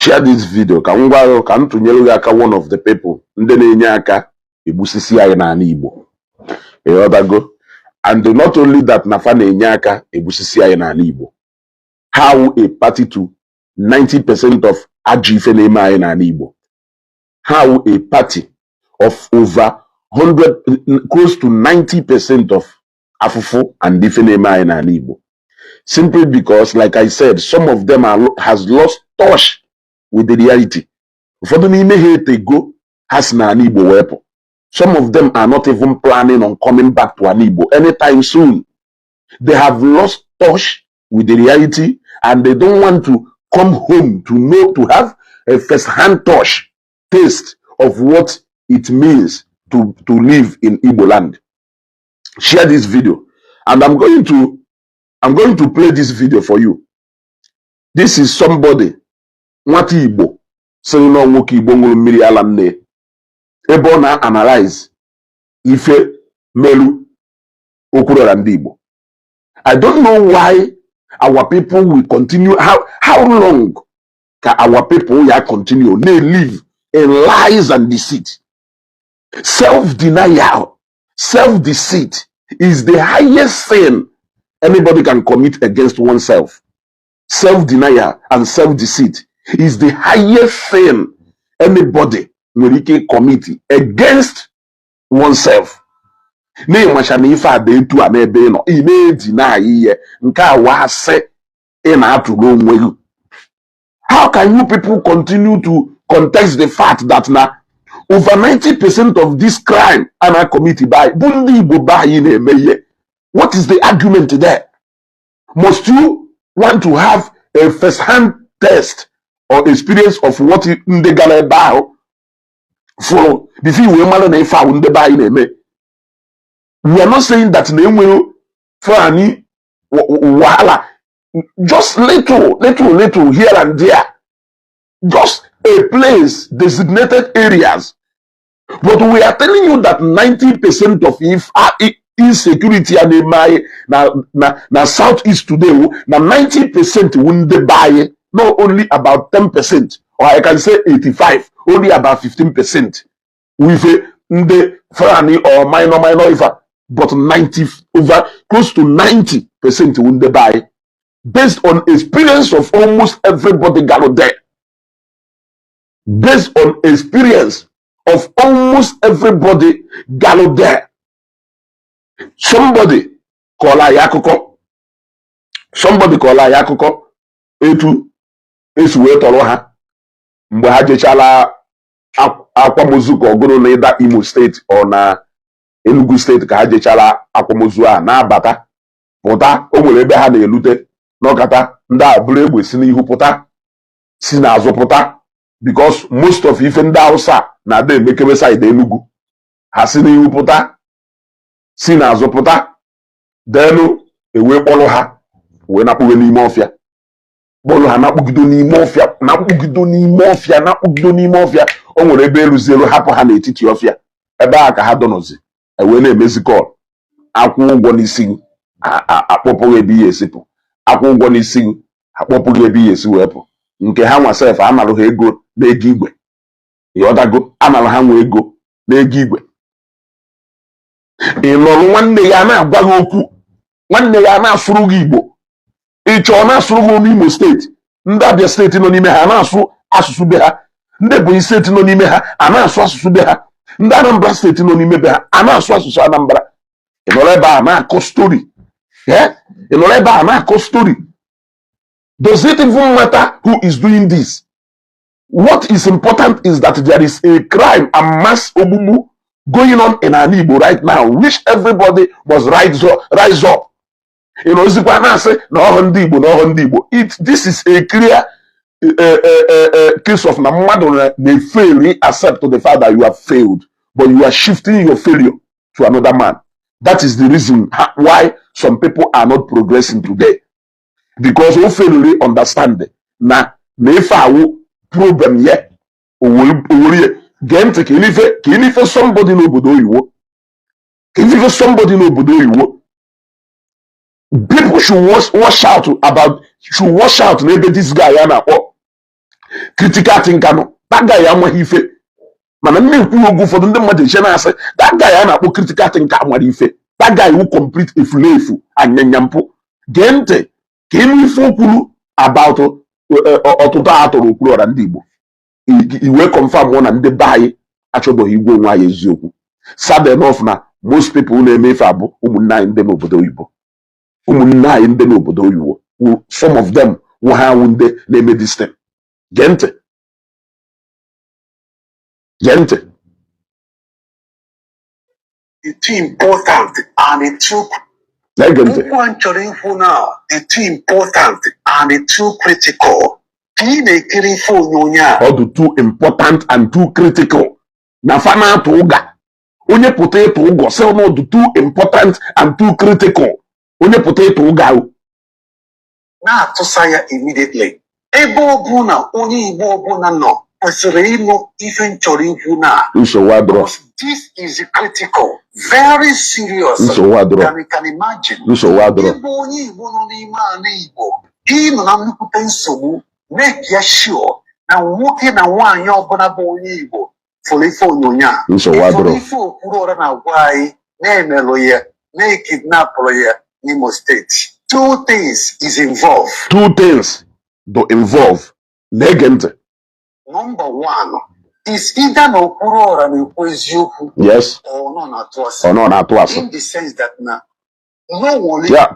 share this video ka ngwa ka ntụnyere aka one of the people ndị na-enye aka egbusisi anyị n'ala Igbo. Go. And not only that, nafa na-enye aka egbusisi anyị n'ala Igbo. How a party to 90% of ajọ ife na-eme anyị n'ala Igbo. How a party of over 100, close to 90% of afufu and ife na-eme anyị n'ala Igbo. Simply because, like I said, some of them has lost touch with the reality. Ụfọdụ n'ime ha etego ha si n'ala Igbo wepụ. Some of them are not even planning on coming back to an Igbo anytime soon. They have lost touch with the reality and they don't want to come home to know, to have a first-hand touch, taste of what it means to live in Igbo land. Share this video. And I'm going to play this video for you. This is somebody, nwata Igbo, saying no nwoke Igbo nwụrụ mmiri ala nne. Ebe ọ na-analyze ife melu okwurora ndị Igbo. I don't know why our people will continue. How long can our people continue? They live in lies and deceit. Self-denial, self-deceit is the highest sin anybody can commit against oneself. Self-denial and self-deceit is the highest sin anybody will commit against oneself. How can you people continue to contest the fact that now over 90% of this crime are committed by Bundi Boba? What is the argument there? Must you want to have a first-hand test or experience of what the Galabao follow before you will found the buy? We are not saying that they will Fani Wala, just little here and there, just a place, designated areas. But we are telling you that 90% of insecurity and na southeast today, now 90% wouldn't buy, not only about 10%, or I can say 85, only about 15% with the Fani or minor if but 90 over close to 90% wouldn't buy, based on experience of almost everybody gathered there. Based on experience of almost everybody gathered there. Somebody call Ayakoko. Somebody call Ayakoko. Etu esuwe toroha. Mgbe ha jechala akwamozu ka ogoro na ida Imo State or na Enugu State ka ha jechala akwamozu a na-abata pụta o nwere ebe ha na-elute n'ọkata ndị a bụrụ egbe si n'ihu pụta si n'azụ pụta, because most of ife ndị Hausa na-ada emekebe side Enugu ha si n'ihu pụta si n'azụ pụta denu ewe kpọrọ ha wee nakpuwe n'ime ọfịa, kpọrọ ha nakpugido n'ime ọfịa, nakpugido n'ime ọfịa, nakpugido n'ime ọfịa. O nwere ebe eluzielu hapụ ha n'etiti ọfịa, ebe a ka ha donozi ewe na-emezi kọl, akwụ ụgwọ n'isi akpọpụghị ebe ihe esipụ, akwụ ụgwọ n'isi akpọpụghị ebe ihe esi wepụ. Nke ha nwa sef amalụ ha ego n'ego igwe, ịghọtago, amalụ ha nwe ego n'ego igwe. Ị nọrọ nwanne ya na-agwa gị okwu, nwanne ya na-asụrụ gị Igbo, ị chọọ na-asụrụ gị n'Imo steeti, ndị Abia steeti nọ n'ime ha na-asụ asụsụ be ha, ndị Ebonyi steeti nọ n'ime ha a na-asụ asụsụ be ha, ndị Anambra steeti nọ n'ime be ha a na-asụ asụsụ Anambra. Ị nọrọ ebe a na-akọ stori, ị nọrọ ebe a na-akọ stori. Does it even matter who is doing this? What is important is that there is a crime and mass obubu going on in an Igbo right now, which everybody must rise up. You know, this is a clear case of Namado. They fail, accept to the fact that you have failed, but you are shifting your failure to another man. That is the reason why some people are not progressing today. Because we fail to understand it. Now, if I problem yet, get can somebody know Bodo you? Can somebody know Bodo you? People should watch out about, should watch out maybe this guy. critical thinker no that guy amaghị ife mana nne ekwu ogu ụfọdụ ndị mmadụ eche na-asị that guy a na-akpọ critical thinker amara ife that guy who complete efulefu anyanya mpụ gee ntị ka ịnụ ife okwuru about ọtụtụ atụrụ okpuru ọra ndị Igbo iwe confirm na ndị be anyị achọbụghị igwe onwe anyị eziokwu sad enough na most people na-eme ife abụ ụmụnne anyị ndị n'obodo oyibo ụmụnne anyị ndị n'obodo oyibo some of them wụ ha awụ ndị na-eme this thing gee ntị gee ntị it's too important and it's too important and it's too critical. Ọ dị too important and too critical na fa na-atụ ụga onye pụta ịtụ ụgọ sị na ọ dị too important and too critical onye pụta ịtụ ụga na-atụsa ya immediately ebe ọ bụ na onye Igbo ọbụla nọ kwesịrị ịnụ ife nchọrọ ikwu na nsogbu adọrọ. This is critical, very serious nsogbu adọrọ. than you can imagine. nsogbu adọrọ. Ebe onye Igbo nọ n'ime ala Igbo ịnọ na nnukwute nsogbu make ya sure na nwoke na nwaanyị ọbụla bụ onye Igbo fụrụ ife onyonyo a fụrụ ife okpuru ọra na-agwa anyị na-emelụ ya na-ekidnapụrụ ya n'Imo steeti. Two things is involved. Two things do involve. Na-ege ntị. Number one is either na okpuru ọra na-ekwu eziokwu. Yes. Ọ nọ na-atụ asị. Ọ nọ na-atụ asị. In the sense that na no one. Yeah,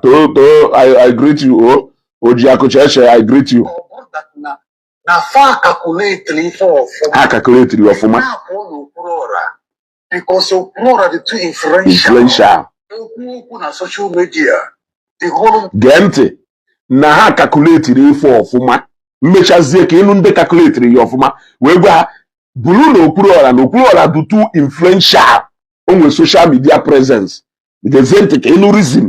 I greet you. Oji Akucheche, I greet you. Na fa calculate ife ọfụma. Ha calculate ọfụma. Na-apụ n'okpuru ọra because okpuru ọra dị too influential. Okwu na social media. Gee ntị na ha calculatiri ife ọfụma mmechazie ka ịnụ ndị calculatiri ya ọfụma wee gwa ha bụrụ na okpuru ọra dị too influential onwe social media presence gezie ntị ka ịnụ reason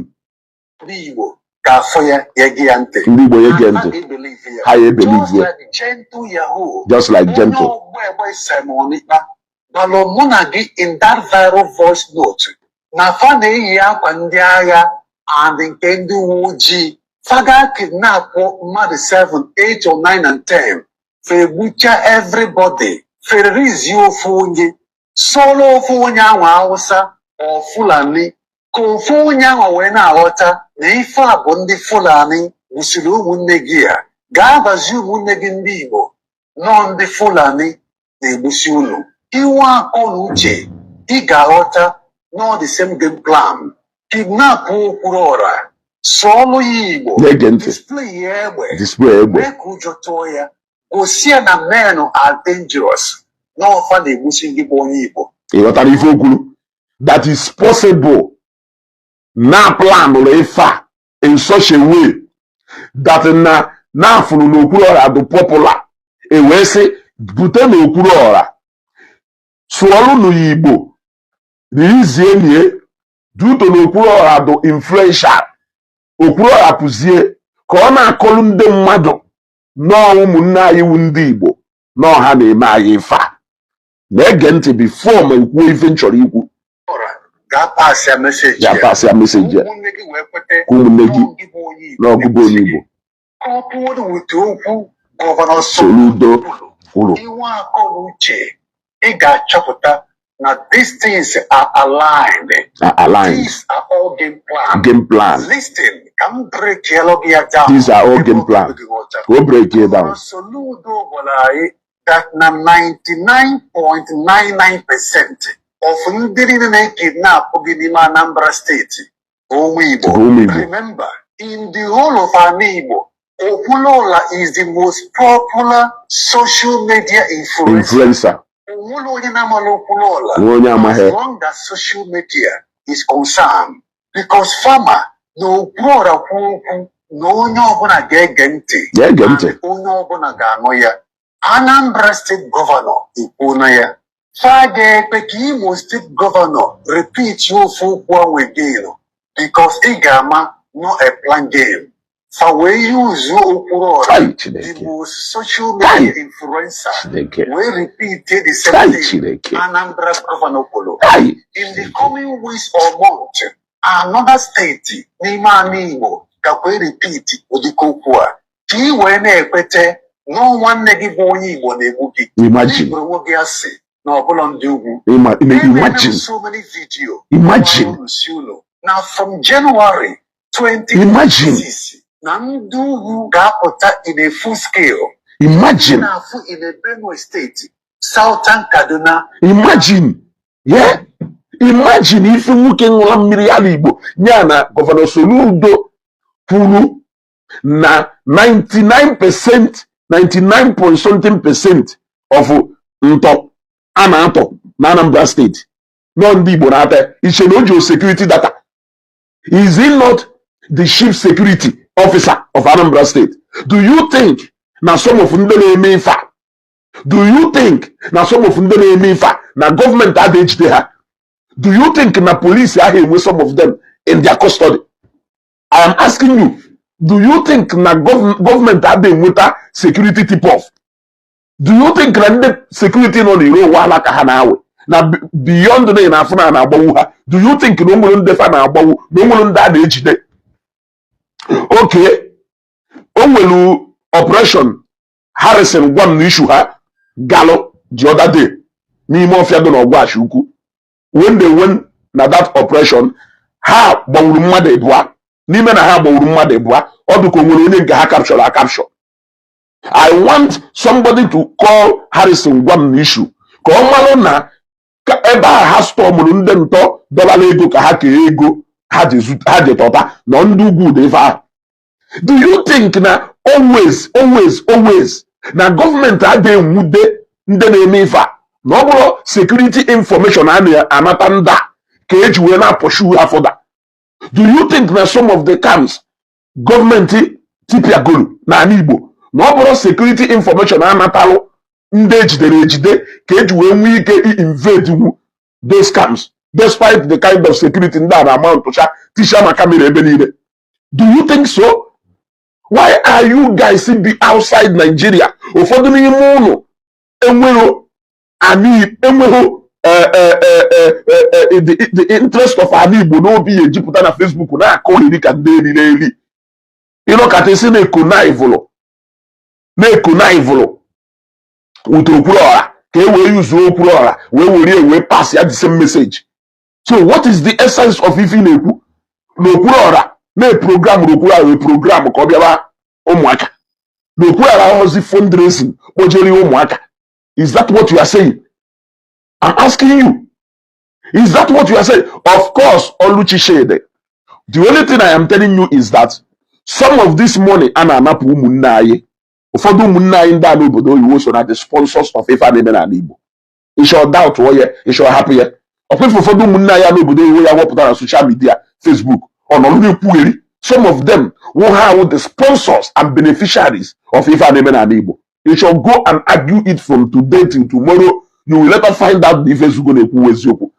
ndị Igbo ga-afụ ya yege ya ntị ndị Igbo yege ntị ha ya ebelive just like gentle balụ mụ na gị in that viral voice note na fa na-eyi akwa ndị agha and nke ndị uwe ojii faga kidnap mmadụ 7, 8 or 9 and 10 fegbucha everybody fererizie ofu onye solo ofu onye anwa Hausa ọ Fulani ka ofu onye anwa wee na-aghọta na ife a bụ ndị Fulani wusiri ụmụnne gị ya ga-abazi ụmụnne gị ndị Igbo nọ ndị Fulani na-egbusi unu iwe akọ na uche ị ga-aghọta nọ the same game plan. Kidnap okpuru ọra sọọlụ ya Igbo display ya egbe mee ka ụjọ tụọ ya gosi ya na men are dangerous n'ọfa na-egbusi ndị bụ onye Igbo. Ịghọtara ife okwuru that is possible na planụrụ ife a in such a way that na afụrụ n'okpuru ọra dị popular ewee sị bute n'okpuru ọra sụọlụ ya Igbo n'izie nie duto n'okpuru ọra dị influential okpuru ọra pụzie ka ọ na-akọlụ ndị mmadụ nọọ ụmụnne anyị wu ndị Igbo nọọ ha na-eme anyị ife a na-ege ntị bifo ma ikwuo ife m chọrọ ikwu ga-apasịa meseji ya ka ụmụnne gị n'ọgụgụ onye Igbo okwu Gọvanọ Soludo kwuru iwe akọ na uche ị ga-achọpụta now these things are aligned. These are all game plan. Game plan. Listen, come break your down. These are all game plan. Go break it down. Soludo that 99.99% of ndị kidnap in Anambra State. Remember, in the whole of our neighbor, Okulola is the most popular social media influencer. As long as social media is concerned, because farmer no brother no buna gegente no buna ganoya Anambra State Governor ipunaya fage Imo State Governor repeat you for one again because igama no a plan game. For we use the most social media influencer, we repeat the same thing. Anambra Governor Polo. In the coming weeks or months, another state, Nima Nimo, can we repeat Udikopua. Ki wene pete no one gị bụ onye Igbo na-egbu gị. Imagine. Imagine. So many videos. Imagine. Now from January 2026, Nandu got in a full scale. Imagine. In a Benue State, Southern Kaduna. Imagine. Yeah. Imagine if you can Igbo. Nyana, Governor Soludo, Puru, na 99%, 99 point something percent of Nto, Anato, Anambra State. Non Igbo Nata, it's an audio security data. Is he not the chief security officer of Anambra State? Do you think na some of Ndele Mefa? Do you think na some of Ndele Mefa na government adage they have? Do you think na police are here with some of them in their custody? I am asking you, do you think na government are there with a security tip off? Do you think na security no the road wala kahanawe? Na beyond the na afuna na agbawu? Do you think no mo ndefa na agbawu? No mo nda adage they? Okay. Onwelu operation Harrison gwam n'issue ha Gallo the other day. N'ime ofia do na ogwashi ukwu. When they went na that operation, ha gbawuru mmadụ ebua. N'ime na ha gbawuru mmadụ ebua, ọ dịka onwere onye nke ha capture. I want somebody to call Harrison gwam n'issue. Ka ọ malụ na ebe ha stormụrụ ndị ntọ dọlara ego ka ha kee ego ha jetọta na ndị ugwu dị ife ahụ. Do you think na always na gọọmenti adịghị nwude ndị na-eme ife a? Na ọ bụrụ security information a na-anata nda ka eji wee na-apọshu ha fọda. Do you think na some of the camps gọọmenti tipiagolu na ala Igbo na ọ bụrụ security information a natalụ ndị ejide ka eji wee nwee ike invade those camps despite the kind of security ndị a na-ama ntụcha tisha ma kamera ebe niile? Do you think so? Why are you guys be outside Nigeria? Ụfọdụ n'ime ụnụ enwero the interest of an Igbo n'obi ejipụta na Facebook na-akọ iri ka ndị eri ịnọkata isi na-ekonivụlụ wute okwuru ọha ka e wee yuzuo okwuru ọha wee pass ya the same message. So what is the essence of ife na-ekwu n'okwuru ọha na-program n'okwuru ọha wee program ka ọ bịaba ụmụaka n'okwuru ọha ọzi fundraising kpojere ụmụaka? Is that what you are saying? I'm asking you. Is that what you are saying? Of course, Oluchi Shede. The only thing I am telling you is that some of this money ananapu ụmụnne anyị. Ụfọdụ ụmụnne anyị ndị a n'obodo oyibo so na the sponsors of ife na-eme n'ala Igbo. Ị shall doubt ya, ị shall happy ya. Ọkwefu ụfọdụ ụmụnne anyị n'obodo oyibo ya wepụtara na social media, Facebook, ọnọdụ na-ekwugheri. Some of them will have the sponsors and beneficiaries of ife na-eme n'ala Igbo. You shall go and argue it from today till tomorrow. You will later find out if Ezeugo na-ekwu eziokwu.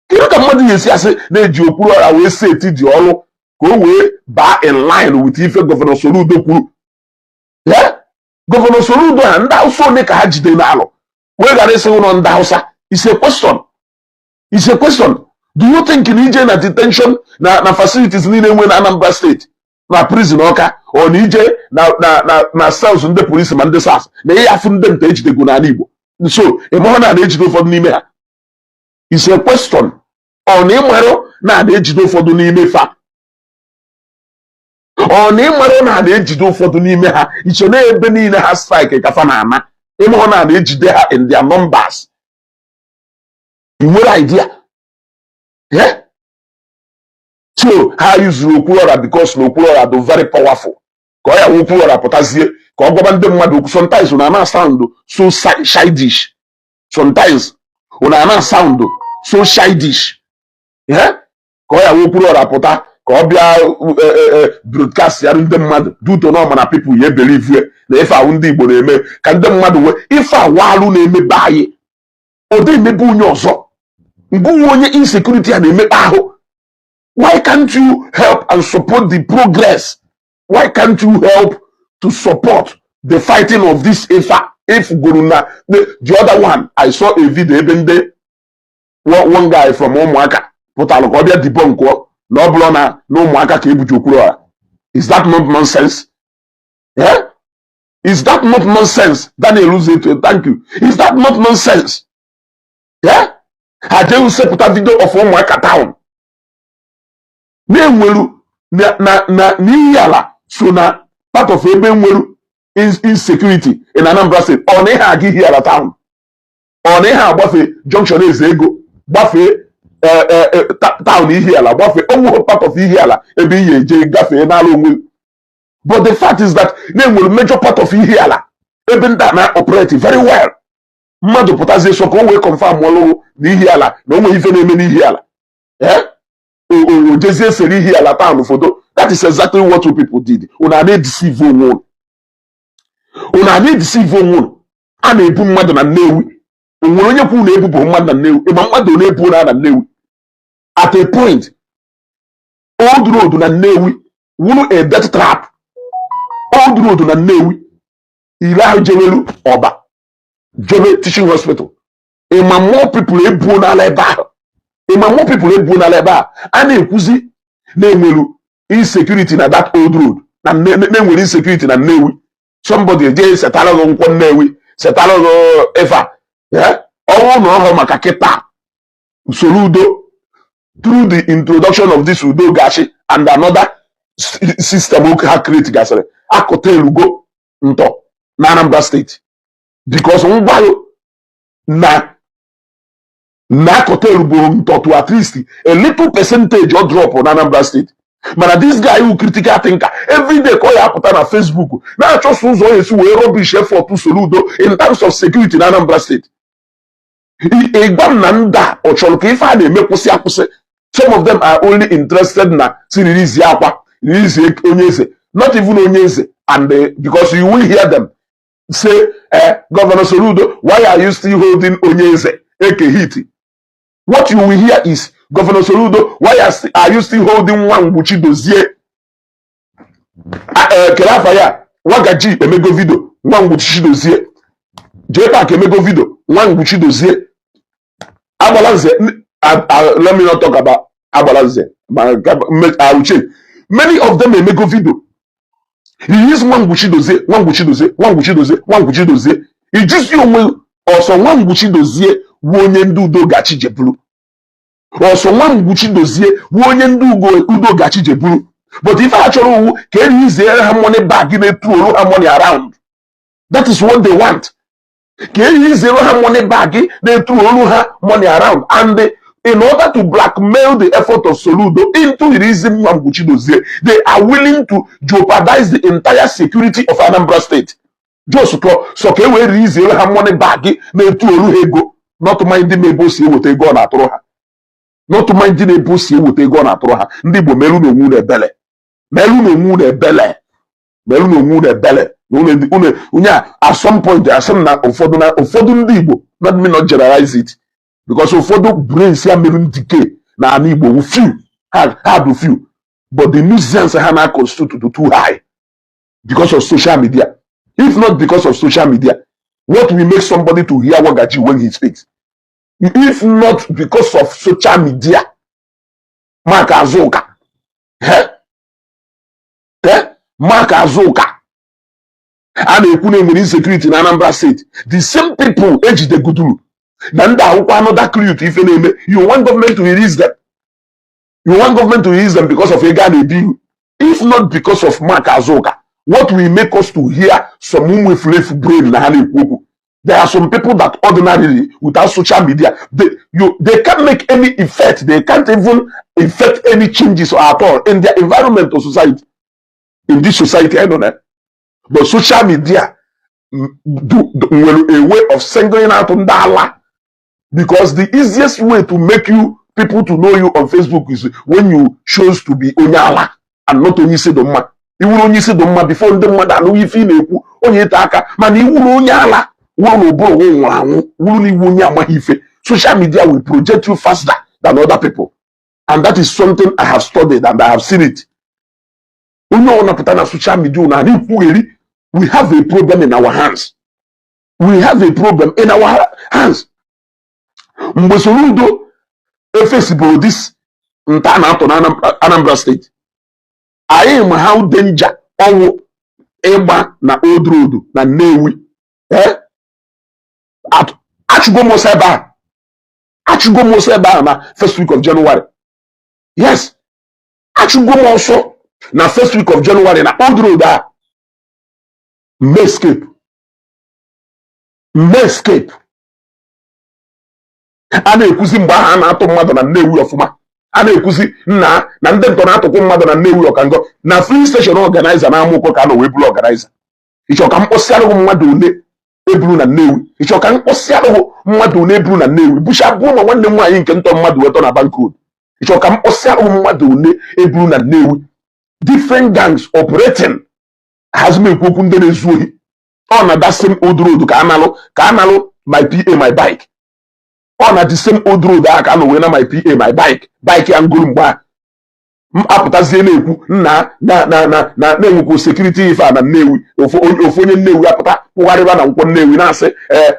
Kedu ka mmadụ ga-esi asị na-eji okpuru ọra wee seti dị ọrụ ka o wee baa in line with ife Gọvanọ Soludo kwuru? Gọvanọ Soludo ha ndị Hausa one ka ha jide n'alụ wee ghara ịsị ụlọ ndị Hausa? It's a question. It's a question. Do you think na ije na detention na facilities niile nwe na Anambra State na prison Ọka ọ na ije na cells ndị polisi ma ndị SARS na ihe afụ ndị nta ejidego n'ala Igbo? So ịmahụ na ejide ụfọdụ n'ime ha? It's a question. Ọ na ịmarụ na ejide ụfọdụ n'ime fa? Ọ na ịmarụ na ejide ụfọdụ n'ime ha iche na ebe niile ha strike ka fa na-ama? Ịmahụ na ejide ha in their numbers? You nwere idea? Yeah? So ha yuzuru okwu ọra because na okwu ọra dị very powerful. Ka ọ ya wụ okwu ọra pụtazie ka ọ gwaba ndị mmadụ okwu. Sometimes una sound so childish. Sometimes una sound so childish. Yeah? Ka ọ ya wụ okwu ọra pụta ka ọ bịa broadcast ya ndị mmadụ duto na ọma na people ya believe na ife ahụ ndị Igbo na-eme ka ndị mmadụ wee ife awalụ na-emebe anyị ọ dị emebe onye ọzọ. Ngụ onye insecurity a na-emekpa ahụ. Why can't you help and support the progress? Why can't you help to support the fighting of this Ifa? If Guruna, the other one, I saw a video, even one guy from Omuaka, put a look at the bunko, no blona, no Muaka Kibujukurua. Is that not nonsense? Yeah? Is that not nonsense? Daniel Uzeto, thank you. Is that not nonsense? Yeah? Had you sepụta video of ụmụaka town? Na-enweru n'ihi ala so na part of ebe enweru insecurity in Anambra State. Ọ na ihe aga ihi ala town. Ọ na ihe agbafe junction Ezeugo, gbafee town ihi ala, gbafee onwe part of ihi ala ebe ihe eje gafee n'ala onwe. But the fact is that na-enwere major part of ihi ala ebe ndị na operate very well. Mmadụ pụtazie so ka o wee confirm ọlụ na ihi ala na onwe ife na-eme n'ihi ala. Jezie seri ihi ala town foto. That is exactly what you people did. Una na-edeceive onwe. Una na-edeceive onwe. A na-ebu mmadụ na Nnewi. Onwere onye kwu na-ebu bụ mmadụ na Nnewi. Ịma mmadụ na-ebu na Nnewi. At a point, old road na Nnewi wuru a death trap. Old road na Nnewi. Ile ahụ jewelu Ọba. Jebe teaching hospital. Ịma more people ebu na ala ebe ahụ. Ịma more people ebu na ala ebe ahụ. A na-ekwuzi na-enwelu insecurity na that old road. Na-enwere insecurity na Nnewi. Somebody eje setara gị nkwọ Nnewi. Setara gị efa. Ọnwụ na ọhụrụ maka kịta. Usoro udo. Through the introduction of this udo gashi and another system ha create gasịrị. Akụta elugo ntọ na Anambra State. Because ngwayo na akụta elugo ntọ to at least a little percentage or drop on Anambra State. Mana this guy who critical thinker every day ka ọ ya apụta na Facebook na-achọsọ ụzọ ya esi wee rubbish effort usoro udo in terms of security na Anambra State. Ịgwa m na nda ọ chọrọ ka ife a na-eme kwụsị akwụsị. Some of them are only interested na si release akwa, release onye eze, not even onye eze, and because you will hear them say, Governor Soludo, why are you still holding onye eze? Eke hiti. What you will hear is, Governor Soludo, why are you still holding Nwangwuchi Dozie? Kelafaya, Wagaji emego video, Nwangwuchi Dozie. J-Pack emego video, Nwangwuchi Dozie. Abalanze. Let me not talk about Abalanze. I will change. Many of them may make a video. He is Nwangwuchi Dozie. He just you will also Nwangwuchi Dozie wonye ndu gachi jebulu. Also Nwangwuchi Dozie wonye ndu udo gachi jebulu. But if I actually can use their money back in it to money around. That is what they want. Can use their money back they to money around and in order to blackmail the effort of Soludo into releasing Nwangwuchi Dozie, they are willing to jeopardize the entire security of Anambra State. Just so can we release their money back to not minding me bossy what they go na troha. Not minding a bossy what they go na troha. Ndibo meluno mune bele. At some point there are some na ofodun Igbo. Let me not generalize it. Because ụfọdụ brains ya mere decay na ana Igbo few hard few, but the nuisance ha na constitute too high because of social media. If not because of social media, what will make somebody to hear Wagaji when he speaks? If not because of social media, Mark Azuka, Mark Azuka, and ekwu na insecurity na Anambra State. The same people age the guduru. Another clue to if you want government to release them. You want government to release them because of a guy bill. If not because of Mark Azoka, what will make us to hear some with left brain? There are some people that ordinarily without social media they can't make any effect. They can't even effect any changes at all in their environment or society. In this society, I don't know. But social media do a way of singling out on dollar. Because the easiest way to make people to know you on Facebook is when you choose to be Onyala and not only say Doma. You will only say Doma before the mother and we feel onye taka man you will Onyala social media will project you faster than other people. And that is something I have studied and I have seen it. Social media we have a problem in our hands. We have a problem in our hands. Mgbe Soludo efesibo this nta na ato na Anambra State, I am how danger ọnwụ ịgba na Old Road na Nnewi achụgo m ọsọ ebe a achụgo m ọsọ ebe a na first week of January. Yes, achụgo m ọsọ na first week of January na Old Road a escape a na-ekwuzi mgbe ahụ a na-atụ mmadụ na Nnewi ọfụma, a na-ekwuzi na ndị ntọ na-atụkwu mmadụ na Nnewi ọkango na free station organizer na amụkọ ka a nọ wee bụrụ organizer. Ịchọ ka mkpọsịarụghị mmadụ ole eburu na Nnewi, ịchọ ka mkpọsịarụghị mmadụ ole eburu na Nnewi bụcha bụ ma nwanne m nwaanyị nke ntọ mmadụ wetọ na bank road. Ịchọ ka mkpọsịarụghị mmadụ ole eburu na Nnewi. Different gangs operating hazim ekwu okwu ndị na-ezu ohi ọ na that same Old Road ka a nalụ my PA my bike. Ọ na the same Old Road a ka a nọ wee na my PA my bike ya ngoro mgbe a apụtazie na-ekwu na-enwekwa security ife a na Nnewi. Ofu onye Nnewi apụta pụgharịba na nkwọ Nnewi na-asị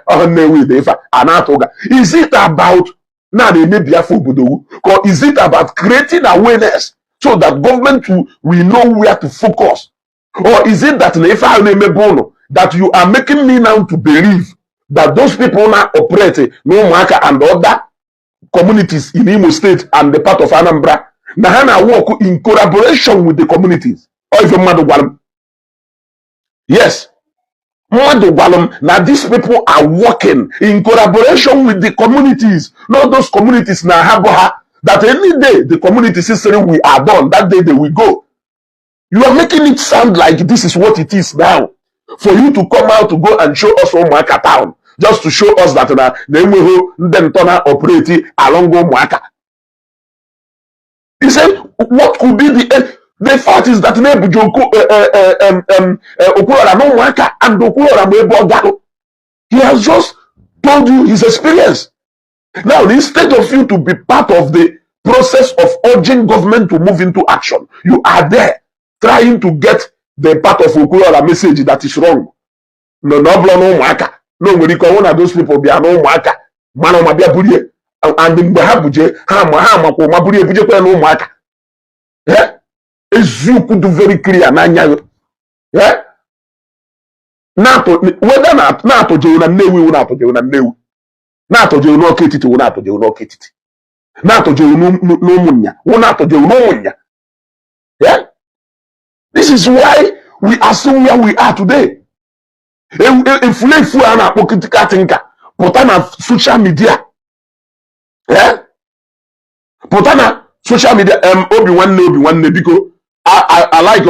ọha Nnewi dị ife a na-atụ ụga. Is it about na-emebi afọ obodo or is it about creating awareness so that government will know where to focus? Or is it that na ife ahụ na-emebe ụlọ that you are making me now to believe that those people now operate n'ụmụaka and other communities in Imo State and the part of Anambra na ha na work in collaboration with the communities? Or if mmadụ gwara m, yes, mmadụ gwara m na these people are working in collaboration with the communities, not those communities na ha bụ ha that any day the communities is saying we are done, that day they will go. You are making it sound like this is what it is now. For you to come out to go and show us Ụmụaka town, just to show us that na enweghị ndị ntọna operate along Ụmụaka. He said, what could be the fact is that na-ebuji Okwuluora na Ụmụaka and Okwuluora ma ebe ọ garụ. He has just told you his experience. Now, instead of you to be part of the process of urging government to move into action, you are there trying to get the part of Okwuluora message that is wrong. No bụla na Ụmụaka no nwere ike ọnwụ na those people bịa na Ụmụaka mana ma bịa burie and mgbe ha buje ha makwa ma burie bujekwa na Ụmụaka. Eziokwu dị very clear n'anya weda na-atụjewu na Nnewi wu na-atụjewu na Nnewi, na-atụjewu n'Ọka Etiti wu na-atụjewu n'Ọka Etiti, na-atụjewu n'Ụmụnnya wu na-atụjewu n'Ụmụnnya. This is why we are still where we are today. Efulefu a na-akpọ critical thinker pụta na social media, pụta na social media. Obi nwanne biko I like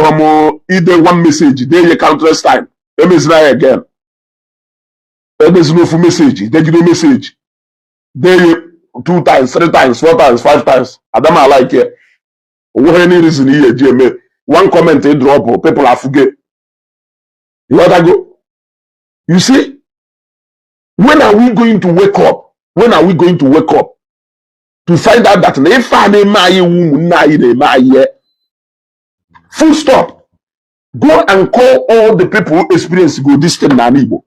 ide one message dey ye countless time emezina ya again, emezina ofu message degide message dey ye 2 times 3 times 4 times 5 times. Adama like it. Onweghị any reason ihe eji eme one comment a drop, people are forget. You want to go? You see, when are we going to wake up? When are we going to wake up to find out that if I full stop, go and call all the people who experience go this thing na Igbo.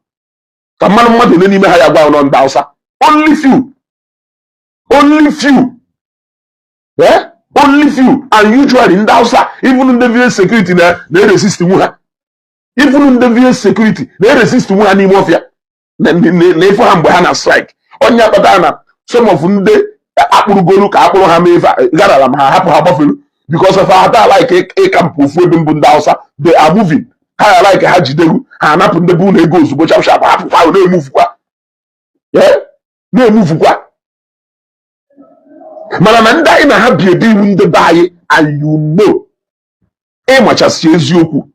Only few. Yeah? Only few, and usually in the Hausa, even in the VS security, they resist Muha. Even in the VS security, they resist Muha ni mafia. They for Hambana strike. Onya Patana, some of them they Apple Golu, Apple Hameva, Garalam, Hapu Habuffalo, because of our like a camp of Webin Bundausa, they are moving. I like a Hajidu, and up in the boon goes, which I shall have how they move. Yeah? They move what? Manamanda in a happy day in the bay, and you know, much as Ezeugo,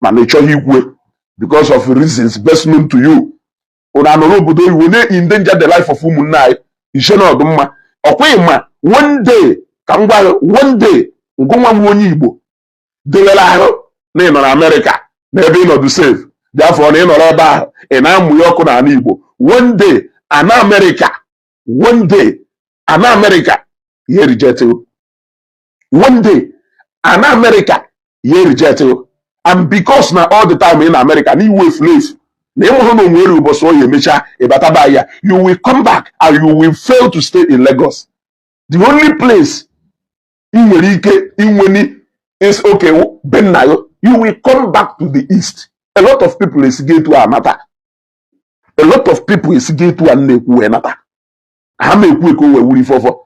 Manicho because of reasons best known to you. Or I know, but they will not endanger the life of Umunai. You shall not do ma. Okay, one day, one day, Igbo, they will have name on America, maybe not to save. Therefore, name on Oba, and I'm Yoko and Igbo. One day, an America, one day. An America, ye reject you. One day, an America, ye reject you. And because now all the time in America, you will live. You will come back and you will fail to stay in Lagos. The only place in Wenike, in Weni, is okay, Benayo, you will come back to the east. A lot of people is going to another. A lot of people is going to another. How many people will for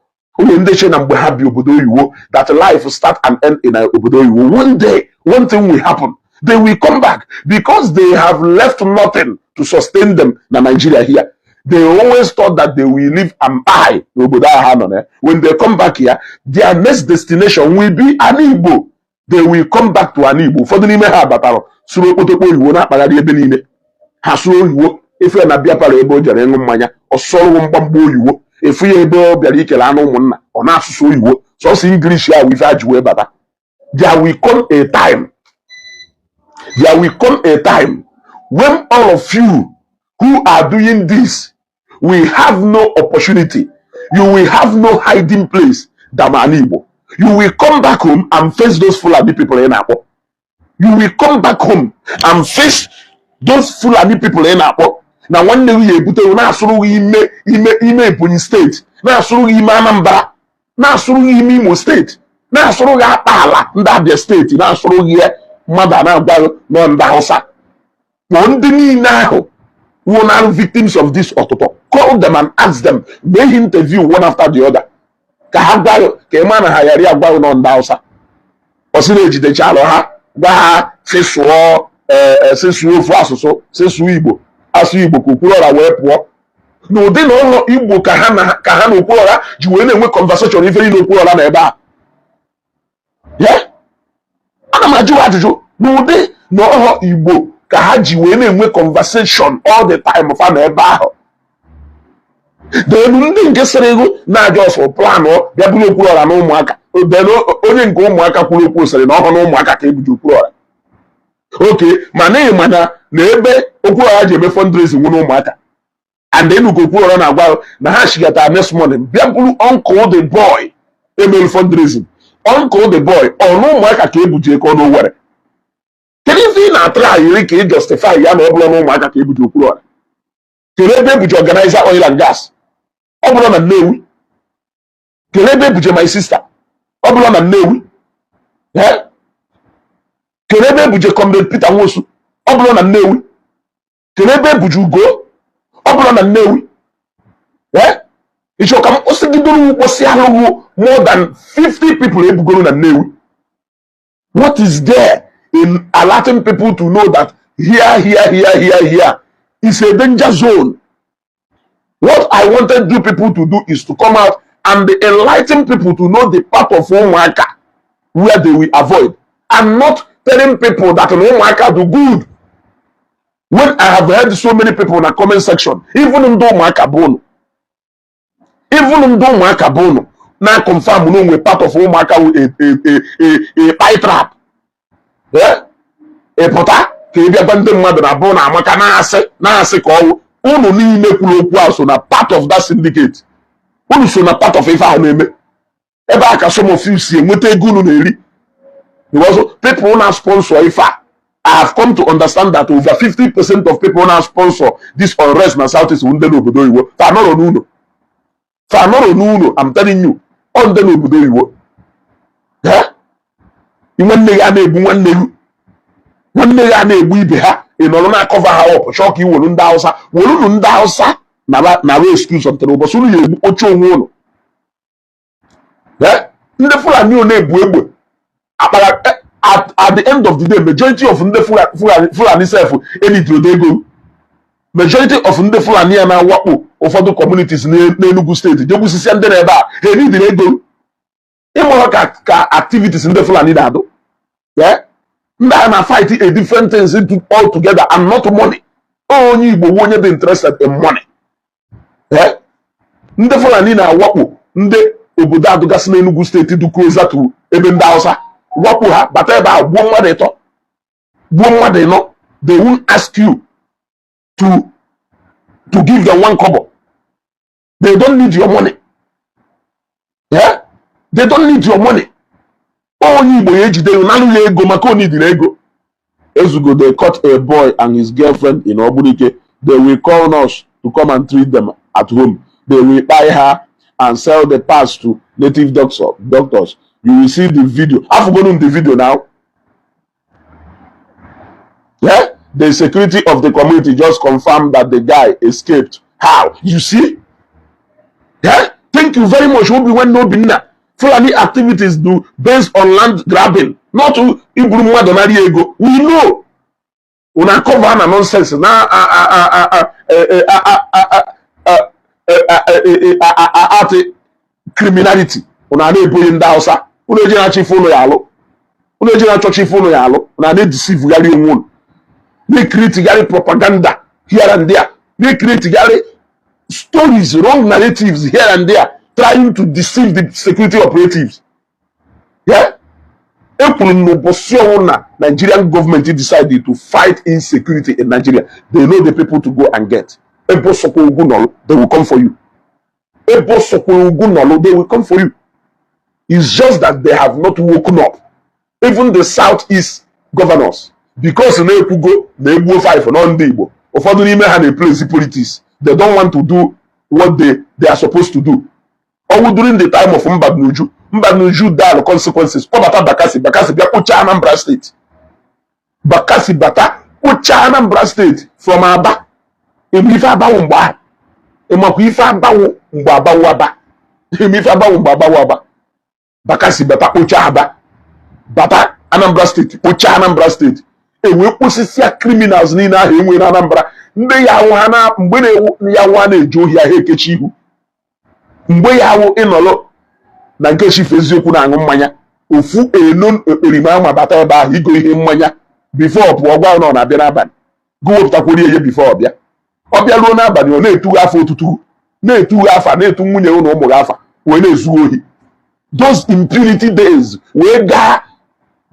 that life start and end in obodo. One day, one thing will happen. They will come back because they have left nothing to sustain them in Nigeria here. They always thought that they will live and die. When they come back here, their next destination will be an Igbo. They will come back to an Igbo. For the name of Bataro, if you're not able to or solo bamboo, if we able to or not so you so English here with Baba. There will come a time. There will come a time when all of you who are doing this will have no opportunity. You will have no hiding place. Damanibo. You will come back home and face those Fulani people in Apo. You will come back home and face those Fulani people in Apo. Now one day we put na suru ime Ebonyi state, na suru ime Anambra, na suru ime Imo state, na suru ya Akpala Abia state, na suru ya mother na gbayo no nda Hausa. One day now who are victims of this ototo. Call them and ask them. Make interview one after the other. Kahagbayo, Kemana Hayari Agbayo no nda Hausa. Osile de chalo ha, ba sesuo fuasoso, sesu Igbo. Asu Igbo kukulora wepo. No de no Igbo kahana ukulora, juwene we conversation even no ukulora na eba. Yeah? Ana majuwa ajuju. No de no Igbo kahaji we conversation all the time of an eba. Then ndị nke sere ego na-aja ọsọ plan ọ bịa bụrụ okwu ọra na ụmụaka. Onye nke ụmụaka kwuru okwu sere na ọhụ na ụmụaka ka ebuji okwu ọra. Okay, mana ị mana na ebe okwu ọra ji eme fundraising nwụ n'ụmụaka. And then okwu ọra na-agwa na ha shigata next morning bịa bụrụ uncle the boy emere fundraising. Uncle the boy ọ na ụmụaka ka ebuji ego n'Owerri. Kedu ife ị na-atara yiri ka ị justify ya na ọ bụrụ na ụmụaka ka ebuji okwu ọra? Kedu ebe ebuji organizer oil and gas? Ọ bụrụ na Nnewi. Kedu ebe ebuje my sister? Ọ bụrụ na Nnewi. Kedu ebe ebuje Comrade Peter Nwosu? Ọ bụrụ na Nnewi. Kedu ebe ebuje Ugo? Ọ bụrụ na Nnewi. Icho ka osigidoro ukposi alụwo more than 50 people ebugoro na Nnewi. What is there in alerting people to know that here is a danger zone? What I wanted you people to do is to come out and enlighten people to know the part of Umuaka where they will avoid, and not telling people that Umuaka do good. When I have heard so many people in the comment section, even in Umuaka Bono, now confirm we part of Umuaka with a pie trap. Yeah? A pota, Kibia Bandem Madana Bona, Amaka na ase ko unu niile kwuru okwu a so na part of that syndicate. Unu so na part of ife ahụ na-eme. Ebe aka some of you si enweta ego unu na-eri. Because people now sponsor ife a. I have come to understand that over 50% of people now sponsor this unrest na Southeast Wunde n'obodo Igbo. Fa nọrọ n'ụlọ. I'm telling you. On the n'obodo Igbo. Nwanne ya na-egbu nwanne ya. Nwanne ya na-egbu ibe ha. In order to cover her up, shock you will Hausa, will Hausa, na excuse of the Robosulu, Ocho Wono. The Fulani name, at the end of the day, majority of the Fulani self, any to they go. Majority of the Fulani and Wapo of other communities in Enugu State, they will send them about, they need the go. Activities in the Fulani Dado. Yeah? Now fighting a different things into all together and not money. Oh, you won't be interested in money. Nde Fulani na Wapo, nde obodo gas na Enugu State to closer to ebe ndị Hausa. Wapo ha, but eba one mother no, they won't ask you to give them one kobo. They don't need your money. Yeah? They don't need your money. Oh, they Ezeugo, they caught a boy and his girlfriend in Obunike. They will call us to come and treat them at home. They will buy her and sell the parts to native doctors. You will see the video. I've forgotten the video now. Yeah? The security of the community just confirmed that the guy escaped. How? You see? Yeah? Thank you very much. When no binna. Fulani activities do based on land grabbing, not to Igbo. We know. Una cover na nonsense na criminality. Una na-ebo ndị Hausa. Unu eji na chief ụlọ ya alụ. Unu eji na chief ụlọ ya alụ. Una na-deceive yari onwe unu. Na-create yari propaganda here and there. Na-create yari stories, wrong narratives here and there, trying to deceive the security operatives. Yeah? Nigerian government decided to fight insecurity in Nigeria. They know the people to go and get. They will come for you. They will come for you. It's just that they have not woken up. Even the Southeast governors, because they go fight for non-Igbo. They play politics. They don't want to do what they are supposed to do. Or during the time of Mbadnuju died, the consequences. Bakasi Bia Ucha Anambra State. Bakasi Bata Ucha Anambra State from Aba. Imifa Bawumba. Emakuifa Bawumba. Imifa Bawumba. Bakasi Bata Ucha Aba. Bata Anambra State. Ucha Anambra State. We pusisia criminals nina hewe na Anambra. Mbe ya wana mbele ya wana ejo ya hekechi ihu. Mgbe ya wo inolo na nke chief Ezeugo na aṅụ mmanya ofu eno ekperima ama bata ebe ahụ igo ihe mmanya before pụọ gwa na ọ na-abịa n'abalị go wepụtakwara ihe before ọbịa ọbịa ruo n'abalị ọ na-etu afọ otutu na-etu afa na-etu nwunye ụlọ ụmụ afa wee na-ezu ohi. Those impunity days wee gaa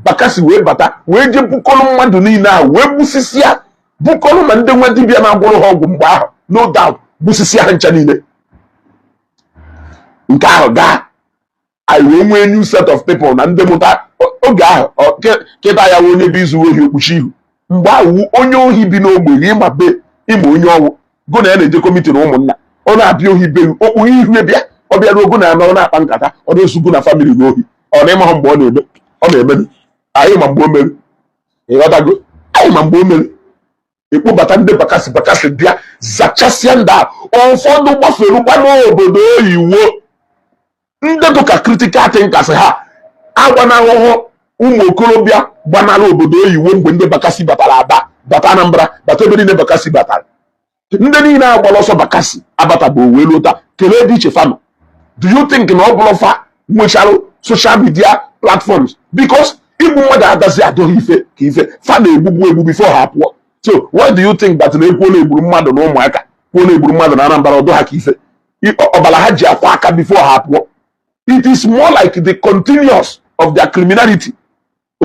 Bakasi wee bata wee je bukọrọ mmadụ niile ahụ wee gbusisia bukọrọ ma ndị nwe dibịa na-agwọrọ ha ọgwụ mgbe ahụ no doubt gbusisia ha ncha niile. Nke ahụ gaa anyị wee nwee new set of people na ndị mụta oge ahụ kịta ya onye bụ izu ohi okpuchi ihu mgbe ahụ onye ohi bi n'ogbe ịma be ịma onye ọwụ go na ya na-eje komiti na ụmụnna ọ na-abịa ohi be okpughe ihu ebịa ọ bịara ogo na anọ na-akpa nkata ọ na-esugo na famili na ohi ọ na-ịma mgbe ọ na-eme anyị ma mgbe o mere ịghọtago anyị ma mgbe o mere ekpobata ndị bakasị bịa zachasịa ndị a ụfọdụ gbafere gbanwe obodo oyiwo ndị dụka critical thinkers ha agbanahụhụ ụmụ okorobịa gbanara obodo oyiwo mgbe ndị Bakasị batara Aba bata Anambra bata ebe niile Bakasị batara ndị niile agbara ọsọ Bakasị abatabụ wee lota kelee dị iche fano. Do you think na ọ bụrụ fa nwechara social media platforms because igbu mmadụ adazi adọghị ife ka ife fa na-egbugbu before ha pụọ. So why do you think that na-ekwu na-egburu mmadụ na ụmụaka kwuo na-egburu mmadụ na Anambra ọdọ ha ka ife ọbara ha ji akwa aka before ha pụọ? It is more like the continuous of their criminality.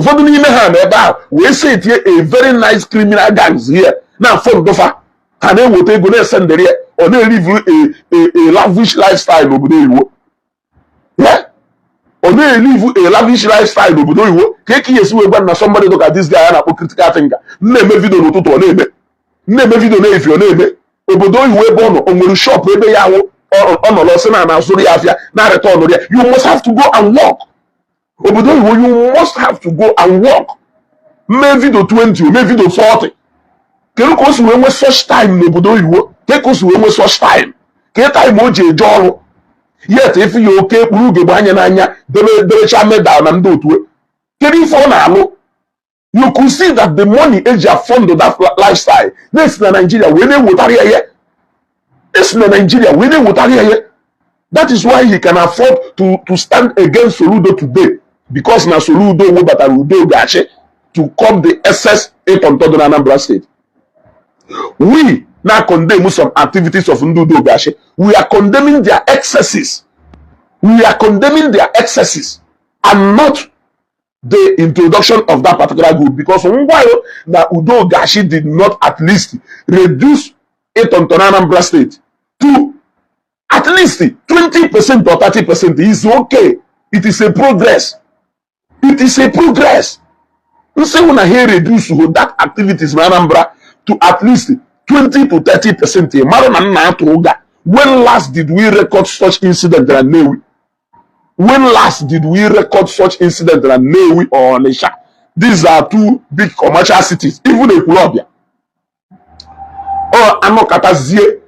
Ụfọdụ n'ime ha na ebe ahụ wee setie a very nice criminal gangs here na fon dofa ha na-eweta ego na-esendere ya ọ na-elive a lavish lifestyle n'obodo oyiwo. Ọ na-elive a lavish lifestyle n'obodo oyiwo ka eke ya esi wee gwa na somebody look at this guy a na-akpọ critical thinker na-eme vidio n'ụtụtụ ọ na-eme vidio na-efi ọ na-eme obodo oyiwo ebe ọ nọ o nwere shop ebe ya awụ ọ nọ lọsị na azụrụ ya afịa na return ya. You must have to go and work. Obodo oyiwo you must have to go and work. Mee video 20 mee video 40 kedu ka o si wee nwe such time n'obodo oyiwo ka o si wee nwe such time ka time o ji eje ọrụ yet efi ya oke kpuru ugegbe anya n'anya derecha medal na ndị otu kedu ife ọ na-alụ. You could see that the money eji afọndụ that lifestyle na-esi na Nigeria wee na-ewetara ya ya. It's in Nigeria. We didn't want that is why he can afford to stand against Soludo today. Because now Soludo will but Udo Gache to curb the excess in Anambra State. We now condemn some activities of Ndudo Gache. We are condemning their excesses. We are condemning their excesses and not the introduction of that particular group. Because while now Udo Gache did not at least reduce it on Anambra State to at least 20% or 30% is okay. It is a progress. It is a progress. You say when I hear reduce that activities in Anambra to at least 20 to 30%. When last did we record such incident in Newi? When last did we record such incident in Newi or Onisha? these are two big commercial cities, even Ekulobia. Or Anokatazie,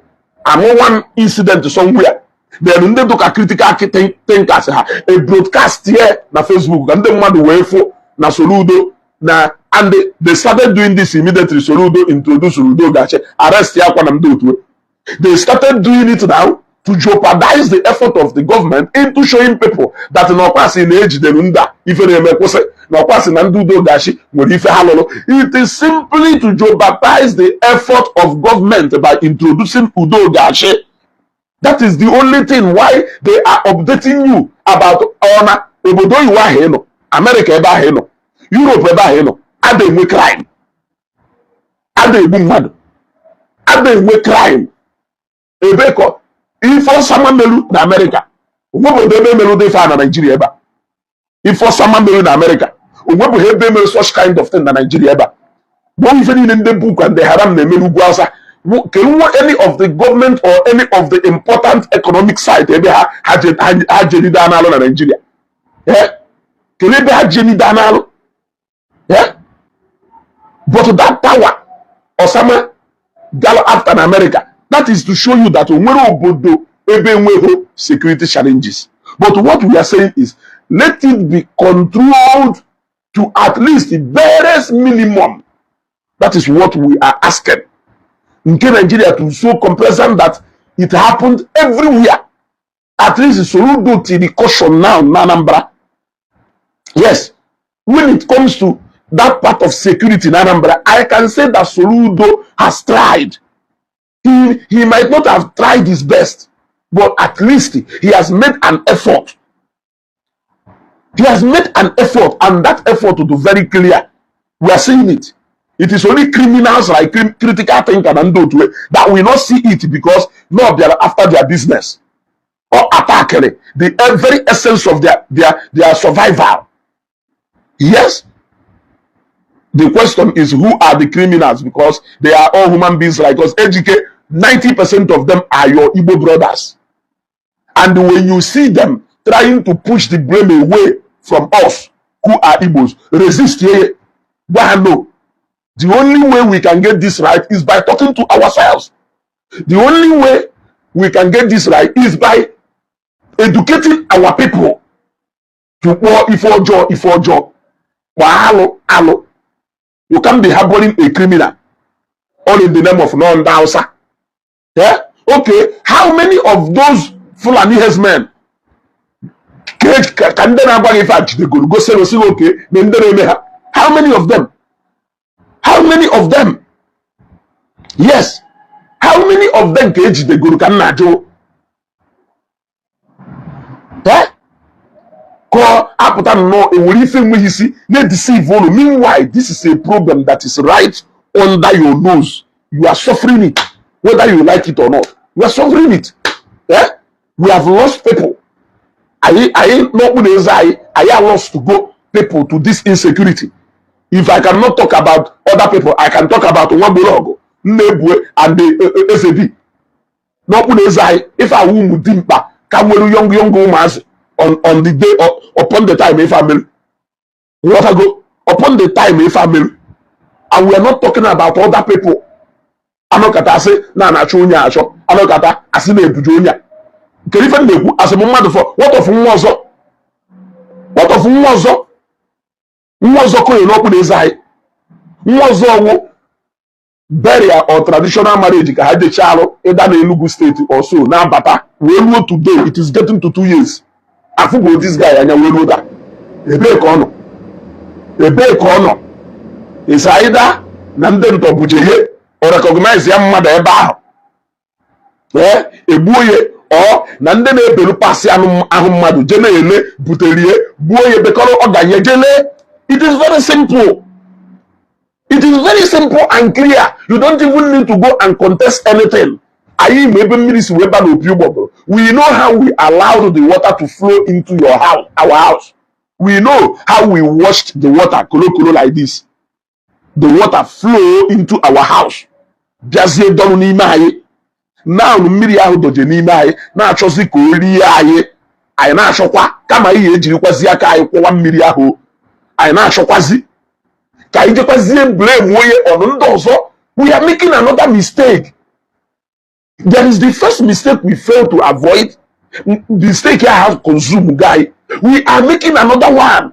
one incident somewhere. Then they took a critical thinkers, a broadcast here na Facebook, and then one way for na Soludo, and they started doing this immediately. Soludo introduced Soludo Gache, arrest Yakwanam do. They started doing it now to jeopardize the effort of the government into showing people that no pass in age the Nunda, if no pass in Andudo Gashi, it is simply to jeopardize the effort of government by introducing Udo Gashi. That is the only thing why they are updating you about honor. Obodo iwa heno, America eba heno, Europe eba heno, ade we crime. Ade mad. Ade we crime. Ebeko, ifo sama melu na America. Obodo ebe melu dey fa na Nigeria eba. Ifo sama melu na America. Obodo ebe melu such kind of thing na Nigeria eba. What even in the book and the haram na melu gwasa. Can any of the government or any of the important economic side ebe ha jeni danalo na Nigeria? Yeah? Can ebe ha jeni danalo? Yeah? But that power Osama Gallo after America, that is to show you that onwere obodo ebe enweho security challenges. But what we are saying is, let it be controlled to at least the barest minimum. That is what we are asking. In Nigeria to so complacent that it happened everywhere. At least Soludo to the caution now, Nanambra. Yes, when it comes to that part of security in Anambra, I can say that Soludo has tried. He might not have tried his best, but at least he has made an effort. He has made an effort, and that effort to be very clear. We are seeing it. It is only criminals like critical thinker and do that will not see it because no, they are after their business or attacking the very essence of their survival. Yes. The question is, who are the criminals? Because they are all human beings like us. 90% of them are your Igbo brothers. And when you see them trying to push the blame away from us who are Igbos, resist here. No. The only way we can get this right is by talking to ourselves. The only way we can get this right is by educating our people to if ojo. Hello. You can't be harboring a criminal all in the name of non-Dausa. Yeah? Okay, how many of those Fulani herdsmen can they go say okay? How many of them? How many of them? Yes. How many of them they go can najo? Eh? Ko aputa no e wori fe mu hisi na deceive all. Meanwhile, this is a problem that is right under your nose. You are suffering it, whether you like it or not. You are suffering it. Eh? We have lost people. I lost to go people to this insecurity. If I cannot talk about other people, I can talk about Wabologo, Nebue, and the SAB. If I will Mudimpa, Kamuru young woman on the day upon the time if family. What I go upon the time if family. And we are not talking about other people. Anokata say na chunya asho. Anokata asine bujonya. Can even make as a moment for what of Mwazo? What of Mwazo? Mwazo ko no put inside. Mwazo burial or traditional marriage ka had the child either in Enugu state or so. Now bata we know today it is getting to 2 years. I forgot this guy and we know that. Ebe kono. Is either Nanden to Bujehe or recognize young mother ebe ahụ. Ebuoye or Nanden ebelu pasi ahụ mmadụ jene ele buterie buoye bekọrọ ọganye jele. It is very simple. It is very simple and clear. You don't even need to go and contest anything. We know how we allowed the water to flow into your house, our house. We know how we washed the water, kolo like this. The water flow into our house. Now mmiri ahụ doje n'ime anyị na-achọzi ka o rie anyị na-achọkwa kama ihe ejirikwazi aka anyị kwụwa mmiri ahụ anyị na-achọkwazi ka ijekwazie blame on ndị ọzọ. We are making another mistake. There is the first mistake we fail to avoid. The mistake I have consumed, guy. We are making another one.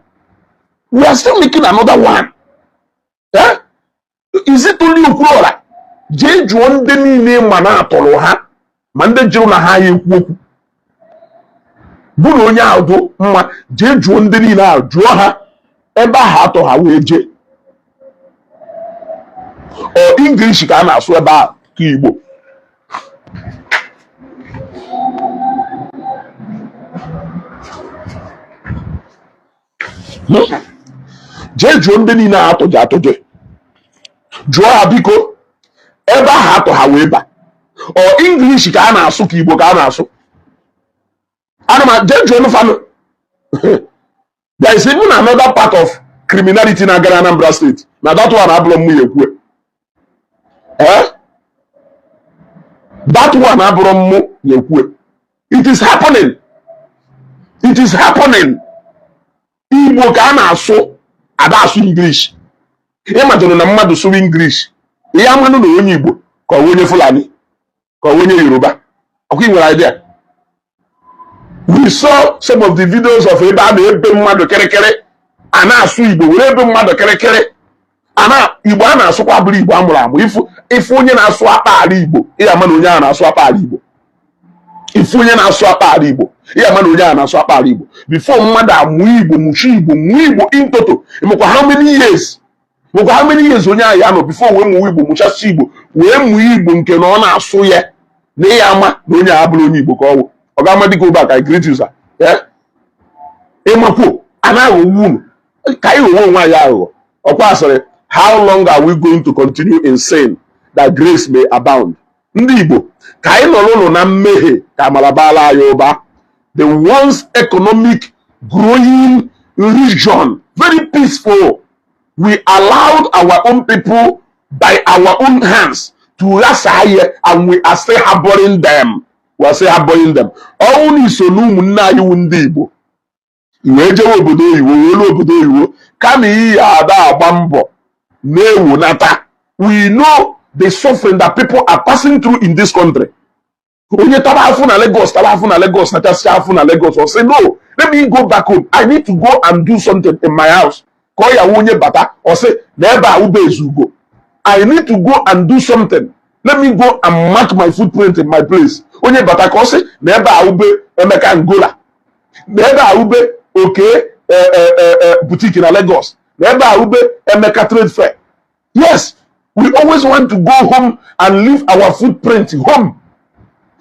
We are still making another one. Eh? Is it only Ukwuora? Je jụọ ndị niile ma na-atọrọ ha ma ndị jụrụ na ha ekwu okwu. Bụ na onye ahụ dị mma, je jụọ ndị niile ahụ, jụọ ha ebe ahụ atọ ha wee jee. Ọ English ka a na-asụ ebe ahụ ka Igbo. Jee jụọ ndị niile ahụ atọje. Jụọ ha biko ebe ahụ atọ ha wee ba. Ọ English ka a na-asụ ka Igbo ka a na-asụ. Ana m jee jụọ n'ụfanụ. There is even another part of criminality na gara Anambra State. Na that one abụrụ m ya ekwu. That one abụrụ m ya ekwu. It is happening. It is happening. Igbo ka a na-asụ, ada asụ English. Ịmajụrụ na mmadụ sụrụ English, ihe amanụ na onye Igbo ka onye Fulani ka onye Yoruba. Ọkwa ị nwere idea? We saw some of the videos of ebe a na-ebe mmadụ kịrịkịrị a na-asụ Igbo were ebe mmadụ kịrịkịrị Igbo a na-asụkwa abụrụ Igbo amụrụ amụ. Ifu onye na-asụ akpaala Igbo, ihe ama na onye ahụ na-asụ akpaala Igbo. Ifu onye na-asụ akpaala Igbo, ihe ama na onye ahụ na-asụ akpaala Igbo. Before mmadụ amụ Igbo, mụchi Igbo, mụọ Igbo in toto. Ịmụkwa how many years? Mụkwa how many years onye ahụ ya nọ before wee mụọ Igbo, mụchasị Igbo, wee mụọ Igbo nke na ọ na-asụ ya na ihe ama na onye ahụ abụrụ onye Igbo ka ọ bụ. Ọ ga-ama dịka ụba ka I greet you sir. Ịmakwuo a na-aghọgbu unu ka anyị ghọọ onwe anyị aghụghọ. Ọkwa asịrị, how long are we going to continue in sin that grace may abound? Ndị Igbo ka anyị nọrọ ụlọ na mmehie ka amara baala anyị ụba. The once economic growing region, very peaceful, we allowed our own people by our own hands to rasa here and we are still harboring them. We are still harboring them. Only so n'ụmụnne anyị wu ndị Igbo iwe jewe obodo oyibo welu obodo oyibo kama iyi ada agba mbọ na-ewu nata. We know the suffering that people are passing through in this country. Onye taba afụ na Lagos nachasị afụ na Lagos or say no, let me go back home. I need to go and do something in my house. Ka ọ ya onye bata or say na ebe a ube Ezeugo. I need to go and do something. Let me go and mark my footprint in my place. Onye bata ka ọ sị na ebe a ube Emeka Angola. Na ebe a ube boutique in Lagos. Na ebe a ube Emeka Trade Fair. Yes, we always want to go home and leave our footprint home.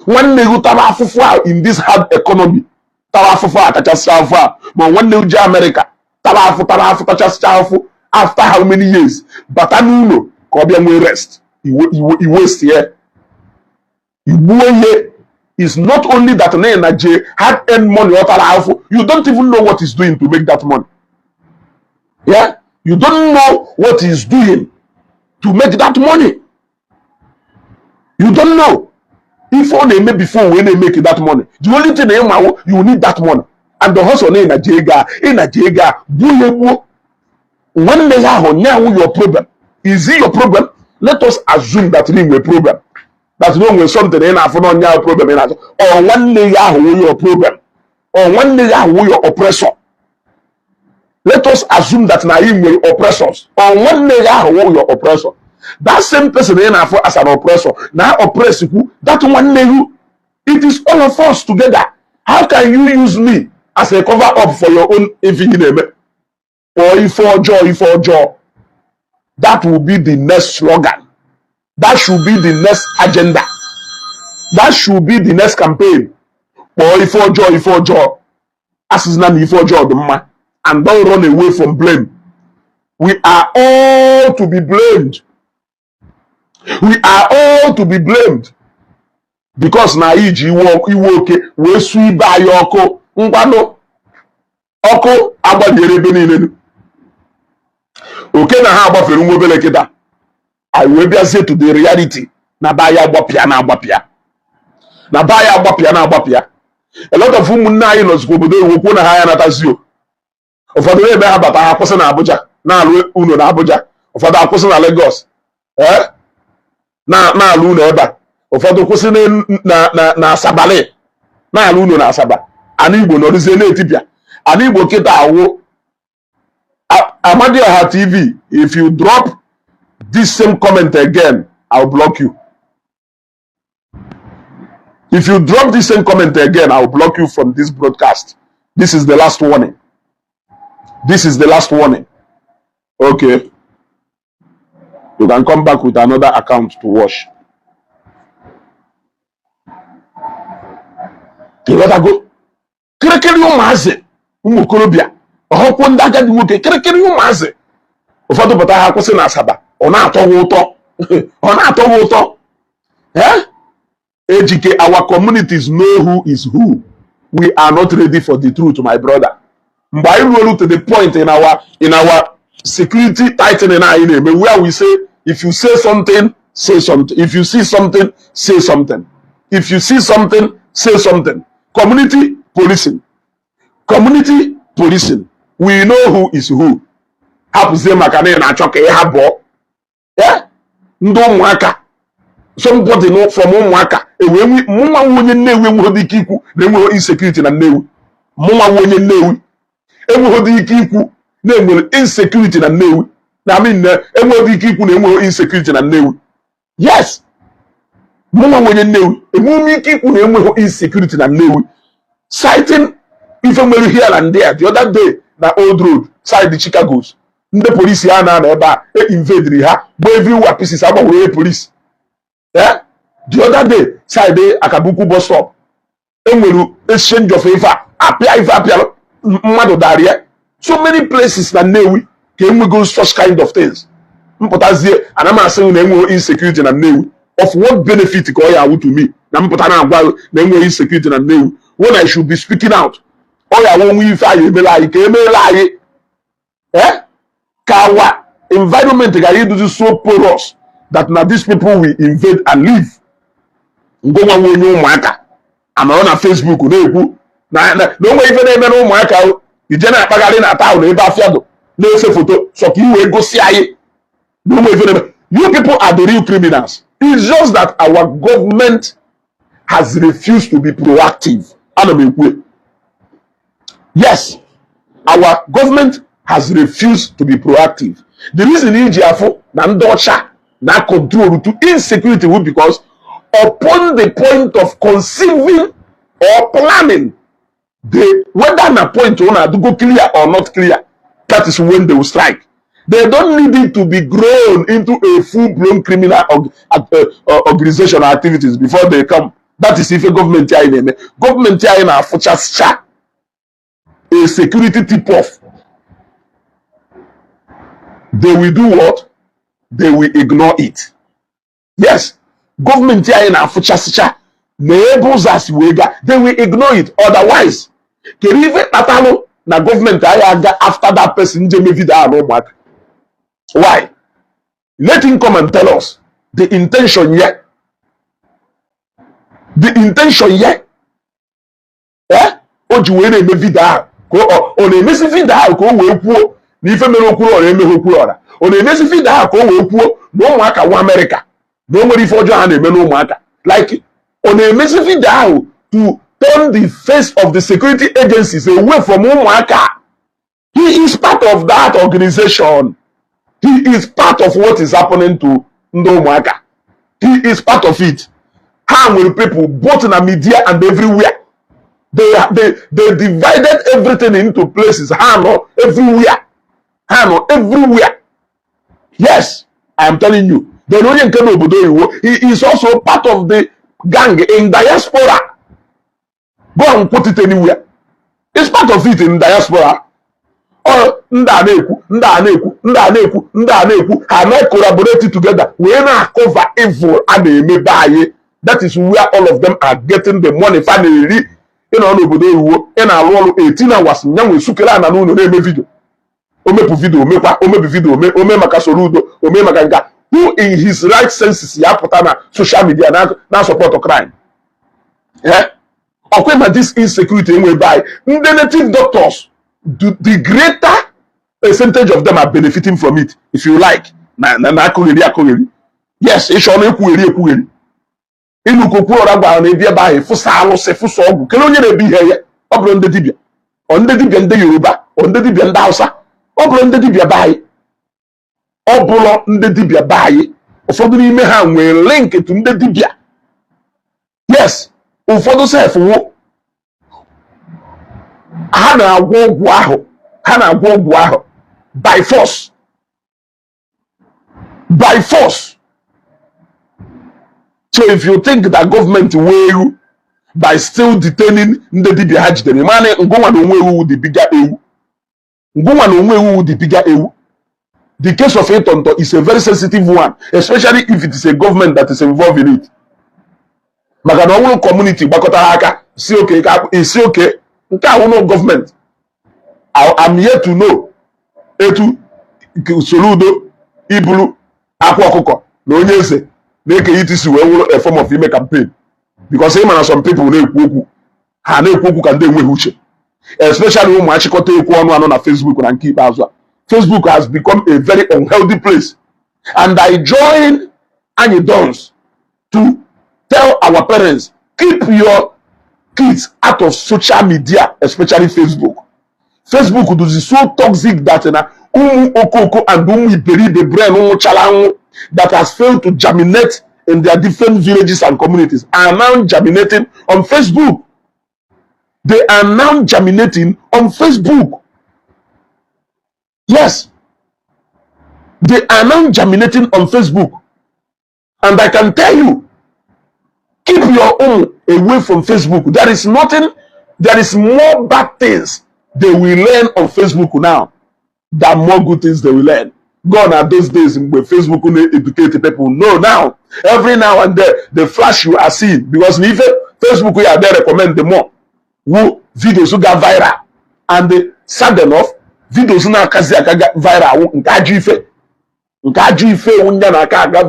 Nwanne gu taba afụfụ in this hard economy. Taba afụfụ atachasị afụ ma nwanne gu je America. Taba afụ tachasị afụ after how many years? Bata n'ụlọ ka ọ bịa nwee rest. He waste here. Igbo is not only that Naija had earned money or talafo. You don't even know what he's doing to make that money. Yeah, you don't know what he's doing to make that money. You don't know. If only maybe before when they make that money, the only thing you need that money. And the hustle in Nigeria, one day now your problem. Is it your problem? Let us assume that it's a problem. That's no something in our problem in or one day your problem. Or one day your oppressor. Let us assume that now you oppressors. Or one day your oppressor. That same person in our as an oppressor. Now oppress you. That one day it is all of us together. How can you use me as a cover up for your own infinite? Or if for joy. That will be the next slogan. That should be the next agenda. That should be the next campaign. Or if for joy. As is not if for joy, and don't run away from blame. We are all to be blamed. We are all to be blamed. Because na iji iwoke we sweep by oko ngwano oko agbadere ebe niile. Okay na ha agbafere nwa obele kịta. I will be say to the reality. Na ba ya agbapia na agbapia. Na ba ya agbapia na agbapia. A lot of ụmụnne anyị nọ zikwa obodo iwu kwuo na ha ya natazio. Ụfọdụ ebe ha bata ha kwụsị na Abuja na alụ ụlọ na Abuja. ụfọdụ akwụsị na Lagos na-alụ ụlọ ebe a, ụfọdụ kwụsị na Asabali na-alụ ụlọ na Asaba. Ana Igbo nọrụzie na-etipịa. Ana Igbo kịta awụ Amadioha TV. If you drop this same comment again, I'll block you. If you drop this same comment again, I'll block you from this broadcast. This is the last warning. This is the last warning. Okay. You can come back with another account to watch. You gotta go. Kerekere ụmụazị ụmụ okorobịa ọhụkwụ ndị agadi nwoke kerekere ụmụazị ụfọdụ pụta ha kwụsị na Asaba ọ na-atọ gị ụtọ ọ na-atọ gị ụtọ Ejike, our communities know who is who. We are not ready for the truth, my brother. Mgbe anyị ruo to the point in our security tightening where we say, if you say something, say something. If you see something, say something. If you see something, say something. Community policing. Community policing. We know who is who. Hapụzie maka na na-achọ ka ha bụọ. Ndị ụmụaka. Somebody from ụmụaka. Mụnwa onye Nnewi enweghị ike ikwu na enweghị insecurity na Nnewi. Mụnwa onye Nnewi enweghị ike ikwu na enwere insecurity na Nnewi. Enweghị ike ikwu na enweghị insecurity na Nnewi. Yes. Mụnwa onye Nnewi enweghị ike ikwu na enweghị insecurity na Nnewi. Citing ife mere here and there the other day na Old Road side the Chicago's. Ndị polisi a na ebe a invaded ha gba everywhere pieces agbanwere police. The other day side Akabuku bus stop enwere exchange of ife apịa mmadụ daria. So many places na Nnewi ka enwego such kind of things. Mpụtazie ana m asị na enwere insecurity na Nnewi. Of what benefit ka ọ ya awụ to me na mpụta na agwa na enwere insecurity na Nnewi when I should be speaking out. Ọ ya wonwe ife anyị emela anyị ka emela anyị ka our environment ga do so porous that now these people will invade and leave. Ngwa onye ụmụaka anọrọ na Facebook na-ekwu na onwe ife na-eme na ụmụaka ije na-akpagharị na town ebe afiado na-ese foto so ka iwe gosi anyị na onwe ife na-eme. You people are the real criminals. It's just that our government has refused to be proactive. Yes, our government has refused to be proactive. The reason Ijiafo na ndocha na control to insecurity will because upon the point of conceiving or planning, whether na point to go clear or not clear, that is when they will strike. They don't need it to be grown into a full-blown criminal organization activities before they come. That is if a government na fucha a security tip-off. They will do what? They will ignore it. Yes, government na fucha neighbors as wega, they will ignore it. Otherwise, na government after that person why? Let him come and tell us the intention yet. The intention yet. Ojuwere me vida ko o na emesi vida ko we kwuo na ife mere okwuru ora eme okwuru ora. O na emesi vida ko we kwuo na ụmụaka wa America. No nwere ife ọjọọ ha na-eme na ụmụaka. Like o na emesi vida to turn the face of the security agencies away from ụmụaka. He is part of that organization. He is part of what is happening to ndị ụmụaka. He is part of it. How will people both in the media and everywhere? They divided everything into places. Everywhere. Everywhere. Yes, I am telling you. He is also part of the gang in diaspora. Go and put it anywhere. It's part of it in diaspora. Or ndị a na-ekwu ha na-collaborate together wee na-cover evil a na-eme be anyị. That is where all of them are getting the money fa na-eri ịnọ n'obodo iwu ị na-alụ ọrụ 18 hours nyanwe sukere ana n'ụlọ na-eme vidio omepu vidio omebi vidio ome maka soro udo ome maka nka. Who in his right senses ya pụta na social media na support crime? Ọkwema this insecurity enwe be anyị. Ndị native doctors, the greater percentage of them are benefiting from it, if you like. na akụgheri. Yes, ịchọ na ekwugheri. Ịnụkwu okwu ọra gwara na ebi ebe ahụ fụsa alụsị fụsa ọgwụ kele onye na-ebi ihe ya ọ bụrụ ndị dibịa ọ ndị dibịa ndị Yoruba ọ ndị dibịa ndị Hausa ọ bụrụ ndị dibịa be anyị ọ bụrụ ndị dibịa be anyị ụfọdụ n'ime ha nwere link to ndị dibịa. Yes, ụfọdụ sef nwụ ha na-agwọ ọgwụ ahụ by force. So if you think that government will by still detaining ndị dibịa ha jidere mana ngụnwa na onwe ewu the bigger ewu. The case of Itonto is a very sensitive one, especially if it is a government that is involved in it. Maka na ọnwụrụ community gbakọtara aka si oke nke ahụ government. I'm here to know etu usoro udo ibulu akwa ọkụkọ na onye eze na-eke itisi wee wụrụ a form of ime campaign, because ịma na some people na-ekwu okwu ka ndị enweghị uche, especially ụmụ achịkọta ekwu ọnụ anọ na Facebook na nke ikpeazụ a. Facebook has become a very unhealthy place, and I join Anyi Dons to tell our parents, keep your kids out of social media, especially Facebook. Facebook is so toxic that okoko and iberibe brain that has failed to germinate in their different villages and communities are now germinating on Facebook. They are now germinating on Facebook. Yes, they are now germinating on Facebook. And I can tell you, keep your own away from Facebook. There is more bad things they will learn on Facebook now than more good things they will learn. Gone are those days where Facebook will educate people. No, now, every now and then, the flash you are seeing, because if Facebook we are there recommend the more who videos who got viral, and they sad enough, videos now kazi akaga viral,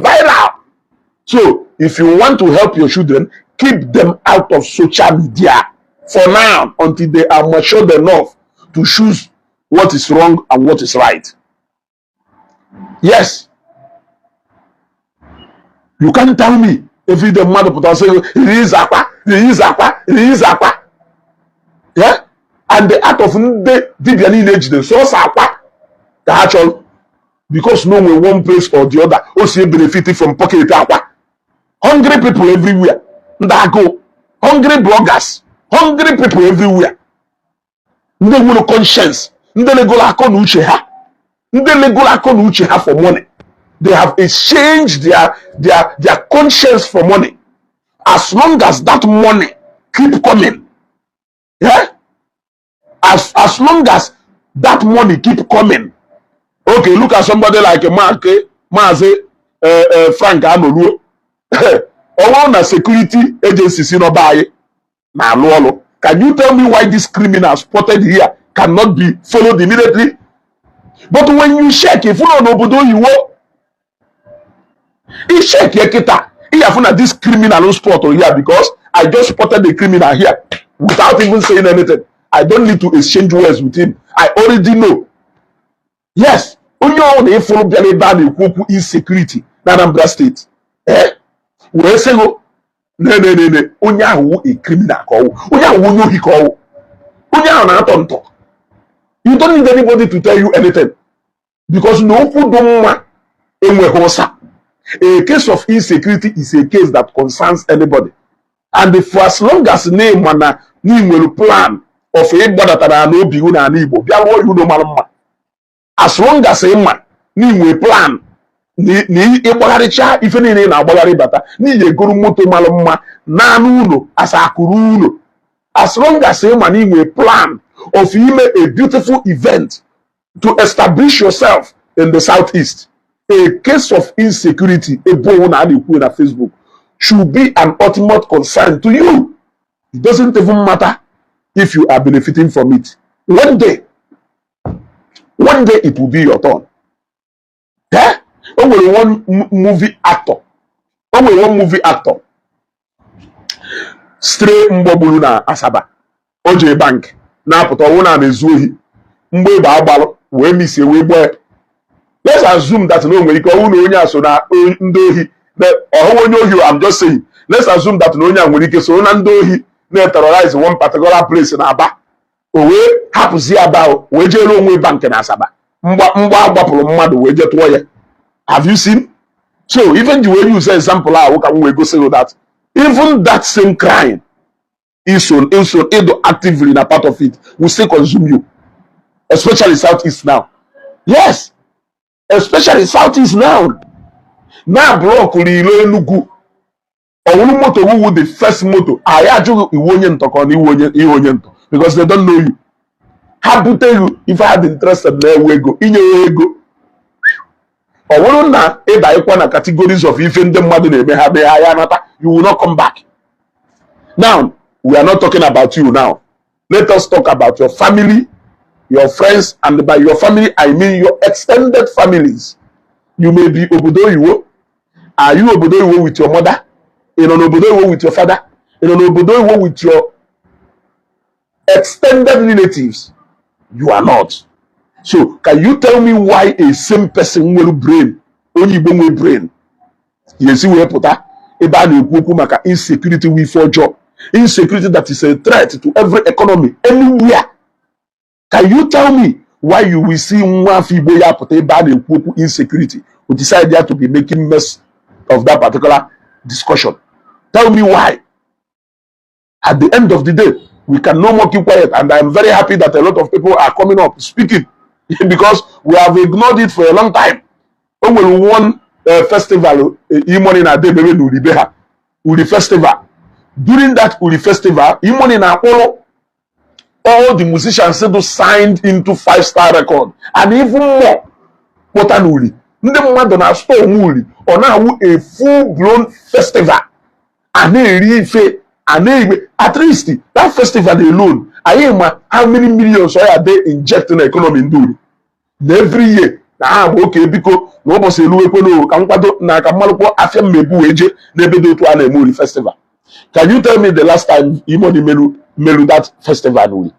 viral. So, if you want to help your children, keep them out of social media for now until they are matured enough to choose what is wrong and what is right. Yes. You can't tell me every day mother put on say release akwa. Yeah? And the act of the age the source akwa actual because no one place or the other also benefiting from pocket akwa. Hungry people everywhere. Ndago. Hungry bloggers. Hungry people everywhere. Ndị nwere conscience. Ndị legola akọ na uche ha. Ndị legola akọ na uche ha for money. They have exchanged their conscience for money. As long as that money keep coming. Yeah? As long as that money keep coming. Okay, look at somebody like a Maazị Frank Anoluo. All na security agencies in Obaye. Na alụ. Can you tell me why this criminal spotted here cannot be followed immediately? But when you check, if you don't know you will, you check here, this criminal spot here because I just spotted the criminal here without even saying anything. I don't need to exchange words with him. I already know. Yes, onye ọ na-efolo bịara ebe a na-ekwu okwu insecurity na Anambra State. Wee sego ne onye ahụ a criminal ka ọwụ. Onye ahụ onye ohi ka ọwụ. Onye ahụ na-atọ ntọ. You don't need anybody to tell you anything because no okwu dị mma enweghị ụsa. A case of insecurity is a case that concerns anybody. And for as long as name mana n'inwere plan of ịgbadatara n'obi unu na Igbo bịa rụọ unu mara mma. As long as ịma n'inwere plan na ịgbagharịcha ife niile na-agbagharị bata n'ihi egoro moto mara mma naanụ ụlọ asa akụrụ ụlọ. As long as ịma n'inwere plan of ime a beautiful event to establish yourself in the southeast, a case of insecurity na Facebook should be an ultimate concern to you. It doesn't even matter if you are benefiting from it. One day it will be your turn. Yeah? Only one movie actor. Stray Mbobulu na Asaba. OJ Bank. Na apụta ọnwụ na ezu ohi. Mgbe ebe agbalụ wee misie wee gbaa Let's assume that no one so na ndohi. I'm just saying. Let's assume that no one so na ndohi na terrorize one particular place in Aba. Owe hapuzi Aba we jelo onwe bank na Asaba. Mgba agbapụrụ mmadụ we je tụọ ya. Have you seen? So even the way you say example, we go say that even that same crime is actively in a part of it will still consume you, especially Southeast now. Yes, especially Southeast now. Now, bro, Enugu or moto who would the first moto. I actually because they don't know you. How to tell you if I had interested there we go in your ego. Or na categories of even the mother you will not come back. Now, we are not talking about you now. Let us talk about your family, your friends, and by your family, I mean your extended families. You may be Obodoiwo. Are you Obodoiwo with your mother? In an Obodoiwo with your father? In an Obodoiwo with your extended relatives? You are not. So, can you tell me why a same person will brain, only will brain? You see where put that? About insecurity we for job. Insecurity that is a threat to every economy, anywhere. Can you tell me why you will see one Fiboya put a bad insecurity? We decide there to be making mess of that particular discussion. Tell me why. At the end of the day, we can no more keep quiet, and I'm very happy that a lot of people are coming up speaking. Because we have ignored it for a long time. When we won festival, Uri festival. During that Uri festival, all the musicians signed into 5-star record, and even more. Uri. On a full-blown festival. At least that festival alone. How many millions are they injecting the economy in Duri? Every year. Okay, because no festival. Can you tell me the last time Imoni Melu that festival?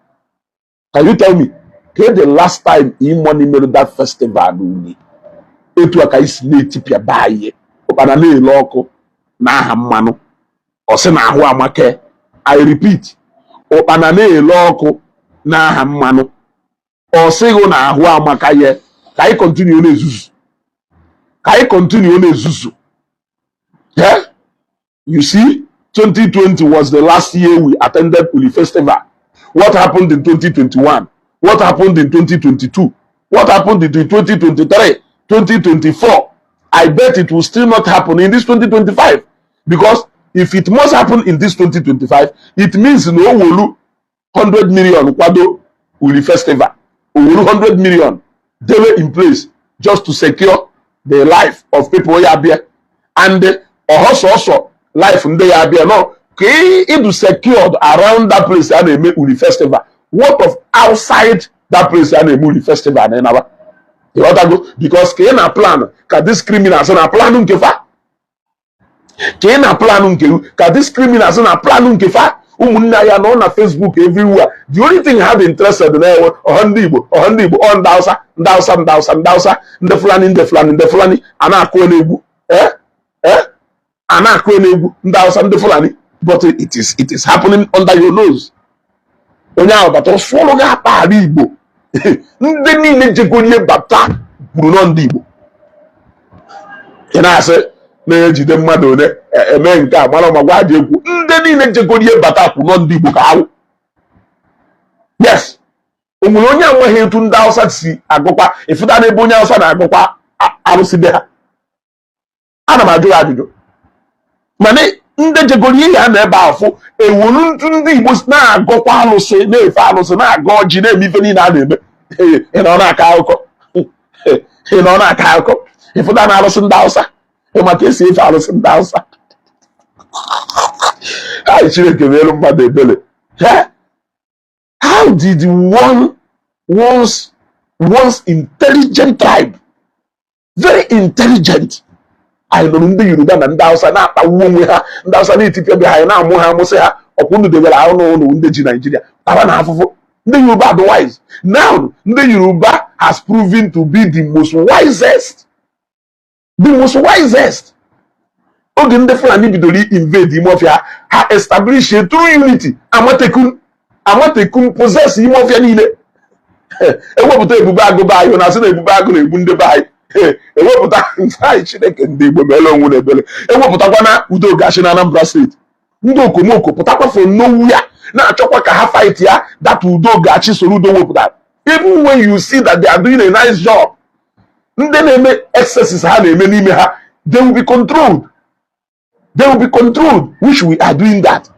Can you tell me? The last time Imoni Melu that festival? Etu aka isi na-etipia baye ụkpana na-ele ọkụ n'aha mmanụ ọsị na ahụ amake. I repeat, ụkpana na-ele ọkụ n'aha mmanụ ọsịghụ na ahụ amaka ye. Ka anyị continue na-ezuzu. Ka anyị continue na-ezuzu. Yeah? You see, 2020 was the last year we attended Uli Festival. What happened in 2021? What happened in 2022? What happened in 2023? 2024, I bet it will still not happen in this 2025, because if it must happen in this 2025, it means no wolu 100 million kwado Uli Festival, 100 million they were in place just to secure the life of people who are there, and also life in the area. No, it is secured around that place and they make Uli Festival. What of outside that place and they make Uli Festival? Because can a plan ka this criminals na plan unkefa can a plan unke ka this criminals na plan unkefa umunna ya no na Facebook everywhere. The only thing have interested in Igbo on Dausa the Fulani ana akọ na-egbu ana akọ na-egbu Dausa the Fulani, but it is happening under your nose. Onye ahụ bata swallow ga pa Igbo. Ndị niile jegorie bata kwuru nọ ndị Igbo. Ị na-asị na-ejide mmadụ one eme nke a mara ma gwa dị egwu. Ndị niile jegorie bata kwuru nọ ndị Igbo ka ahụ. Yes. Onwere onye amaghị etu ndị Hausa si agụkwa ịfụta n'ebe onye Hausa na-agụkwa arụsị be ha. Ana m ajụ ajụjụ. Mana ndị jegorie ya na ebe afọ ewuru ndị Igbo na-agụkwa alụsị na-efe alụsị na-agụ ọjị na-eme ife niile a na-eme. Ị nọ na-aka akụkọ. Ị nọ na-aka akụkọ. Ịfụta na arụsị ndị Hausa. Ị maka esi efe arụsị ndị Hausa. Ha Chineke meelu mmadụ ebele. How did once intelligent tribe, very intelligent, I know ndị Yoruba na ndị Hausa na-akpagbu onwe ha, ndị Hausa na-etipịa be ha na-amụ ha amụsị ha ọkwụndụ debere ahụ n'ụlọ ndị ji Nigeria tara na afụfụ. Ndị Yoruba otherwise. Now, ndị Yoruba has proven to be the most wisest. The most wisest. Oge ndị Fulani bidoro invade Imofia, ha establish a true unity. Amatekun possess Imofia niile. Ewepụta ebube agụ be anyị, na-asị na ebube agụ na-egbu ndị be anyị. Ewepụta anyị Chineke ndị Igbo mere onwe na ebele. Ewepụtakwa na udo gachi na Anambra steeti. Ndị okomoko pụtakwa from nowhere na-achọkwa ka ha fight ya that udo gachi soro udo wepụtara. Even when you see that they are doing a nice job, ndị na-eme excesses ha na-eme n'ime ha, they will be controlled. They will be controlled, which we are doing that.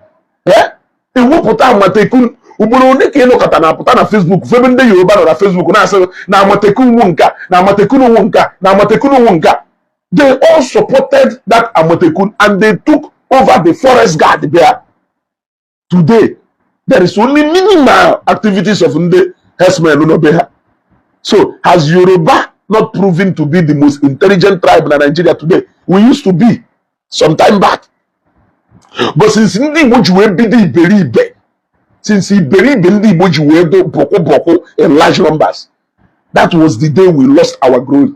Ewepụta Amatekun ugboro one ka ịnọkọta na-apụta na Facebook febe ndị Yoruba nọ na Facebook na-asị na Amatekun nwu nka, na Amatekun nwu nka, na Amatekun nwu nka. They all supported that Amatekun and they took over the forest guard there. Today, there is only minimal activities of ndị herdsmen Unobeha. So, has Yoruba not proven to be the most intelligent tribe in Nigeria today? We used to be some time back. But since ndị Igbo ji wee bido iberibe, since iberibe ndị Igbo ji wee do boko in large numbers, that was the day we lost our glory.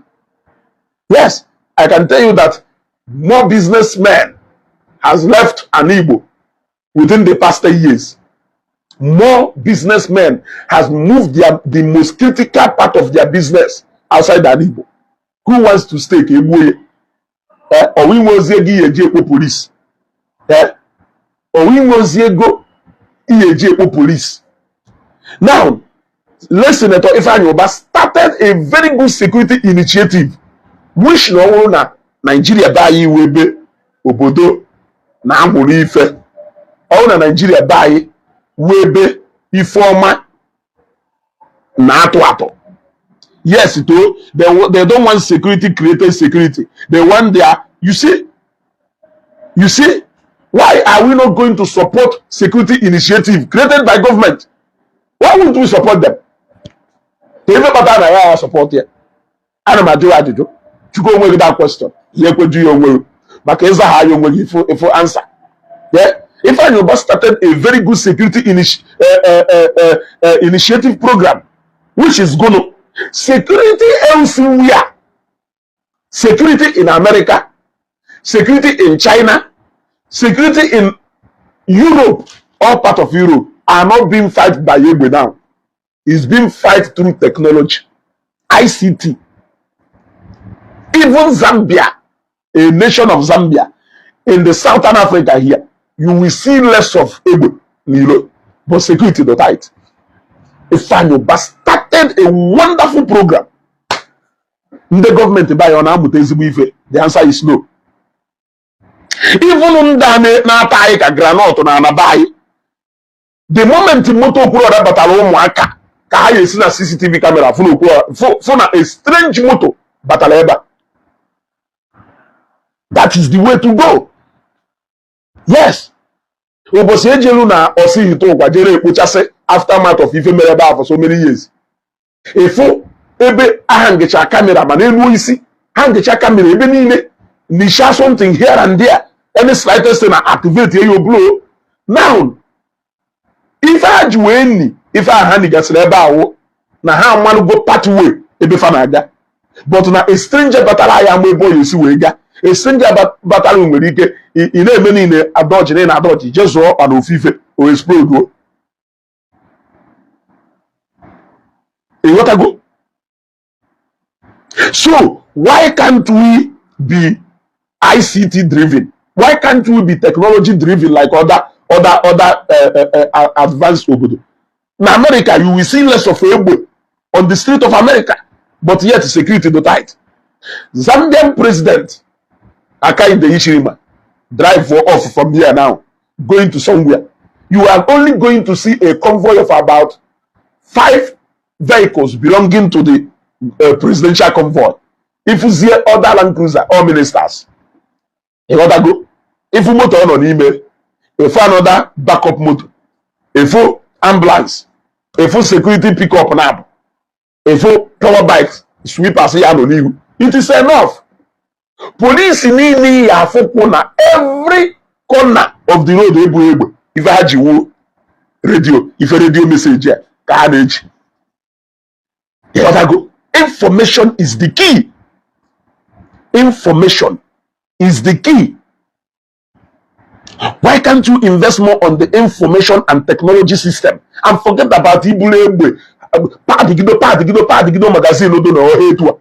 Yes, I can tell you that more businessmen has left an Igbo within the past 10 years. More businessmen has moved the most critical part of their business outside an Igbo. Who wants to stake Igbo? Or we was a police. Or we was a police. Now, Senator Ifeanyi Ubah started a very good security initiative, which no na Nigeria bayi webe obodo na amuru ife. All na Nigeria bayi webe ifeoma na atụ. Yes, they don't want security created security. They want their, you see, why are we not going to support security initiative created by government? Why wouldn't we support them? They never better support here. I don't know. To go with that question. You could do your will. But is how you will if answer. Yeah. If I know started a very good security initiative program, which is going to security elsewhere, security in America, security in China, security in Europe, all part of Europe are not being fight by Igbo now. It's being fight through technology, ICT. Even Zambia, a nation of Zambia, in the Southern Africa here, you will see less of Igbo, but security not tight. Ifeanyi Ubah started a wonderful program. The government by on the answer is no. Even na ka granite na anabai, the moment moto okuro da batalo ụmụaka ka ha yesi na CCTV camera funa a strange moto batala eba. That is the way to go. Yes. Obosi ejelu na osi hito gwa jere ekpochase aftermath of ife mere eba for so many years. Efo ebe ahangecha camera ma n'elu isi, hangecha camera ebe niile, ni share something here and there. Any slightest thing activate your blow. Now, if I do any, if I hand gets eba na ha manu go part way ebe fanaga. But na a stranger battle I am ebo you see wega. A stranger battle nwere ike ina eme ni adodge na adodge just up and ofife or explode. What I go? So why can't we be ICT driven? Why can't we be technology driven like other advanced obodo? In America, you will see less of Igbo on the street of America, but yet security not tight. Zambian president Hakainde Hichilema drive off from here now, going to somewhere. You are only going to see a convoy of about 5 vehicles belonging to the presidential convoy. If you see other land cruiser or ministers, you gotta go. If you motor on email, if another backup motor, if you ambulance, if you security pick up now, if you power bikes, sweepers, it is enough. Police need every corner of the road. If I had you radio, if a radio message, carnage, you gotta go. Information is the key. Information is the key. Why can't you invest more on the information and technology system and forget about Ibule Padigido magazine no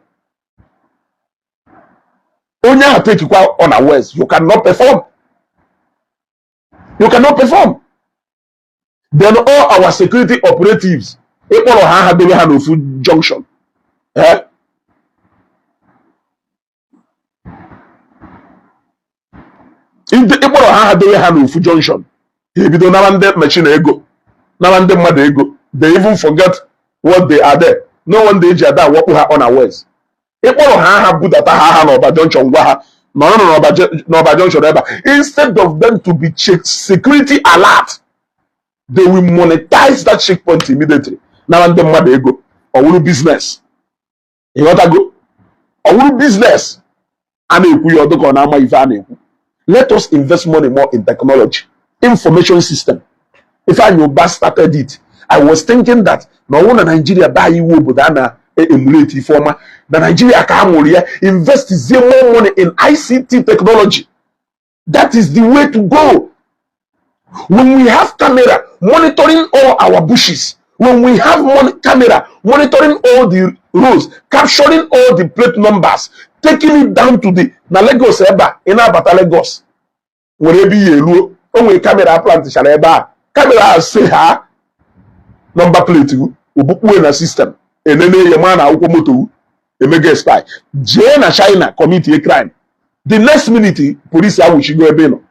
Onya take you on a West. You cannot perform. You cannot perform. Then all our security operatives, junction. Eh? If the people have the junction, if you don't have machine ego, they even forget what they are there. No one day that what we have on our ways. If people have good at a junction, no junction. Instead of them to be security alert, they will monetize that checkpoint immediately. Now and then they go or business. You want to go or business? Let us invest money more in technology, information system. If I knew Bass started it, I was thinking that no one in Nigeria buy you but emulate former. The Nigeria can invest more money in ICT technology. That is the way to go. When we have camera monitoring all our bushes, when we have camera monitoring all the roads, capturing all the plate numbers, taking it down to the Lagos eba in Abata Lagos. Wherever you only camera plant eba. Camera say ha number plate in a system. And then a man moto a mega spy. Jane China commit a crime. The next minute police are wishing go a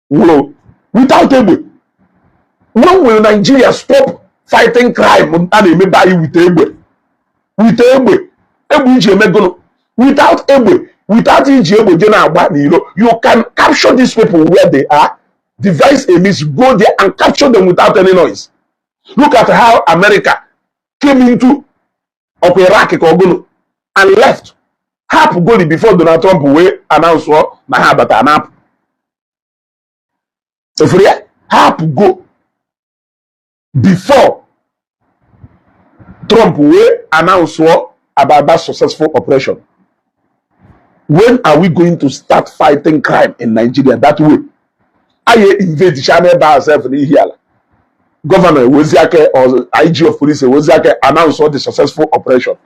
Whoa. Without Egbe. When will Nigeria stop fighting crime and buy you with Egbe? With Egbe. Without Egbe. Without Egbe, you can capture these people where they are, devise a means, go there and capture them without any noise. Look at how America came into Iraq and left. Half go before Donald Trump will announce what Mahabata Nap. If we have to go before Trump will announce what about that successful operation. When are we going to start fighting crime in Nigeria that way? I invade China by ourselves here. Governor Weziake or IG of police Weziake announce all the successful operation.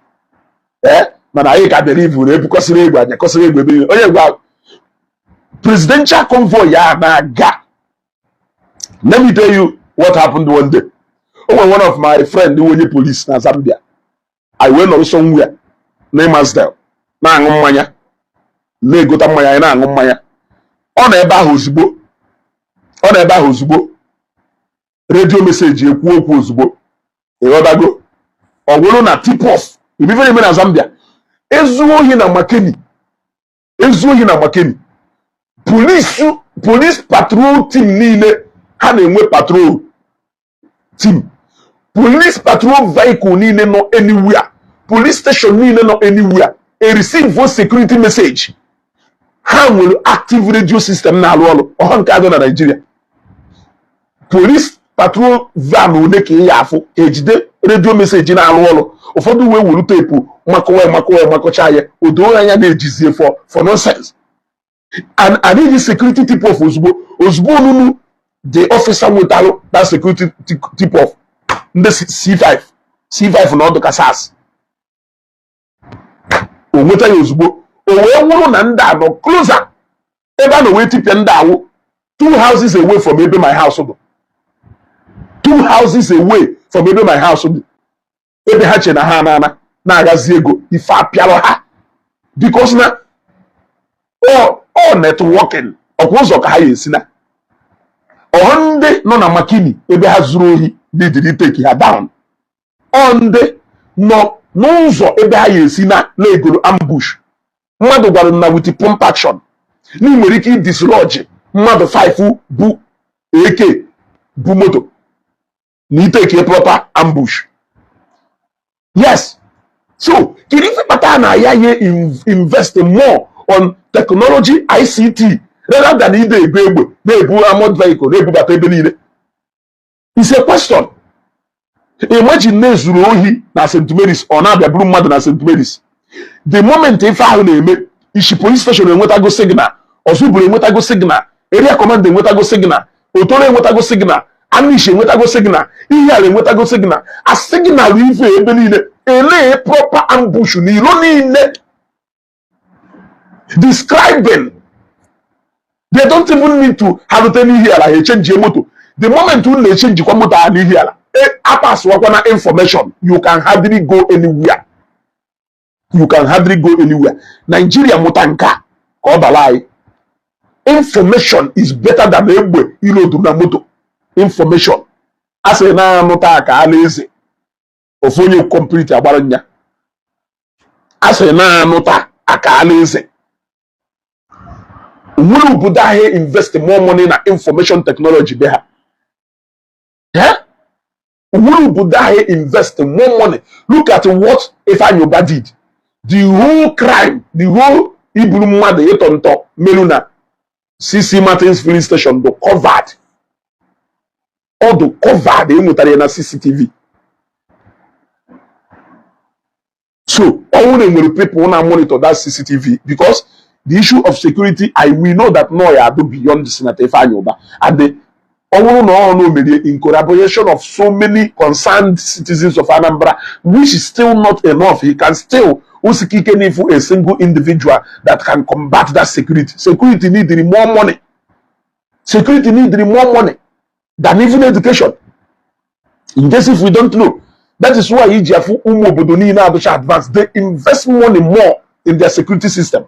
Man, I can't believe it because presidential convoy Let me tell you what happened one day. One of my friends who was police in Zambia. I went on somewhere named Mazdel. Na ngumanya. Le gota maya na ngumanya. On eba hozugbo. On eba hozugbo. Radio message ekwu ozugbo. Erodago. Ogwolo na tip off. Ibife eme na Zambia. Ezeugo na Makeni. Ezeugo na Makeni. Police patrol team niile ha na-enwe patrol team. Police patrol vehicle niile no anywhere. Police station niile no anywhere. A receive voice security message. Ha nwere active radio system na alụ ọlụ. Ọha nke adọ na Nigeria. Police patrol van one ka ya afụ ejide radio message na alụ ọlụ. Ụfọdụ wee wuru tepu makọcha ya. Odo anya na-ejizie for nonsense. And I need the security tip off ozugbo nunu the officer without that security tip off the C5 na ọdụ kasas o nweta ya ozugbo o wee nwụrụ na ndị anọ closer ebe a na wee tipịa ndị awụ 2 houses away from ebe my house dị 2 houses away from ebe my house dị ebe ha che na ha na-agazi ego ife apịalụ ha because na all networking ọkwa ụzọ ka ha ya esi na ọha ndị nọ na Makini ebe ha zuru ohi n'idiri take ha down ọ ndị nọ n'ụzọ ebe ha ya esi na legoro ambush mmadụ gwara na with pump action na nwere ike dislodge mmadụ 5 bụ AK bụ moto na iteke proper ambush. Yes, so kiri ife kpata na ya ye invest more on technology ICT rather than ide egbe na-ebu armored vehicle na-ebubata ebe niile. It's a question. Imagine na ezuru ohi na St. Mary's ọ na-abịa bụrụ mmadụ na St. Mary's. The moment ife ahụ na-eme, ishi police station enwetago signal, Ozubulu enwetago signal, area command enwetago signal, Otoro enwetago signal, Anishi enwetago signal, Ihiala enwetago signal. A signal ife ebe niile, ele proper ambush n'ilo niile. Describing. They don't even need to have any Ihiala, he change moto. The moment they change moto and Ihiala, pass wakwana information, you can hardly go anywhere. You can hardly go anywhere. Nigeria mutanka kobalai. Information is better than ebwe ilo duna moto. Information. Ase na mutaka aleze. Ofonye complete abaranya. Ase na muta aka aleze. Wulu budahe invest more money na information technology beha. Yeah? Wulu budahe invest more money. Look at what Ifanyoba did. The whole crime, the whole Ibru mmadụ ịtọntọ Meluna CC Martins filling station do covered. All the covered enwetara na CCTV. So all the people wanna monitor that CCTV because the issue of security, we know that no ya do beyond the Senator Ifanyoba. And the in collaboration of so many concerned citizens of Anambra, which is still not enough. He can still a single individual that can combat that security. Security needs more money. Security needs more money than even education. In case if we don't know, that is why Ijiafu Umo Bodoni now advance. They invest money more in their security system.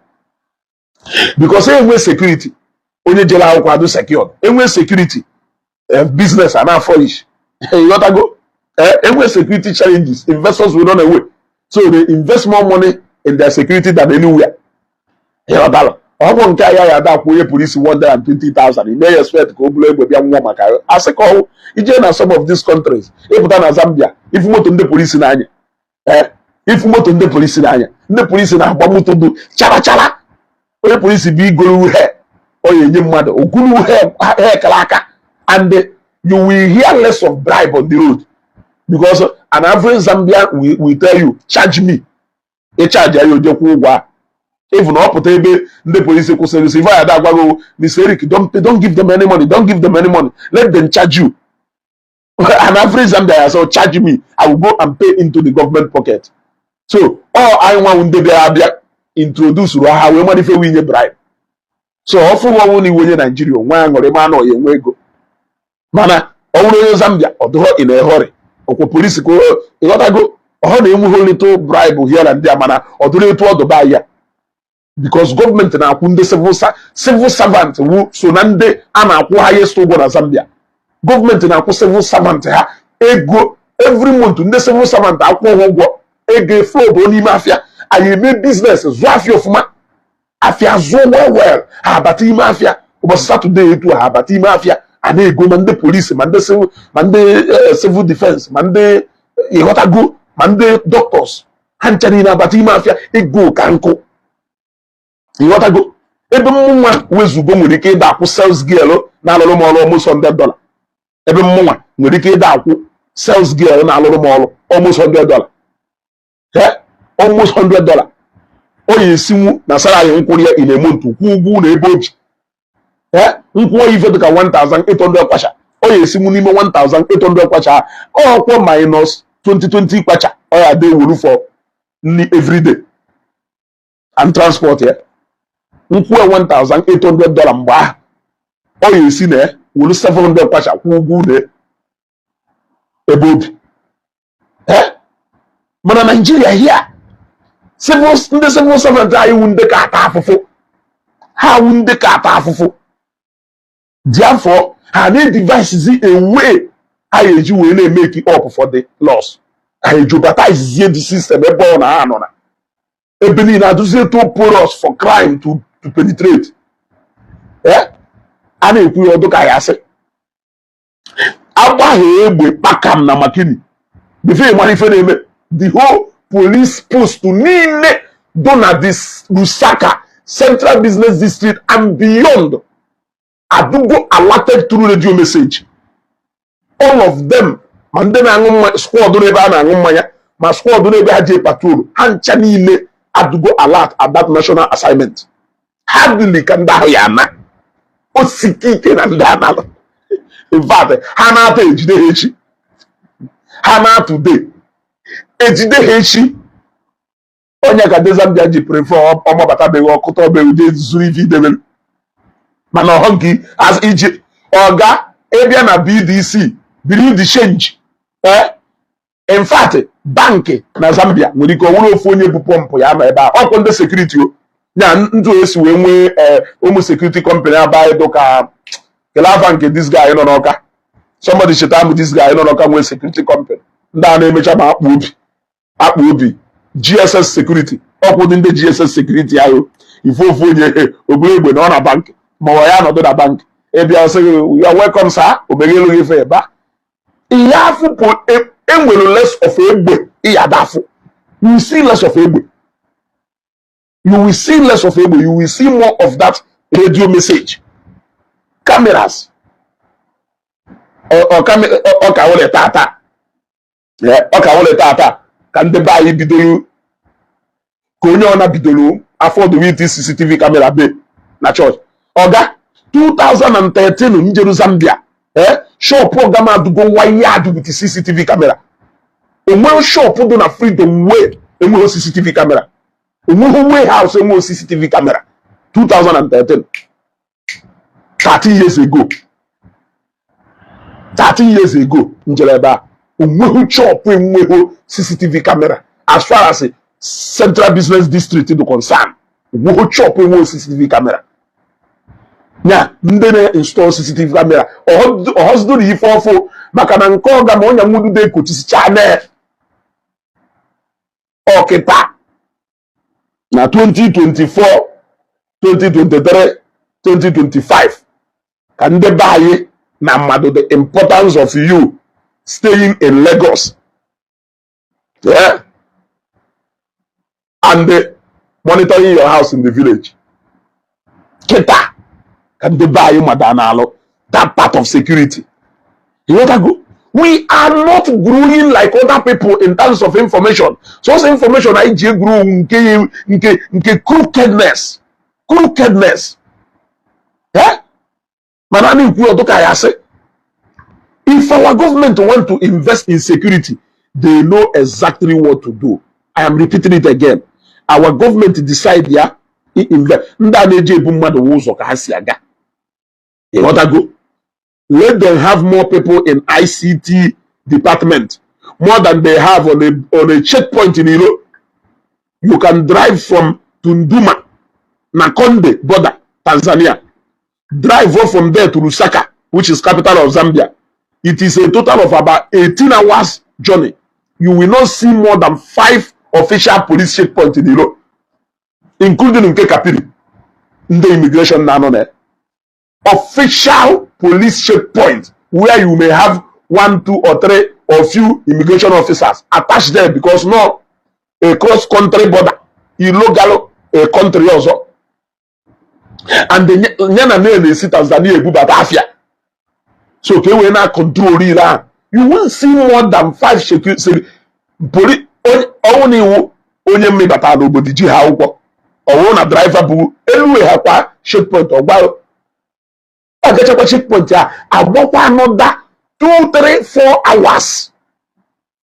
Because anyway security, only jela kwado secured. Anyway security, business are now foolish. You gotta go. Anyway security challenges, investors will run away. So they invest more money in their security than anywhere. You know, police 120,000. You may expect to go below. As a call, some of these countries, if Zambia, if you the police in Anya, if you the police in Anya, the police in Abamuto do chala, or the police be guru hair, or your mother, or guru hair kalaka, and you will hear less of bribe on the road. Because an average Zambian will tell you, charge me. A charge you even up the police service. If I had don't give them any money, don't give them any money. Let them charge you. An average Zambian so charge me. I will go and pay into the government pocket. So all I want to introduce how we money for win a bribe. So often one in Nigeria, one or a man or a go. Mana only Zambia or in a hurry. Police go, you gotta go. How do you move little bribe here and there, mana, or do you to the buyer? Because government now kunde civil servant who so nande ana ku highest to go na Zambia. Government now ku civil servant ha ego every month the civil servant akwo go ego flow do ni mafia. I make business zwafia of ma afia zo well ha bati mafia. But Saturday to ha bati mafia. And they go man the police, man the civil defense, man the you gotta go, man the doctors. Hanchanina bati mafia, it go kanko. You gotta go. Ebe mwa wezugo mwirike da ku sales gear na alolo mo almost $100. Ebe mwa mwirike da ku sales gear na alolo mo almost $100. Almost $100. Oye simu na salary nkuri in a month ku ugwu na ebe oji. Nkwo ife dịka 1,800 kwacha o yesi mu n'ime 1,800 kwacha ọ kwa minus 2020 kwacha ọ ya dey wuru for everyday and transport ya nkwo $1,800 mgbe ahụ ọ yesi na wuru 700 kwacha kwụ ugwu na ebe obi mana Nigeria here ndị civil servant anyị wu ndị ka ata afụfụ ha wu ndị ka ata afụfụ. Therefore, her device a way I will make it up for the loss. I jeopardize the system. Ebony na do say too porous for crime to penetrate. And if we do say, Pakam na Makini. Before you manifest the whole police post to Nile, Dona this Lusaka, Central Business District and beyond. Adugo alerted through radio message. All of them ma ndị na-aṅụ mmanya squad n'ebe a na-aṅụ mmanya ma squad n'ebe ha ji patrol ha ncha niile adụgo alert at that national assignment hardly ka ndị ahụ ya ana osike ike na ndị analụ in fact ha na-ata ejide ha echi ha na-atụ de ejide ha echi onye ka ndị Zambia ji prefer ọmabatabeghị ọkụta ọbeghị je zuru ife idebere mana ọhọ nke iji ọga ịbịa na BDC biri the change in fact bankị na Zambia nwere ike ọ wụrụ ofu onye bụ pọmpụ ya ma ebe a ọkwụ ndị sekuriti o ya ndụ esi wee nwee ụmụ sekuriti company aba ịdụ ka kelafa nke this guy nọ n'Ọka somebody cheta amụ this guy nọ n'Ọka nwee sekuriti company ndị a na-emecha ma akpụ obi GSS security ọkwụ ndị GSS security ahụ ife ofu onye obere egbe na ọ na bankị ma ọ ya nọdụ na bankị ịbịa sị ya welcome sir omeghelu gị ife ebe a ihe afụ enwere less of egbe ịyadafụ you see less of egbe you will see less of egbe you will see more of that radio message cameras ọka wele tata ka ndị be anyị bidoro ka onye ọna bidoro afọ the CCTV camera be na church ọga 2013 njeru Zambia shop ọga m adụgo wayad with CCTV camera onweghị shop dị na Freedom Way enweghị CCTV camera onweghị warehouse enweghị CCTV camera 2013 13 years ago 13 years ago njere ebe a onweghị shop enweghị CCTV camera as far as Central Business District is concerned onweghị shop enweghị CCTV camera nya ndị na-install CCTV camera ọhọzidoro ife ọfụ maka na nke ọga ma ọnya nwudu de kochisicha na ọkịta na 2024 2023 2025 ka ndị be anyị na mmadụ the importance of you staying in Lagos and monitoring your house in the village kịta and the buy madanalo that part of security. You know that go? We are not growing like other people in terms of information. So information I grow nke crookedness. Crookedness. Yeah? Manani say if our government want to invest in security, they know exactly what to do. I am repeating it again. Our government decide here invest. You want to go? Let them have more people in ICT department, more than they have on a checkpoint in Ilo. You can drive from Tunduma, Nakonde border, Tanzania. Drive off from there to Lusaka, which is capital of Zambia. It is a total of about 18 hours journey. You will not see more than 5 official police checkpoints in Ilo, including in Kapiri, in the immigration now. Official police checkpoint where you may have 1, 2, or 3 or few immigration officers attached there because no a cross-country border, illegal a country also. And the Nyana name is Tanzania Bubatafia. So okay, we now control Iran. You will see more than 5 security police only onye mmebata n'obodo ji ha ụgwọ ọwụ na driver bụ elu ha kwa checkpoint ọgba agachakwa checkpoint ya agbakwa another 2, 3, 4 hours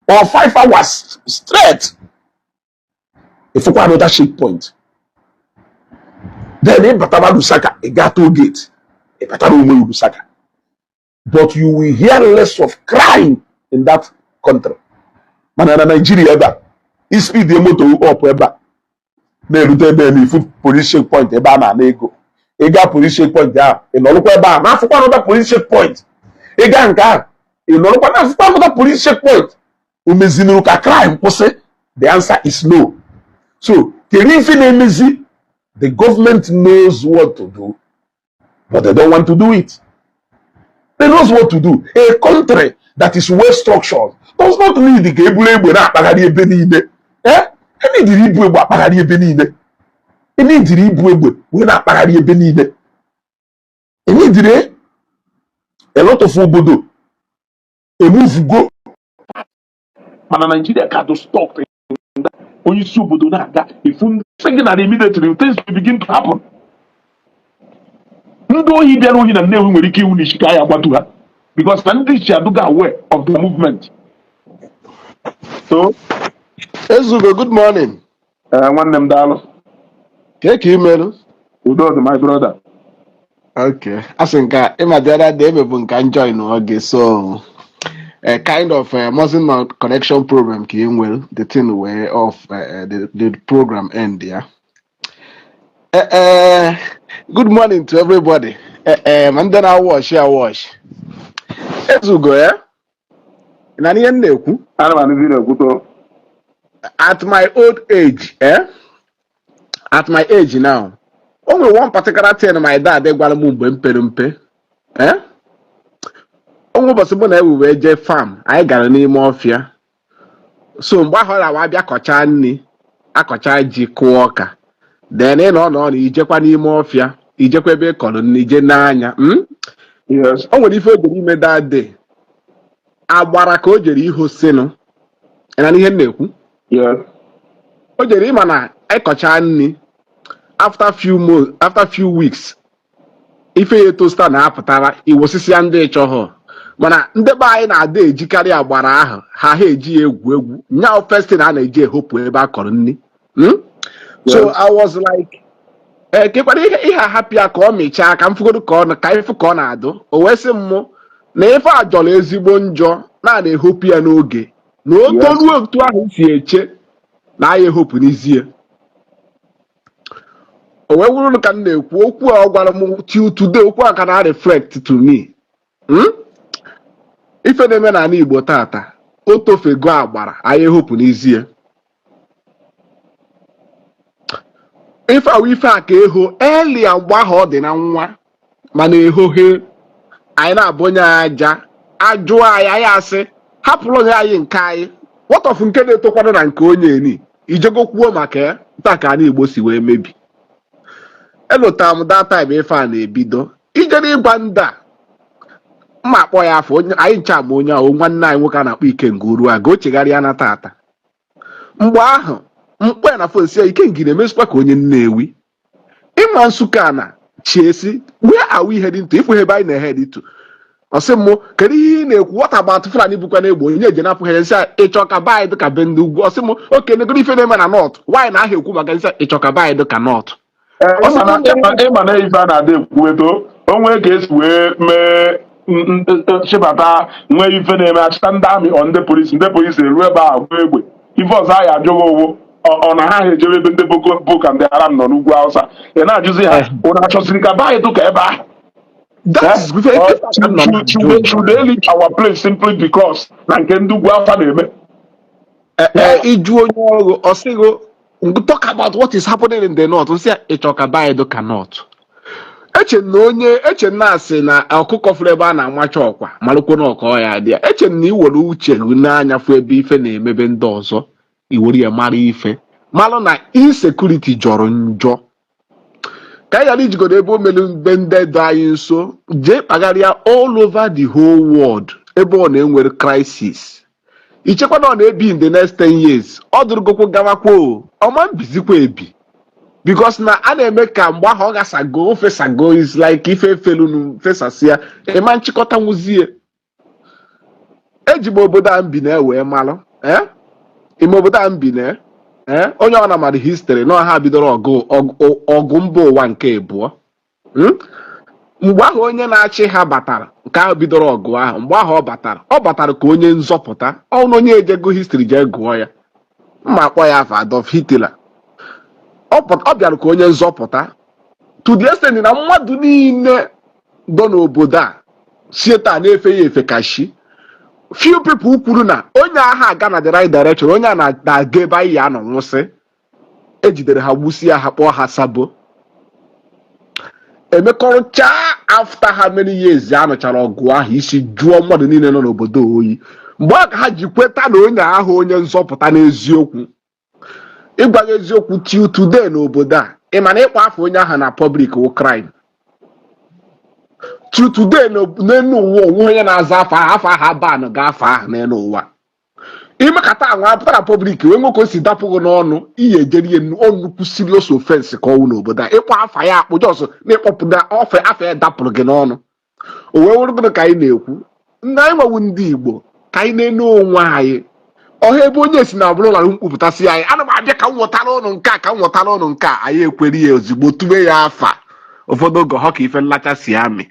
or 5 hours straight ifukwa another checkpoint. Then bataba Lusaka e got toll gate e bataba ume Lusaka, but you will hear less of crime in that country. Mana na Nigeria eba speed the motor up eba na erute ebe na ifu police checkpoint eba na ego ega police checkpoint ya inolukwa eba na afukwa another police checkpoint ega nka inolukwa na afukwa another police checkpoint umezinu ka crime kwụsị. The answer is no. So kerifi na emezi, the government knows what to do, but they don't want to do it. They knows what to do. A country that is well structured does not need the cable egbe na akpagharị ebe niile. Any diri ibu egbe akpagharị ebe niile. Any diri ibu egbe we na akpagharị ebe niile. Any diri a lot of obodo a move go mana Nigeria ka do stop onye isi obodo na-aga ifu second and immediately things will begin to happen. Ndị ohi bịara ohi na Nnewi nwere ike iwu na isi ka ya agbatu ha because na ndị isi adụga aware of the movement. So Ezeugo, good morning. nwanne m daalụ. Ka email? Udo dị my brother. Okay. As in ka ịma the other day bụ nka join oge so a kind of muscle connection problem ka enwere the thing way of the program end ya. Good morning to everybody. And then I wash. Ezeugo ya. Na ihe m na-ekwu? Ana m anụzi na-ekwu to. At my old age, at my age now, only one particular thing my dad gwara m mgbe mpere mpe. Onwe ụbọchị mụ na ewu wee jee farm, anyị gara n'ime ọfịa. So mgbe ahụ ọ abịa kọchaa nri, akọchaa ji kụọ ọka. Then ị nọ ijekwa n'ime ọfịa, ijekwa ebe ị kọrọ nri ije n'anya. Yes. O nwere ife o jere ime that day. Agbara ka o jere ihosinu. Na ihe m na-ekwu? Yes. O jere ịma na ịkọchaa nri. After few weeks, ife ya tosta na-apụtara iwosisi ya ndị ịchọghọ mana ndị be anyị na-ada ejikarị agbara ahụ ha eji egwu nya first thing a na-eji ehopu ebe a kọrọ nri. So I was like kekwara ihe ahapụ ya ka ọ mechaa ka m fụgodo ka ife ka ọ na-adụ o wee sị m na ife a jọrọ ezigbo njọ na-ehopu ya n'oge na otoruo otu ahụ si eche na ya ehopu n'izie. O wee wụrụ ka m na-ekwu okwu a ọ gwara m till today okwu a ka na reflect to me. Ife na-eme n'ala Igbo tata o tofego agbara anyị ehopu n'izie. Ife awụ ife a ka eho elia mgbe ahụ ọ dị na nwa mana ehohe anyị na-abụnye aja ajụ anyị asị hapụrụ onye anyị nke anyị wọtọfụ nke na-etokwana na nke onye eni ijegokwuo maka ya nta ka ala Igbo si wee mebi. Elota m that time ife a na-ebido ijere ịgwa ndị a mma akpọ ya afọ anyị ncha ma onye ahụ nwanne anyị nwoke a na-akpọ Ikenga Oruaga o chegharịa na tata mgbe ahụ mkpe na fonsi ya Ikenga na-emesịkwa ka onye Nnewi ịma Nsụka na chiesi where are we heading to? Ifu ebe anyị na-head to ọsị m kedu ihe ị na-ekwu what about Fulani bụkwa na egbo onye eje napụ ha nsị ịchọ ka be anyị dịka be ndị ugwu ọsị m oke negoro ife na-eme na north nwaanyị na aha ekwu maka nsị ịchọ ka be anyị dịka north. Ịma na ife a na-adị ekwuweto onwe ka esi wee mee chịbata nwee ife na-eme achịta ndị amị ọ ndị polisi eru ebe a gba egbe ife ọzọ anyị ajụghị owo ọ na ha ejebe ebe ndị Boko ndị Haram nọ n'ugwu Hausa ị na-ajụzi ha ụna achọsiri ka be anyị dụka ebe ahụ. Should they leave our place simply because na nke ndị ugwu Hausa na-eme? Iju onye ọrụ ọsịgo talk about what is happening in the north nsị ịchọka be anyị dịka north. Eche na asị na ọkụkọ fụrụ ebe a na-amacha ọkwa malụkwo na ọkọ ya dị ya eche na iwere uche gị n'anya fụ ebe ife na-emebe ndị ọzọ iwere ya mara ife malụ na insecurity jọrọ njọ ka anyị ghara ijigodo ebe o mere mbe ndị dị anyị nso jee kpagharịa all over the whole world ebe ọ na-enwere crisis ichekwa na ọ na-ebi in the next 10 years ọ dụrụgokwo gawakwo ọma mbizikwa ebi because na a na-eme ka mgbe ahụ ọ gasago ofesago is like ife felunu fesasịa ịma nchịkọta nwuzie eji m obodo a mbi na-ewe malụ ime obodo a mbi na onye ọ na mara history na ọha bidoro ọgụ mba ụwa nke abụọ mgbe ahụ onye na-achị ha batara nke ahụ bidoro ọgụ ahụ mgbe ahụ ọ batara ka onye nzọpụta ọnụ onye ejego history jee gụọ ya mma akpọ ya afọ Adolf Hitler ọ bịara ka onye nzọpụta to the extent na mmadụ niile dọ n'obodo a sieta na-efe ya efe ka shi few people kwuru na onye agha aga na the right direction onye a na-aga ebe anyị ya nọ nwụsị ejidere ha gbusia ha kpọọ ha sabo emekọrọcha after how many years a nụchara ọgụ ahụ isi jụọ mmadụ niile nọ n'obodo oyi mgbe ọ ka ha ji kweta na onye ahụ onye nzọpụta n'eziokwu ịgwa gị eziokwu till today n'obodo a ị ma na ịkpọ afọ onye ahụ na public wụ crime till today n'elu ụwa onwe onye na-aza afọ ahụ ban ga-afọ ahụ n'elu ụwa ime kata anwa apụtara public wee nwoke o si dapụghị n'ọnụ ihe ejeri ya nnukwu serious offense ka ọnwụ n'obodo a ịkpọ afa ya akpụ jọs na-ekpọpụta ofe afa ya dapụrụ gị n'ọnụ o wee wụrụ ka anyị na-ekwu ndị anyị nwewu ndị Igbo ka anyị na-ene onwe anyị ọha ebe onye si na ọbụla ụlọ mkpụpụtasị anyị ana m abịa ka m nwetara ụnụ nke a ka m nwetara ụnụ nke a anyị ekweri ya ozugbo tube ya afa ụfọdụ oge họ ka ife nlacha si amị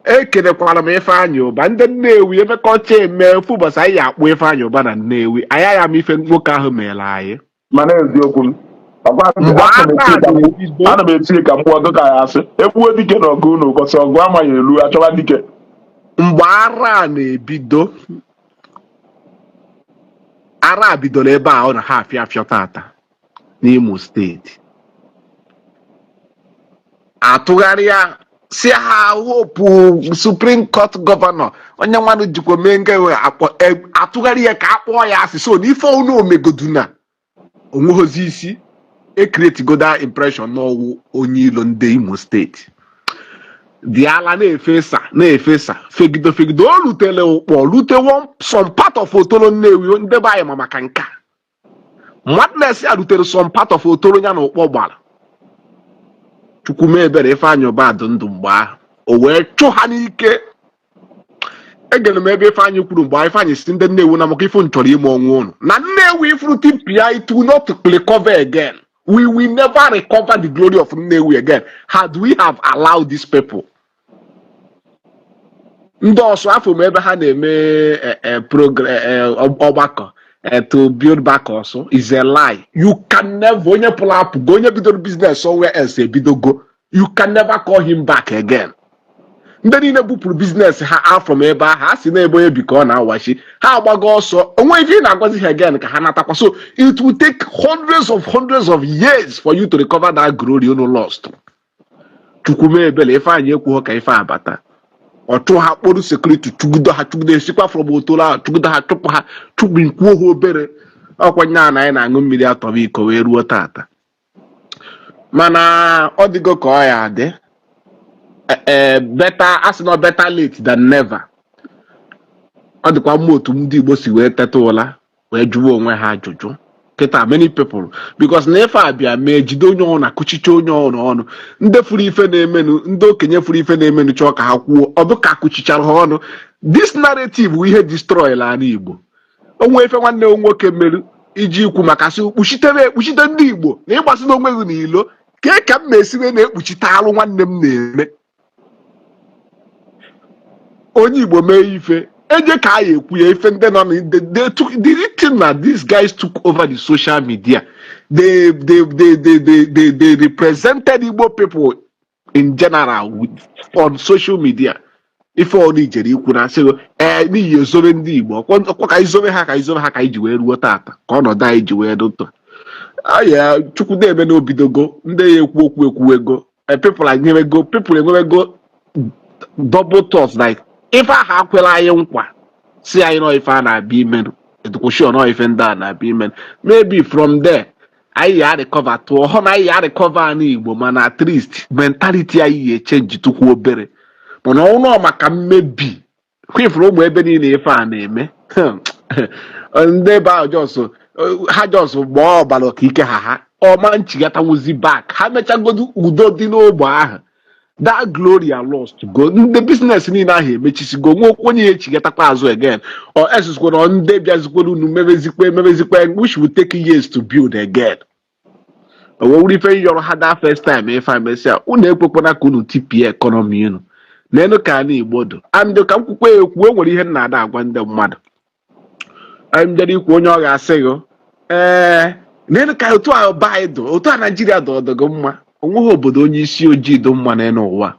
ekelekwara m Ifeanyị Ụba ndị Nnewi emekọcha eme ofu ụbọchị anyị akpụ Ifeanyị Ụba na Nnewi anyị agha m ife nwoke ahụ mere anyị mana eziokwu m ana m etinye ka mgbe ka ya asị egbuo dike na ọgụ unu ụbọchị ọgụ amaghị elu achọba dike mgbe ara na-ebido ara bidoro ebe a ọ na ha afịa afịọ tata n'Imo steeti atụgharịa si ha hopu Supreme Court gọvanọ onye nwanụ jikwa mee nke atụgharị ya ka akpọọ ya asị so n'ife unu omegoduna onweghịzi isi ekretigoda impression n'ọwụ onye ilo ndị Imo steeti dị ala na-efesa fegido o rutere ụkpọ rute some part of Otolo Nnewi ndebe anyị ma maka nka madness ya rutere some part of Otolo ya na ụkpọ gbara Chukwumebere Ifeanyị Ụba dị ndụ mgbe ahụ o wee chụ ha n'ike egere m ebe Ifeanyị kwuru mgbe Ifeanyị si ndị Nnewi na maka ife chọrọ ime ọnwụ ụnụ na Nnewi ifruti pia it will not recover again. We will never recover the glory of Nnewi again had we have allowed these people. Ndị ọsọ afọ m ebe ha na-eme ọgbakọ to build back also is a lie. You can never onye pull up go onye bidoro business somewhere else ebidogo. You can never call him back again. Ndị niile bupụrụ business ha from ebe ahụ ha si n'ebe onye biko ọ na-awachi ha agbago ọsọ onwe ife na-agwazi ha again ka ha natakwa so it will take hundreds of years for you to recover that glory you lost. Chukwumebele Ifeanyị ekwughị ka ife abata ọchụ ha kpọrọ security chụgido esikwa from Otolo ahụ chụgido ha chụpụ ha chụpụ nkwuo ha obere ọkwanye a na anyị na-aṅụ mmiri atọba iko wee ruo tata mana ọ dịgo ka ọ ya adị better late than never. Ọ dịkwa mma otu ndị Igbo si wee teta ụla wee jụwa onwe ha ajụjụ kịta many people because na ife abịa mee jide onye ọrụ na kụchicha onye ọrụ ọnụ ndị furu ife na-emenu ndị okenye furu ife na-emenu chọọ ka ha kwuo ọ bụ ka kụchichara ha ọnụ. This narrative bụ ihe destroy la Igbo. Onwe ife nwanne nwoke meru iji ikwu maka sị ekpuchite ndị Igbo na ịgbasi n'onwe gị n'ilo ka m na-esiwe na-ekpuchite alụ nwanne m na-eme onye Igbo mee ife eje ka anyị ekwu ya ife ndị nọ the thing na these guys took over the social media. They represented Igbo people in general on social media. Ife ọ na-ijere ikwu na sị n'ihi ezobe ndị Igbo ọkwa ka izobe ha ka iji wee ruo tata ka ọnọdụ anyị ji wee dụtọ aya Chukwu na-eme na obidogo ndị ya ekwu okwu ekwuwego people enwewego double thoughts like ife ahụ akwela anyị nkwa si anyị nọ ife a na-abịa imenụ edukwushi nọ ife ndị a na-abịa imenụ maybe from there anyị ya recover tụọ hụ na anyị ya recover n'Igbo mana at least mentality anyị ya echenji tukwu obere mana ọnụ maka mmebi kwefuru ụmụ ebe niile ife a na-eme ndị ebe ahụ ha jọsụ gbaa ọbara ka ike ha ọma nchigatanwuzi back ha mechagodu udo dị n'ogbe ahụ that glory are lost go ndị business niile ahụ emechisigo nwe onye ya echigatakwa azụ again or esuskwa na ndị bịazikwara unu mebezikwe which will take years to build again. Owewuru ife yọrọ ha that first time ife mesia unu ekwekwana ka unu tipie economy unu n'elu ka anyị Igbo do and ka mkwukwe ekwu enwere ihe nna ada agwa ndị mmadụ anyị jere ikwu onye ọ ga-asị gị n'elu ka otu a Baidu otu a Naijiria dọdogo mma onweghị obodo onye isi ojii do mma n'elu ụwa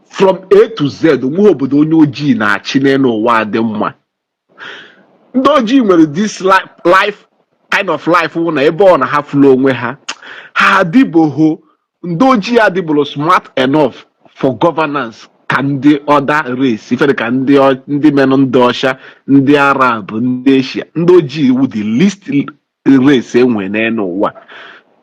from A to Z onweghị obodo onye ojii na-achị n'elu ụwa dị mma. Ndị ojii nwere this kind of life wụ na ebe ọ na ha fụrụ onwe ha adịbụghị ndị ojii adịbụrụ smart enough for governance ka ndị other race ifere ka ndị menụ ndị ọcha ndị Arab ndị Asia ndị ojii wu the least race enwe n'elu ụwa.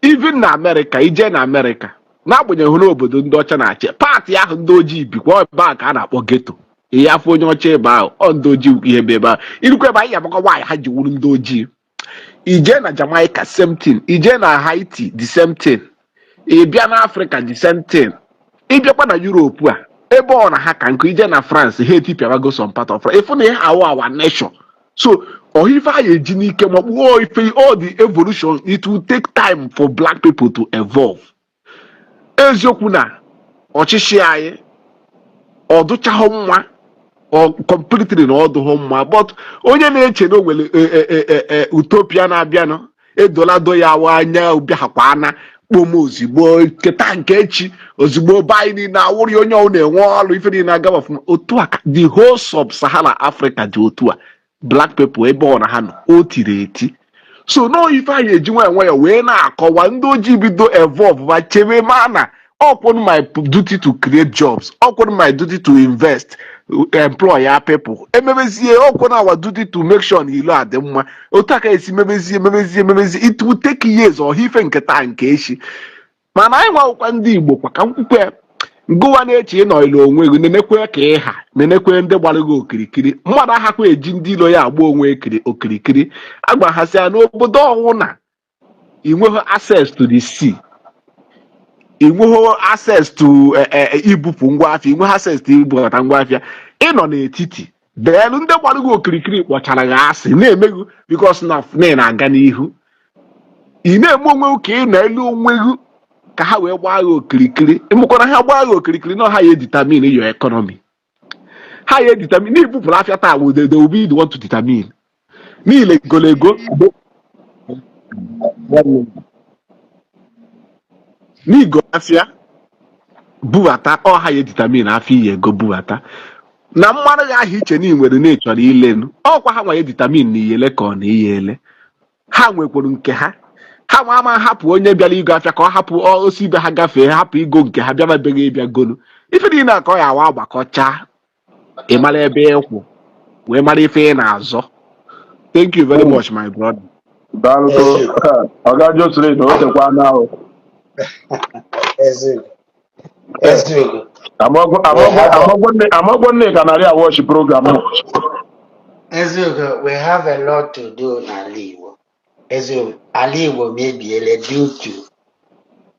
Even na America ije na America n'agbanyeghị n'obodo ndị ọcha na-achị paati ahụ ndị ojii bikwa ebe a ka a na-akpọ ghetto ya afọ onye ọcha ebe ahụ ọ ndị ojii ihe ebe ahụ irukwa ebe anyị yabakwa nwaanyị ha ji wuru ndị ojii ije na Jamaica same thing, ije na Haiti the same thing, ịbịa na Africa the same thing, ịbịakwa na Europe a ebe ọ na ha ka nkụ ije na France ha etipịabago some part of France ịfụ na ihe our nation. So ife anyị eji n'ike ma kpuo ife all the evolution it will take time for black people to evolve. Eziokwu na ọchịchị anyị ọ dụchaghị mma completely na ọ dụghị mma but onye na-eche na o nwere utopia na-abịanụ edolado ya awa anya ụbịakwana kpom ozigbo keta nke echi ozigbo be anyị niile awụrị onye ọ na-enwe ọrụ ife niile aga ọfụma otu a the whole sub-Sahara Africa dị otu a black people ebe ọ na ha nọ o tiri eti. So no ife anyị eji nwe ya wee na-akọwa ndị ojii bido evolve ma chebe ma na ọkwụrụ my duty to create jobs, ọkwụrụ my duty to invest, employ our people, emebezie ọkwụrụ our duty to make sure na ilo adị mma otu aka esi mebezie it will take years or ife nke taa nke echi. Mana anyị nwakwa ndị Igbo kwa ka nkwukwe ngụwa na-eche ịnọ ilo onwe gị nenekwe ka ịha nenekwe ndị gbara gị okirikiri mmadụ ahakwa eji ndị ilo ya agba onwe okirikiri agbahasịa n'obodo ọnwụ na inweghị access to the sea, inweghị access to ibupụ ngwaafịa, inweghị access to ibubata ngwaafịa, ịnọ n'etiti then ndị gbara gị okirikiri kpọchara gị asị na-emeghu because na na-aga n'ihu ị na-eme onwe gị ka ị na-elu onwe gị ka ha wee gbaa gị okirikiri ịmụkwana ha gbaa gị okirikiri na ha ya determine your economy, ha ya determine n'ibupụrụ afịa taa wo they will be the one to determine niile golego n'igo afịa bubata ọha ya determine afịa ihe ego bubata na mmadụ gị ahụ iche na nwere na ịchọrọ ilenu ọkwa ha nwa ya determine na iyele ka ọ na iyele ha nwekwuru nke ha nwa ama hapụ onye bịara igo afịa ka ọ hapụ osi ibe ha gafee hapụ igo nke ha bịara beghị ịbịa golu ife niile a ka ọ ya awa agbakọcha ị mara ebe ịkwụ wee mara ife ị na-azọ. Thank you very much my brother. Oga Joseph o tekwa na ahụ Ezeugo. amagwo nne ka narị awọchi program Ezeugo, we have a lot to do n'ala Igbo. Ezeugo, ala Igbo mebiele due to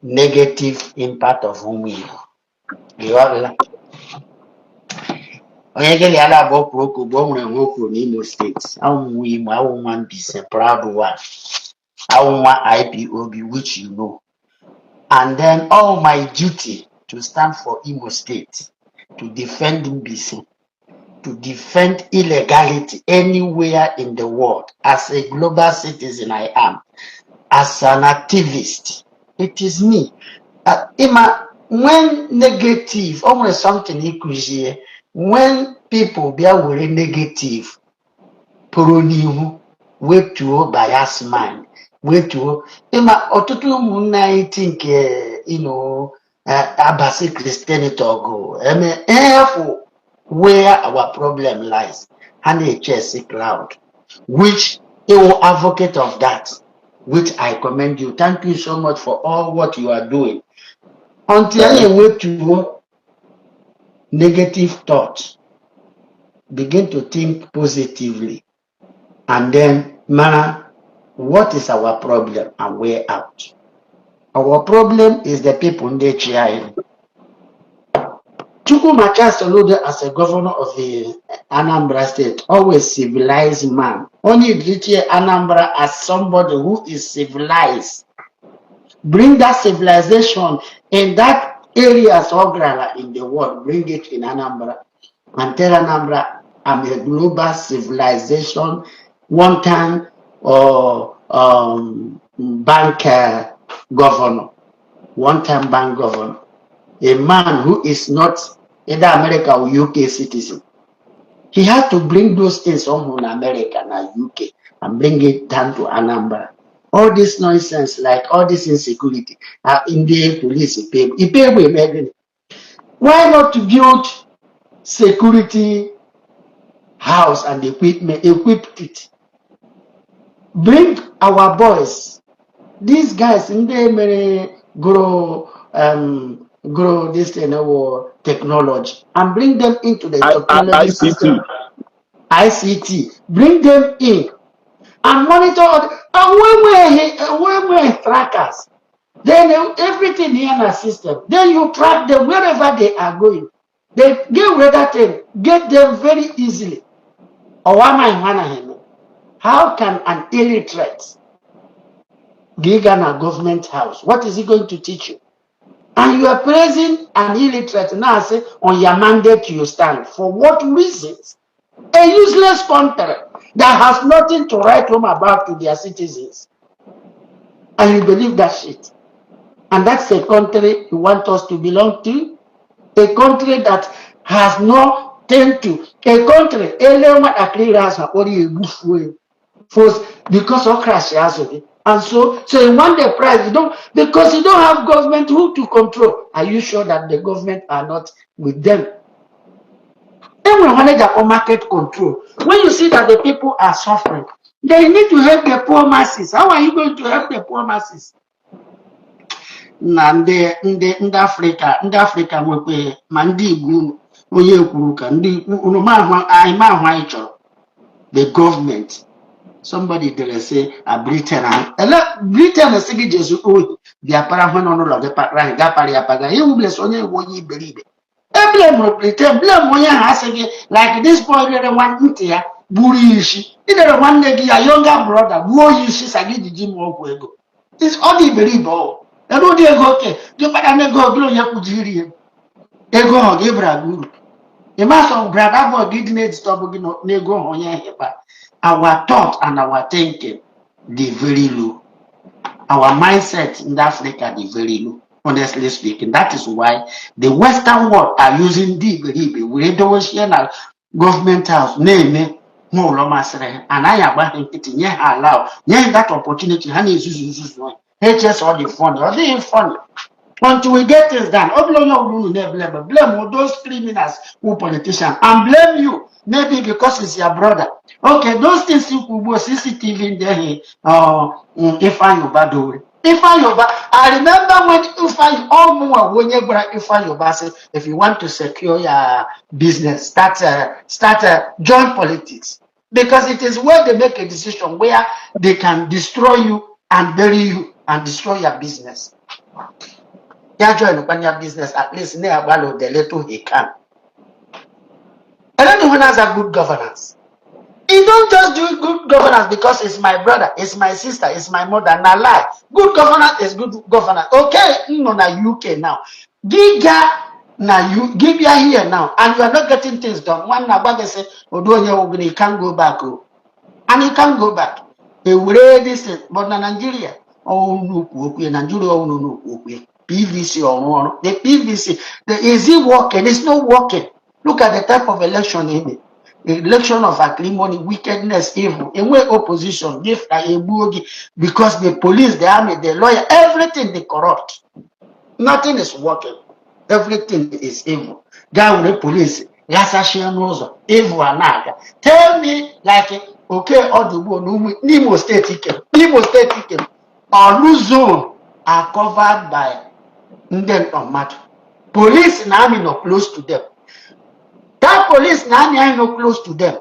negative impact of ụmụ Igbo. Ịghọtala? Onye gịnị ala abụọ kwuru okwu bụ o nwere nwe okwu n'Imo steeti awụnwa Igbo awụnwa Mbaise proud one awụnwa IPOB which you know, and then all my duty to stand for Imo State, to defend Mbaise, to defend illegality anywhere in the world. As a global citizen I am, as an activist, it is me. When negative, almost something equals here, when people be very negative, puronihu, wait to bias mind, wait to ọtụtụ ụmụnne anyị think abasi Christianity ogo where our problem lies. And chess cloud, which you are advocate of that, which I commend you. Thank you so much for all what you are doing. Until you wait to negative thoughts, begin to think positively, and then what is our problem and way out? Our problem is the people in the chair. Chukwuemeka Soludo, as a governor of the Anambra State, always civilized man. Only treated Anambra as somebody who is civilized. Bring that civilization in that areas of in the world, bring it in Anambra, and tell Anambra, I'm a global civilization, one time bank governor, one-time bank governor, a man who is not either America or UK citizen. He had to bring those things from America and UK and bring it down to Anambra. All this nonsense, like all this insecurity, Indian police, why not to build security house and equip it? Bring our boys, these guys in the grow grow this thing or technology and bring them into the technology system, ICT. ICT, bring them in and monitor and when we're trackers, then everything in a system, then you track them wherever they are going. They get rid of them, get them very easily. Or how can an illiterate gig in a government house? What is he going to teach you? And you are praising an illiterate now, say on your mandate you stand. For what reasons? A useless country that has nothing to write home about to their citizens. And you believe that shit. And that's a country you want us to belong to? A country that has no tend to. A country, because of crash and so you want the price, you don't, because you don't have government who to control. Are you sure that the government are not with them? Then we manage our market control. When you see that the people are suffering, they need to help the poor masses. How are you going to help the poor masses? Na ndị Afrịka nwekwe ma ndị Igbo onye kwuru ka ndị anyị chọrọ the government. Somebody dere say a Britain Britain si gị Jesu oyi bịapara hụ n'ụlọ gị kpakara anyị gapara ya paga ihe wubles onye ewu onye iberibe eblem Britain blem onye ha asị gị like this boy rere nwa ntị ya buru isi idere nwanne gị ya younger brother gbuo ya isi sa gị jiji ma ọgwụ ego ọ dị iberibe ọ ebe ụdị ego oke dị kpara n'ego ọbụla onye kwujiri ya ego ọ gị bara uru ịmasọ brada bụ gị dị na-editọbụ gị n'ego ha onye hịkpa. Our thought and our thinking, they very low. Our mindset in Africa, they very low, honestly speaking. That is why the Western world are using we don't share now government house, name and I am allow that opportunity. HS all the fun, or they funny. Until we get things done, blame those criminals who politicians and blame you. Maybe because it's your brother. Okay, those things you could go CCTV in there. I remember when Yoba said, if you want to secure your business, start join politics. Because it is where they make a decision where they can destroy you and bury you and destroy your business. You join your business, at least near the little he can. And anyone has a good governance. You don't just do good governance because it's my brother, it's my sister, it's my mother. Now lie. Good governance is good governance. Okay, no, na UK now. Give you here now, and you are not getting things done. One nabag say, you can't go back. And you can't go back. They will this, but na Nigeria. Oh no, Nigeria, oh no, PVC or the PVC. Is it working? It's not working. Look at the type of election in it. Election of acrimony, wickedness, evil. And where opposition give a boogie because the police, the army, the lawyer, everything they corrupt. Nothing is working. Everything is evil. Guy with the police, evil and tell me like okay, all the world, Imo State ticket, or blue zone are covered by Indian or matter. Police and army not close to them. That police and army are not close to them.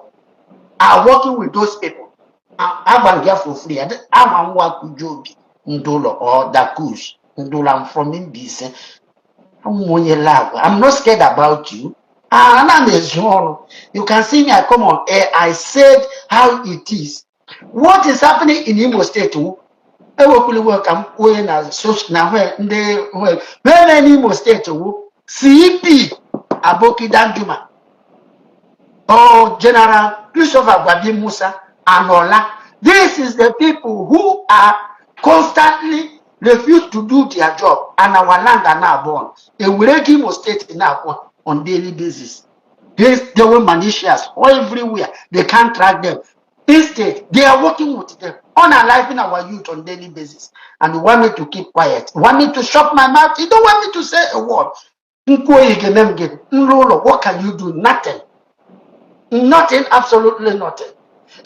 Are working with those people. I'm here for free. I'm work with Joby, Ndolo or Dakush, Ndolo. I'm from Indies. I'm not scared about you. And I'm a genre. You can see me, I come on air. I said how it is. What is happening in Imo State? I will welcome when I search now where when Imo State CP Aboki Danjuma. Oh, General Christopher Gwadi Musa and Ola. This is the people who are constantly refuse to do their job, and our land are now born. They will Imo State now on daily basis. They were malicious everywhere. They can't track them. Instead, they are working with them, unaliving our youth on daily basis. And you want me to keep quiet. You want me to shut my mouth. You don't want me to say a word. What can you do? Nothing. Nothing, absolutely nothing.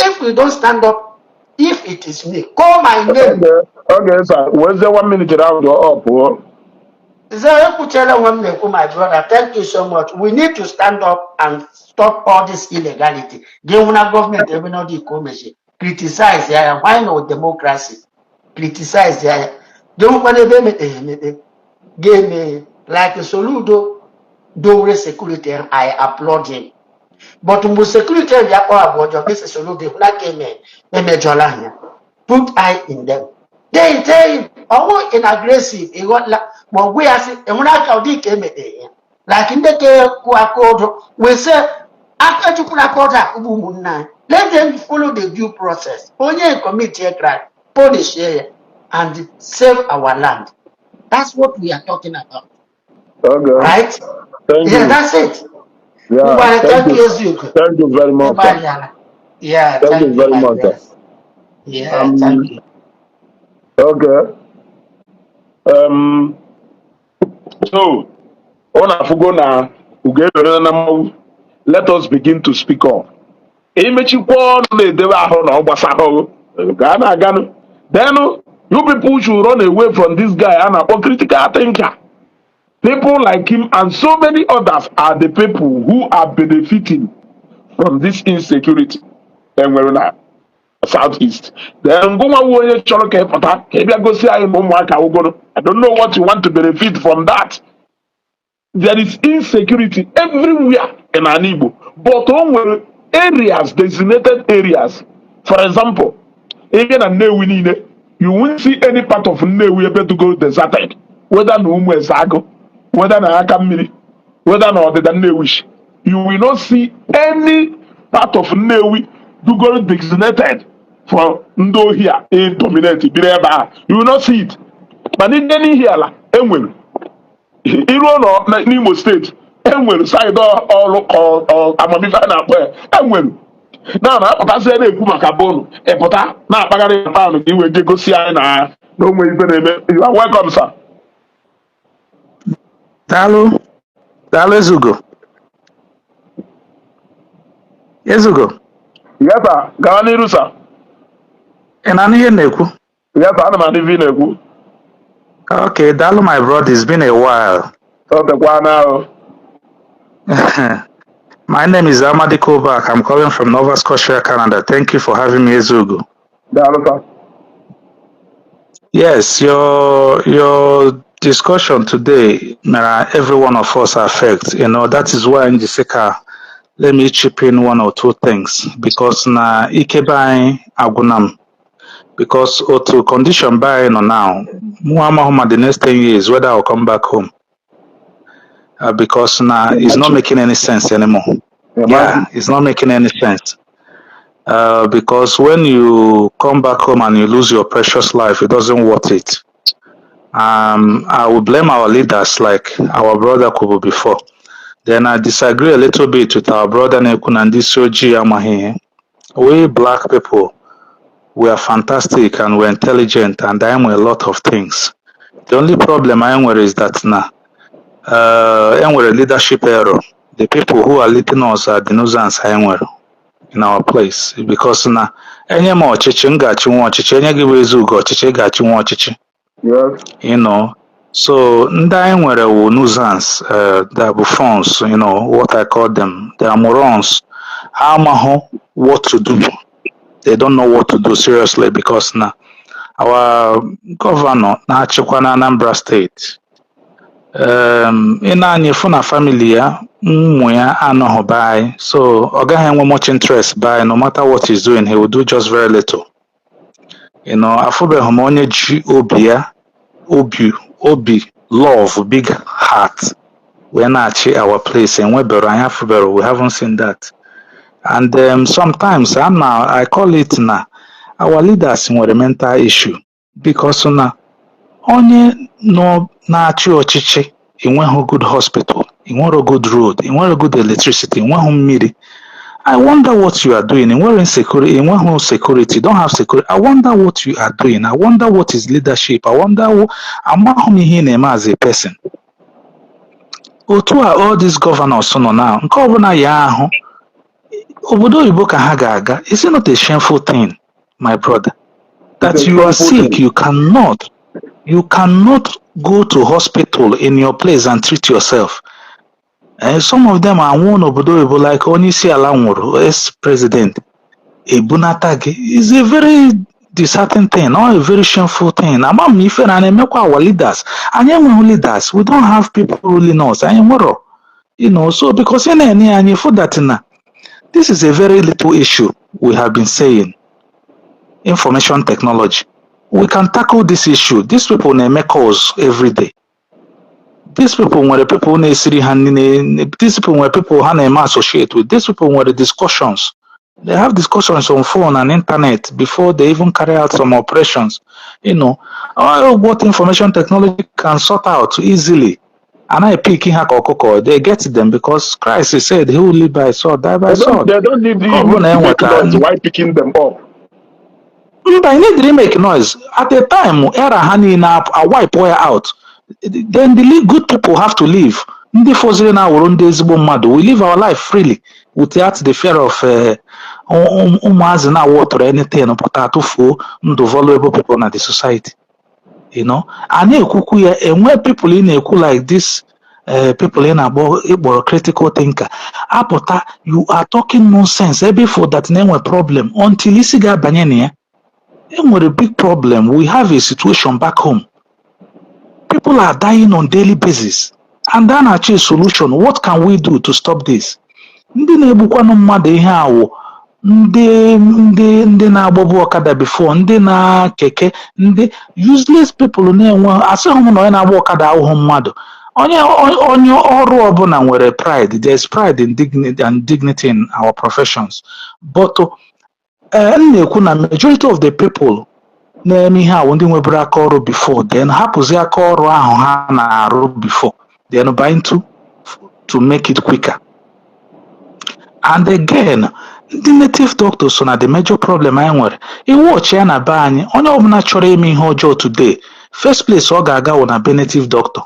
If we don't stand up, if it is me, call my name. Okay, sir. Where's the 1 minute around or up? My brother, thank you so much. We need to stand up and stop all this illegality. The government, everybody criticize, why no democracy? Criticize, give me like a Soludo, do security, and I applaud him. But security, this is Soludo, like a major put eye in them. They tell him, oh, in aggressive, he got but we are saying, and when I call the came like in the code, we say, after you put a quarter, let them follow the due process. Only commit a crime, punish here, and save our land. That's what we are talking about, Okay. right? Thank Yeah, you. that's it. Yeah. Thank Thank you. you, Ezeugo. Thank you very much, sir. Yeah, Thank you thank you, very my much, sir. brother. Yeah, thank you. Okay. So, on a fugona, let us begin to speak up. Imechikwa ọnụ na-edebe ahụ na ọgbasa ahụ ga a na-aganụ. Then you people should run away from this guy a na-akpọ critical thinker. People like him and so many others are the people who are benefiting from this insecurity enwere na southeast. Then gụnwa wu onye chọrọ ka ị pụta ka ị bịa gosi anyị na ụmụaka ụgụrụ. I don't know what you want to benefit from that. There is insecurity everywhere in an Igbo, but on areas, designated areas. For example, even a Nnewi niile, you won't see any part of Nnewi able to go deserted. Whether na Umu Ezeugo, whether na Aka Mmiri, whether na Ọdịda Nnewi, you will not see any part of Nnewi to go designated for ndị ohi a dominate biri ebe a. You will not see it. Mana ihe n'ihi ala enwere iruo n'Imo steeti enwere saịdị ọrụ amamife a na-akpọ ya enwere na-apụtasị na-ekwu maka bọọlụ ịpụta na-akpagharị na taụnụ ka iwe je gosi anyị na onwe ife na-eme. You are welcome, sir. Daalụ Ezeugo. Ezeugo. Yes, sir. Gawa n'iru, sir. Ị na-anụ ihe na-ekwu? Yes, sir. Ana m anụ ife ị na-ekwu. Okay, daalụ my brother, it's been a while. Ọ dịkwa n'ahụ. My name is Amadi Kobak. I'm calling from Nova Scotia, Canada. Thank you for having me, Ezeugo. Daalụ, sir. Yes, your discussion today, every one of us affect. That is why in Jessica, let me chip in one or two things because na ikeba agunam. Because to condition by now, the next 10 years whether I'll come back home. Because now it's not making any sense anymore. Yeah, it's not making any sense. Because when you come back home and you lose your precious life, it doesn't worth it. I will blame our leaders like our brother Kubu before. Then I disagree a little bit with our brother Nekun and this Soji Amahi. We black people, we are fantastic and we're intelligent and I am a lot of things. The only problem I am with is that now, a leadership error. The people who are leading us are the nuisance I am in our place because now any more chichen got you want chichen give Ezeugo chichen got you want chichen. Yes. So dying were a nuisance, the buffons, what I call them, they are morons. How what to do? They don't know what to do seriously because now our governor na Chikwana Anambra State. In anyị fụ na family ya ụmụ ya anọghị be anyị, so ọ gaghị enwe much interest by no matter what he's doing, he will do just very little. Afụbeghị m onye ji obi love big heart wee na-achị our place enwebere anyị afụbere, we haven't seen that. And sometimes I call it na our leaders nwere mental issue because na onye nọ na-achị ọchịchị enweghị good hospital, enweghị good road, enweghị good electricity, enweghị mmiri. I wonder what you are doing. Enweghị security, don't have security. I wonder what you are doing. I wonder what is leadership. I wonder amaghị m ihe na-eme as a person. Otu a all these governors nọ now, nke ọbụla ya ahụ obodo oyibo ka ha ga-aga. Is it not a shameful thing, my brother, that you are sick, you cannot You cannot go to hospital in your place and treat yourself. Some of them are one obodo oyibo like onyeisi ala nwụrụ ex-president ebunata gị is a very disheartening thing or a very shameful thing. Ama m ife na na-emekwa our leaders. Anyị enweghị leaders. We don't have people ruling us. Anyị nwere, so because ị na-enye anyị for that na this is a very little issue we have been saying. Information technology. We can tackle this issue. These people na-eme calls every day. These people were people na-esiri ha nne. These people were people ha na-eme associate with. These people were discussions. They have discussions on phone and internet before they even carry out some operations. What information technology can sort out easily. And I pick in Hakoko, they get them because Christ said he will live by sword, die by sword. They don't need even to make noise while picking them up. I need to make noise. At the time, era honey up, a wipe wire out. Then the good people have to leave. We live our life freely without the fear of water or anything the vulnerable people in the society. And when people in a like this, people in a critical thinker, you are talking nonsense before that name a problem until you see Banyania. With a big problem, we have a situation back home. People are dying on daily basis. And then achieve a solution. What can we do to stop this? Ndị na-egbukwanụ mmadụ ihe awụ ndị na-agbabu ọkada before, ndị na keke, ndị useless people na-enwe asịghị m na onye na-agba ọkada ahụhụ mmadụ. Onye ọrụ ọbụla nwere pride. There is pride in dignity in our professions. But na-ekwu na majority of the people na-eme ihe ahụ ndị nweburu aka ọrụ before, then hapụzi aka ọrụ ahụ ha na-arụ before, then buying to make it quicker. And again, the native doctors so na the major problem anyị nwere. Iwọchi ya na be anyị, onye ọbụla chọrọ ime ihe ọjọọ today, first place ọ ga-aga wụ na be native doctor.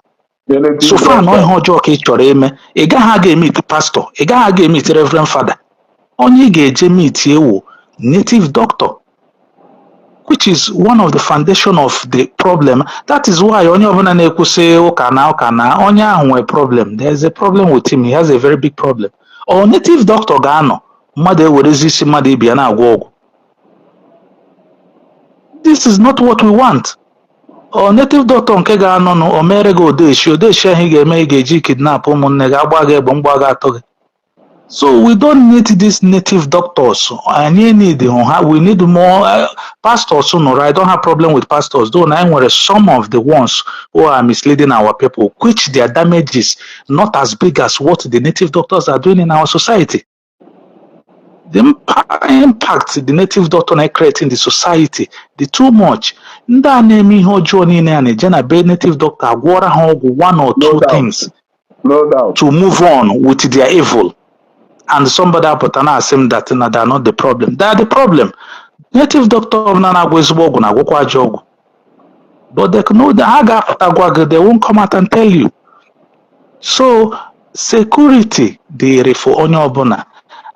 So far na ihe ọjọọ ka ị chọrọ ime, ị gaghị aga meet pastor, ị gaghị aga meet reverend father. Onye ị ga-eje meet ewu native doctor, which is one of the foundation of the problem. That is why onye ọbụla na-ekwu sị ụka na onye ahụ nwere problem. There is a problem with him. He has a very big problem. Or native doctor ga-anọ mmadụ ewerezi isi mmadụ ibia na-agwọ ọgwụ. This is not what we want. Or native doctor nke ga-anọ nụ o mere gị odeshi ahụ ị ga-eme ị ga-eji kidnap ụmụnne gị agba gị egbe mgba gị atọ gị. So we don't need these native doctors. We need more pastors. I don't have problem with pastors. Though I some of the ones who are misleading our people, which their damage is not as big as what the native doctors are doing in our society. The impact the native doctor create in the society, the too much. Native doctor one or two things to move on with their evil. And somebody up and ask him that they are not the problem. They are the problem. Native doctor but they know they won't come out and tell you. So security for onye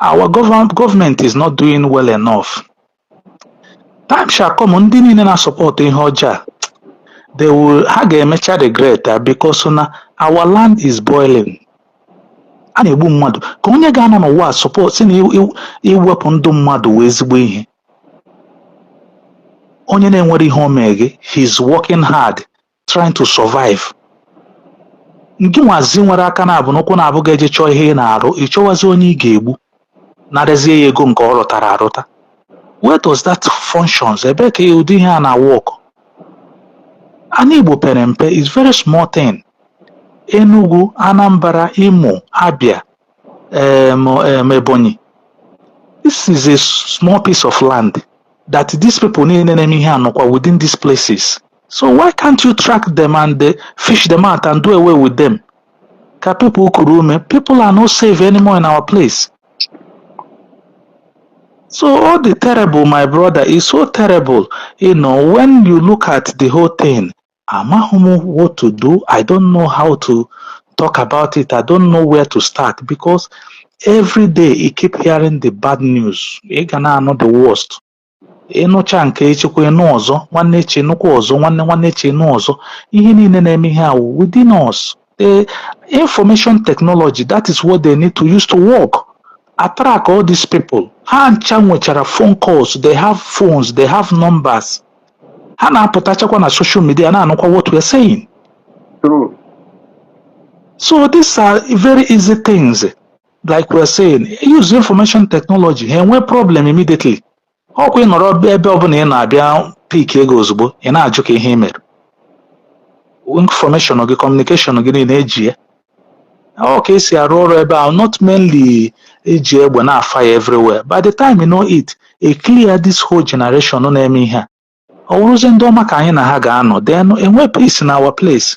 our government is not doing well enough. Time shall come ndị niile na support ihe ọjọọ. They will emecha regret because our land is boiling. A na-egbu mmadụ ka onye ga-anọ n'ụwa support si na iwepụ ndụ mmadụ wee ezigbo ihe. Onye na-enwere ihe o mee gị, he's working hard trying to survive. Nke nwazi nwere aka na-abụ n'ụkwụ na-abụ ga-eje chọọ ihe ị na-arụ, ị chọwazi onye ị ga-egbu narezie ya ego nke ọ rụtara arụta. Where does that functions? Ebe ka ụdị ihe a na-work? Ana Igbo pere mpe is very small thing. Enugu, Anambra, Imo, Abia, Ebonyi. This is a small piece of land that these people need within these places. So why can't you track them and fish them out and do away with them? People are not safe anymore in our place. So all the terrible, my brother, is so terrible. When you look at the whole thing, what to do? I don't know how to talk about it. I don't know where to start because every day you keep hearing the bad news. You're gonna know the worst. ịnụcha nke echekwa ịnụ ọzọ, nwanne echi nụkwa ọzọ, nwanne echi nụ ọzọ. Ihe niile na-eme ihe awụ within us. The information technology, that is what they need to use to work. Attract all these people. Ha ncha nwechara phone calls, they have phones, they have numbers. Ha na-apụtachakwa na social media na-anụkwa what we are saying. True. So these are very easy things. Like we are saying, use information technology. Ha enwe problem immediately. Ọkwa ị nọrọ ebe ọbụla ị na-abịa pik ego ozugbo, ị na-ajụ ka ihe mere. Information gị, communication gị niile eji ya. Ọ ka esi arụ ọrụ ebe ahụ, not mainly eji egbe na-afire everywhere. By the time you know it, a clear this whole generation na-eme ihe a. Ọ bụrụzie ndị ọma ka anyị na ha ga-anọ, then enwe peace in our place.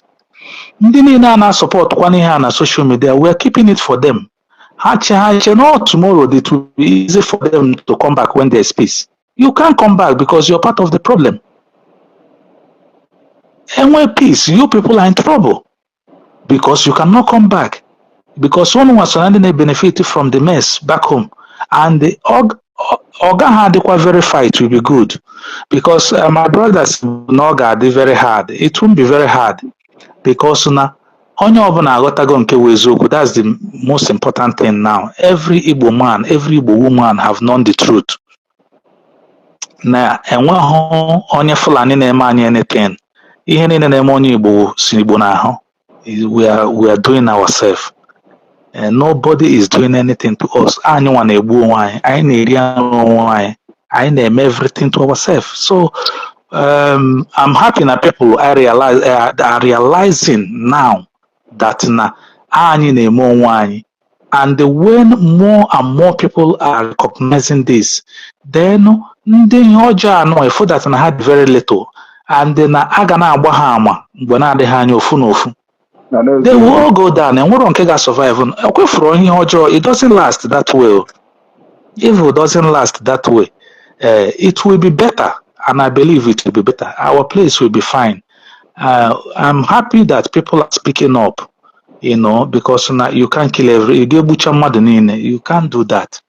Ndị niile a na-support kwa ihe a na social media, we are keeping it for them. Ha che no tomorrow it will be easy for them to come back when there's peace. You can't come back because you're part of the problem. And when peace, you people are in trouble because you cannot come back. Because one was surrounding benefit from the mess back home. And the organ had very fight will be good. Because my brothers Noga are very hard. It won't be very hard. Because now onye ọbụla aghọtago nke wụ eziokwu. That's the most important thing now. Every Igbo man, every Igbo woman have known the truth. Na enweghị onye Fulani na-eme anyị anything. Ihe niile na-eme onye Igbo si Igbo n'ahụ. We are doing ourselves. And nobody is doing anything to us. Anyị nwa na-egbu onwe anyị. Anyị na-eri anụ onwe anyị. Anyị na-eme everything to ourselves. So I'm happy that people are realizing now that na anyị na-eme onwe anyị. And when more and more people are recognizing this, then ndị ihe ọjọọ anọ efo that na had very little, and na aga na-agba ha ama mgbe na-adịghị anya ofu na ofu. They will all go down and nwere nke ga-survive. Ekwefuru ihe ọjọọ, it doesn't last that way. Evil doesn't last that way. It will be better, and I believe it will be better. Our place will be fine. I'm happy that people are speaking up, because now you can't kill you can't do that.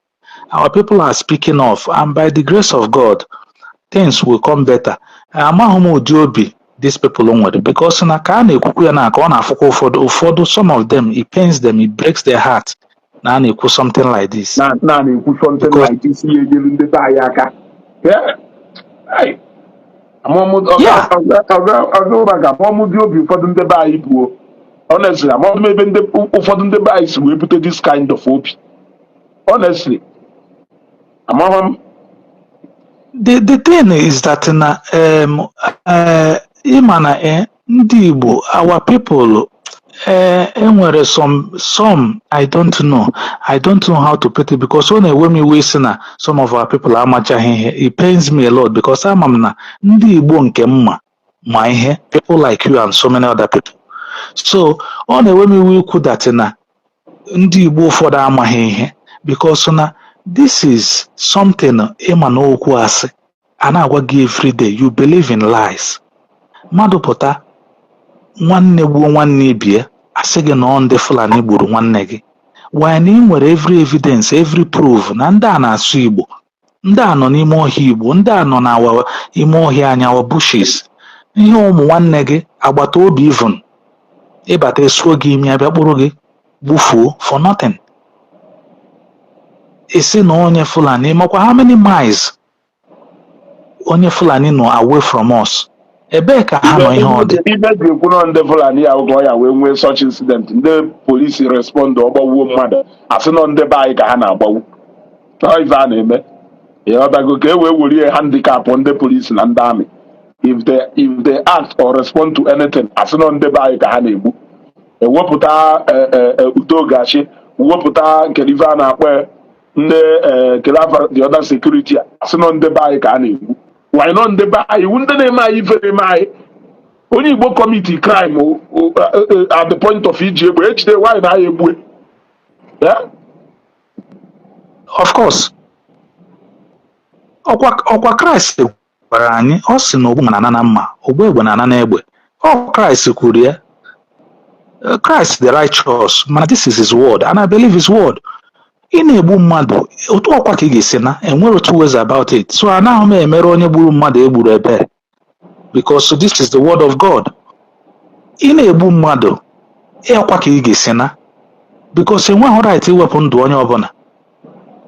Our people are speaking up, and by the grace of God, things will come better. These people onward, because na ka na-ekwukwu ya na ka ọ na-afụkwa ụfọdụ some of them, it pains them, it breaks their heart na na-ekwu something like this. Na-ekwu something like this ihe ejelu ndị be anyị aka. Amụmụ dị obi ụfọdụ ndị be anyị buo. Honestly, amụmụ ebe ụfọdụ ndị be anyị si wee bute this kind of obi. Honestly, amụmụ. The thing is that na ịmana ndị Igbo, our people, enwere some I don't know how to put it, because ọ na-ewe m iwe si na some of our people amachaghị ihe. It pains me a lot because ama m na ndị Igbo nke mma ma ihe, people like you and so many other people. So ọ na-ewe m iwe ikwu that na ndị Igbo ụfọdụ amaghị ihe, because na this is something ịma na okwu asị a na-agwa gị every day, you believe in lies. Mmadụ pụta nwanne gbuo nwanne ibie, asị gị na ọ ndị Fulani gburu nwanne gị. When ị nwere every evidence, every proof na ndị a na-asụ Igbo, ndị a nọ n'ime ọhịa Igbo, ndị a nọ n'ime ọhịa anya our bushes, ihe ụmụ nwanne gị agbata obi even ịbata esuo gị imi abịa kpụrụ gị gbufuo for nothing. Isi na onye Fulani makwa how many miles onye Fulani nọ away from us. Ebee ka ha nọ ihe ọ dị? Ibe dị ekwu na ndị Fulani ya ụgwọ ya wee nwee such incident, ndị polisi respond ọgbawuo mmadụ, asị na ndị be anyị ka ha na-agbawu. Ife a na-eme ịghọtago ka e wee werie handicap ndị polisi na ndị amị. If they act or respond to anything, asị na ndị be anyị ka ha na-egbu. Ewepụta udogachi, wepụta nke ife a na-akpọ ndị the other security, asị na ndị be anyị ka ha na-egbu. Why not ndị be anyị ndị na-eme anyị ife na-eme anyị? Onye Igbo committee crime at the point of iji egbe ejide nwaanyị na-aya egbue. Of course. Ọkwa Kraịst gwara anyị, ọ sị na ogbu na-ana na mma, ogbu egbe na-ana na egbe. Ọ Kraịst kwuru ya. Christ the righteous, man, this is his word, and I believe his word. ị na-egbu mmadụ otu ọkwa ka ị ga-esi na enwere two ways about it. So anaghị m emere onye gburu mmadụ egburu ebere because this is the word of God. Ị na-egbu mmadụ ọkwa ka ị ga-esi na because enweghị right iwepụ ndụ onye ọbụla.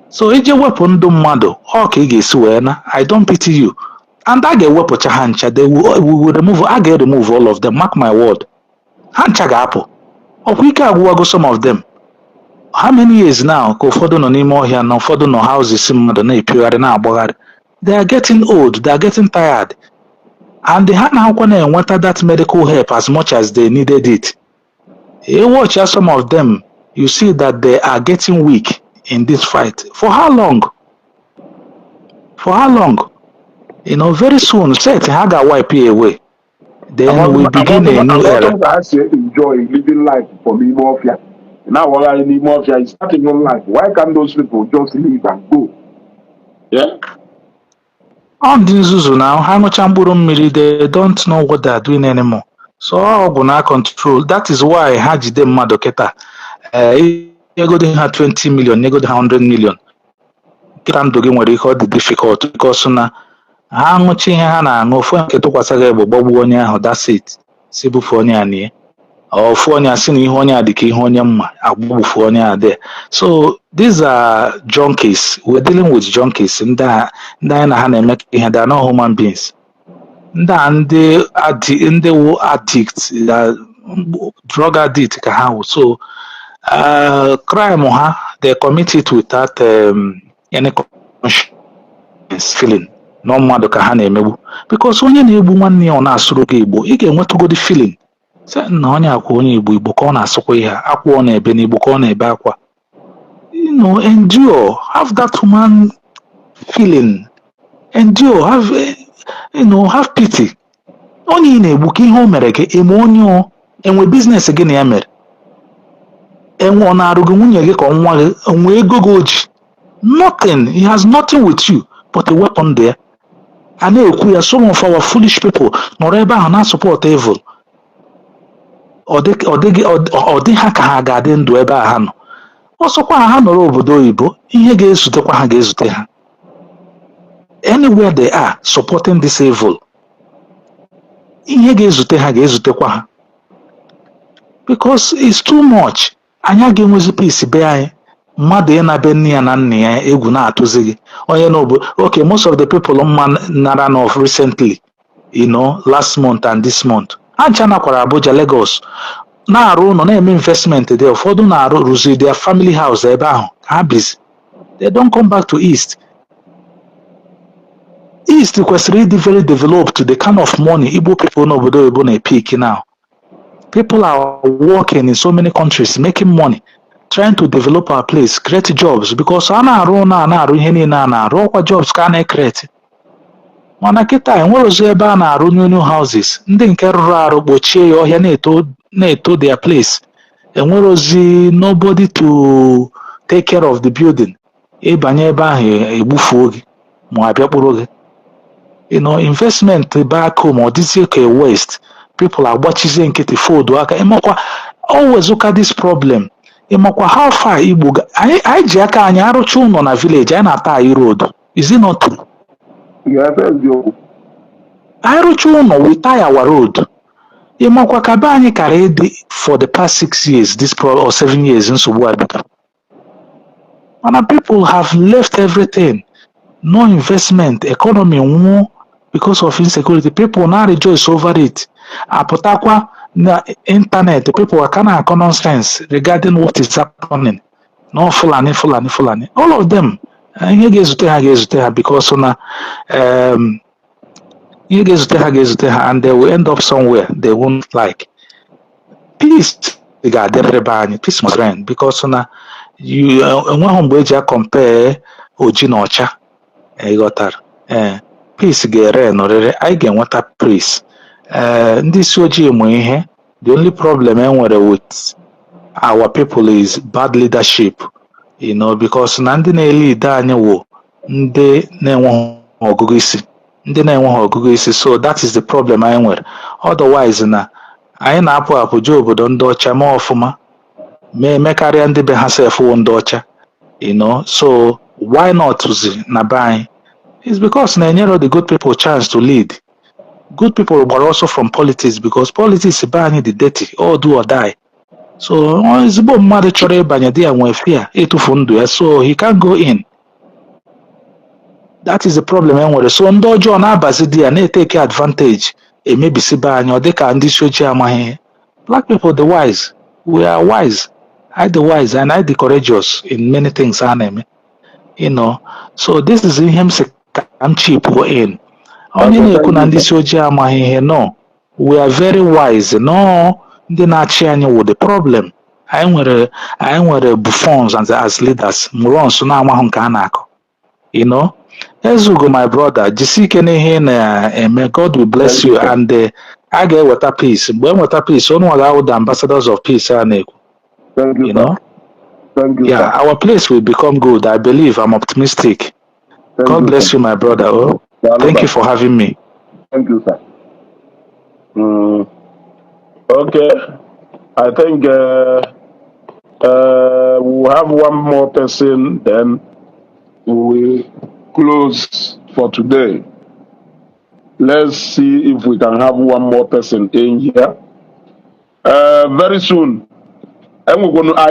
So ije wepụ ndụ mmadụ ọ ka ị ga-esi wee na I don't pity you. And a ga-ewepụcha ha ncha, a ga-remove all of them, mark my word. Ha ncha ga-apụ. Ọkwa ike agwụwago some of them. How many years now ka ụfọdụ nọ n'ime ọhịa na ụfọdụ nọ houses mmadụ na-epiogharị na-agbagharị. They are getting old, they are getting tired. And ha na-akwa na-enweta that medical help as much as they needed it. You watch some of them, you see that they are getting weak in this fight. For how long? For how long? You know, very soon, set ha ga-wipe you away. Then we begin a new era. I say enjoy living life for me more fear. Now what I need more fear is starting on life. Why can't those people just leave and go? Yeah. On the Zuzu now, how much mmiri, they don't know what they are doing anymore. So ọ bụ na control. That is why ha jide mmadụ kịta. Egodi ha 20 million, egodi ha 100 million. Kịta ndụ gị nwere ike ọ dị difficult because na ha aṅụchi ihe ha na-aṅụ ofu nke tụkwasịghị egbe gbagbuo onye ahụ, that's it. Si bufu onye a nie. Ofu onye a si na ihe onye a dị ka ihe onye mma agbagbufu onye a there. So these are junkies. We're dealing with junkies. Ndị anyị na ha na-eme ihe, they are not human beings. Ndị wụ addict, drug addict ka ha wụ. So crime ha, they commit it without any conscience feeling. No mmadụ ka ha na-emegbu because onye na-egbu nwanne ya ọ na-asụrụ gị Igbo, ị ga-enwetụgodi feeling na onye akwa onye Igbo ka ọ na-asụkwa ihe akwa ọ na-ebe n'Igbo ka ọ na-ebe akwa. You know, endure, have that human feeling, endure, have pity. Onye ị na-egbu ka ihe o mere gị eme onye enwe business gị na ya mere, enwe ọ na-arụ gị nwunye gị ka nwa gị, enwe ego gị oji, nothing, he has nothing with you but a weapon there. A na-ekwu ya, some of our foolish people nọrọ ebe ahụ na-support evil. Ọ dị ha ka ha ga-adị ndụ ebe a ha nọ. Ọsọkwa ha nọrọ obodo oyibo, ihe ga-ezutekwa ha ga-ezute ha. Anywhere they are supporting this evil, ihe ga-ezute ha ga-ezutekwa ha. Because it's too much. Anyị ga-enwezi peace be anyị. Mmadụ ị na-be nne ya na nna ya egwu na-atụzi gị. Onye n'obodo, okay, most of the people nara of recently, last month and this month. Ancha nakwara Abuja, Lagos, na-arụ ụlọ na-eme investment there. Ụfọdụ na-arụ rụzi their family house ebe ahụ. Ha busy. They don't come back to East. East kwesịrị ịdị very developed. The kind of money Igbo people n'obodo oyibo na-epick now. People are working in so many countries, making money, trying to develop our place, create jobs, because a na-arụ ihe niile a na-arụ ọkwa jobs ka a na-ekreti. Mana kịta enwere ozi ebe a na-arụ new houses, ndị nke rụrụ arụ gbochie ya ọhịa na-eto their place. Enwere ozi nobody to take care of the building. Ịbanye ebe ahụ egbufuo gị ma abịa kpụrụ gị. Investment back home ọ dịzie ka waste. People agbachizie nkịtị fold aka. Ịmakwa always look at this problem. Ịmakwa how far Igbo anyị ji aka anyị arụcha ụlọ na village anyị na-ata anyị road. Is it not true? Anyị rụcha ụlọ we tie our road. Ịmakwa ka be anyị kara ịdị for the past 6 years or 7 years nsogbu abịa. Mana people have left everything. No investment, economy nwụọ because of insecurity. People now rejoice over it. Apụtakwa na internet, people are kind of nonsense regarding what is happening. No Fulani. All of them. Ihe ga-ezute ha because na ihe ga-ezute ha and they will end up somewhere they won't like. Peace ga-adịrịrị be anyị. Peace must reign because na enweghị mgbe eji compare oji na ọcha. Ịghọtara? Peace ga-ere nọrịrị, anyị ga-enweta peace. Ndị isi ojii mụ ihe, the only problem enwere with our people is bad leadership, because na ndị na-elide anyị wụ ndị na-enweghị ọgụgụ isi, so that is the problem anyị nwere. Otherwise na anyị na-apụ jee obodo ndị ọcha mee ọfụma, mee karịa ndị be ha sefụ ndị ọcha. You know, so why not to Nabai? It's because Nigeria the good people chance to lead. Good people but also from politics because politics buying the dirty, all do or die. So ezigbo mmadụ chọrọ ịbanye di ya nwee fear ịtụfu ndụ ya, so he can't go in. That is the problem e nwere. So ndị ọjọọ na-abazi di ya na-eteke advantage emebisi be anyị ọ dịka ndị isi ojii amaghị ihe. Black people the wise, we are wise. I the wise and I the courageous in many things a na-eme. You know, so this is ihe m si ka m chipụ in. Onye na-ekwu na ndị isi ojii amaghị ihe, no, we are very wise. No, ndị na-achị anyị wụ the problem. Anyị nwere buffons as leaders, morons na-amahụ nke a na-akọ. You know, Ezeugo my brother, jisi ike n'ihe na-eme. God will bless you and a ga-eweta peace. Mgbe enweta peace, unu ga-awụ the ambassadors of peace a na-ekwu. You know, yeah, our place will become good. I believe. I'm optimistic. God bless you, my brother. Oh, thank you for having me. Thank you, sir. Okay, I think we'll have one more person, then we will close for today. Let's see if we can have one more person in here. Very soon. And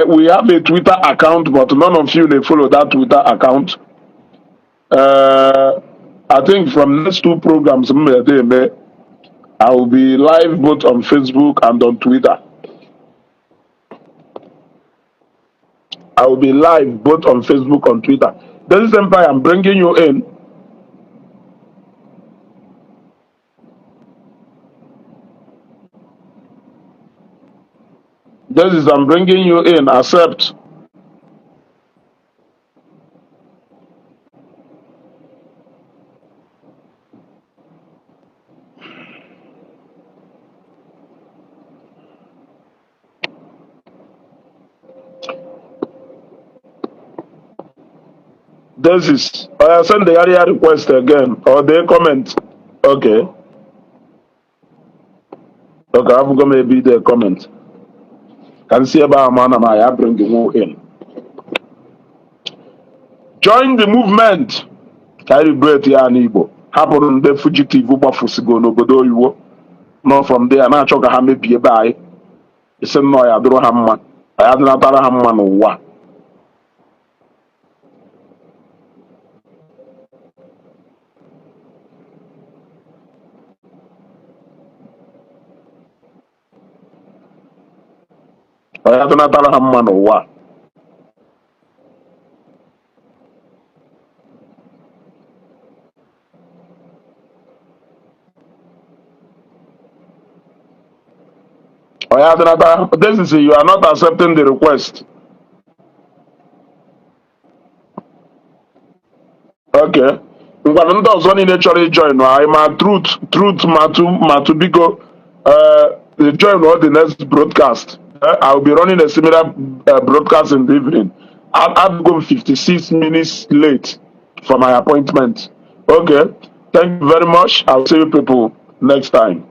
we have a Twitter account, but none of you may follow that Twitter account. I think from next two programs, I will be live both on Facebook and on Twitter. I will be live both on Facebook and Twitter. This is Empire. I'm bringing you in. I'm bringing you in. Accept. This is. I send the area request again or they comment. Okay. Okay, I'm going to be the comment. Can see about man and I bring you in. Join the movement. Carry breath ya n'Igbo. Hapụrụ ndị fugitive gbafusigo n'obodo oyibo. Nọ from there na-achọ ka ha mebie ebe anyị. Isi nnọọ ya dụrụ ha mma. Ya dịnatara ha mma n'ụwa. Ya dịnatara ha mma n'ụwa. This is you are not accepting the request. Okay. Ngwanụ ndị ọzọ niile chọrọ ijoin anyị ma truth ma to biko join all the next broadcast. I will be running a similar broadcast in the evening. I've gone 56 minutes late for my appointment. Okay. Thank you very much. I'll see you people next time.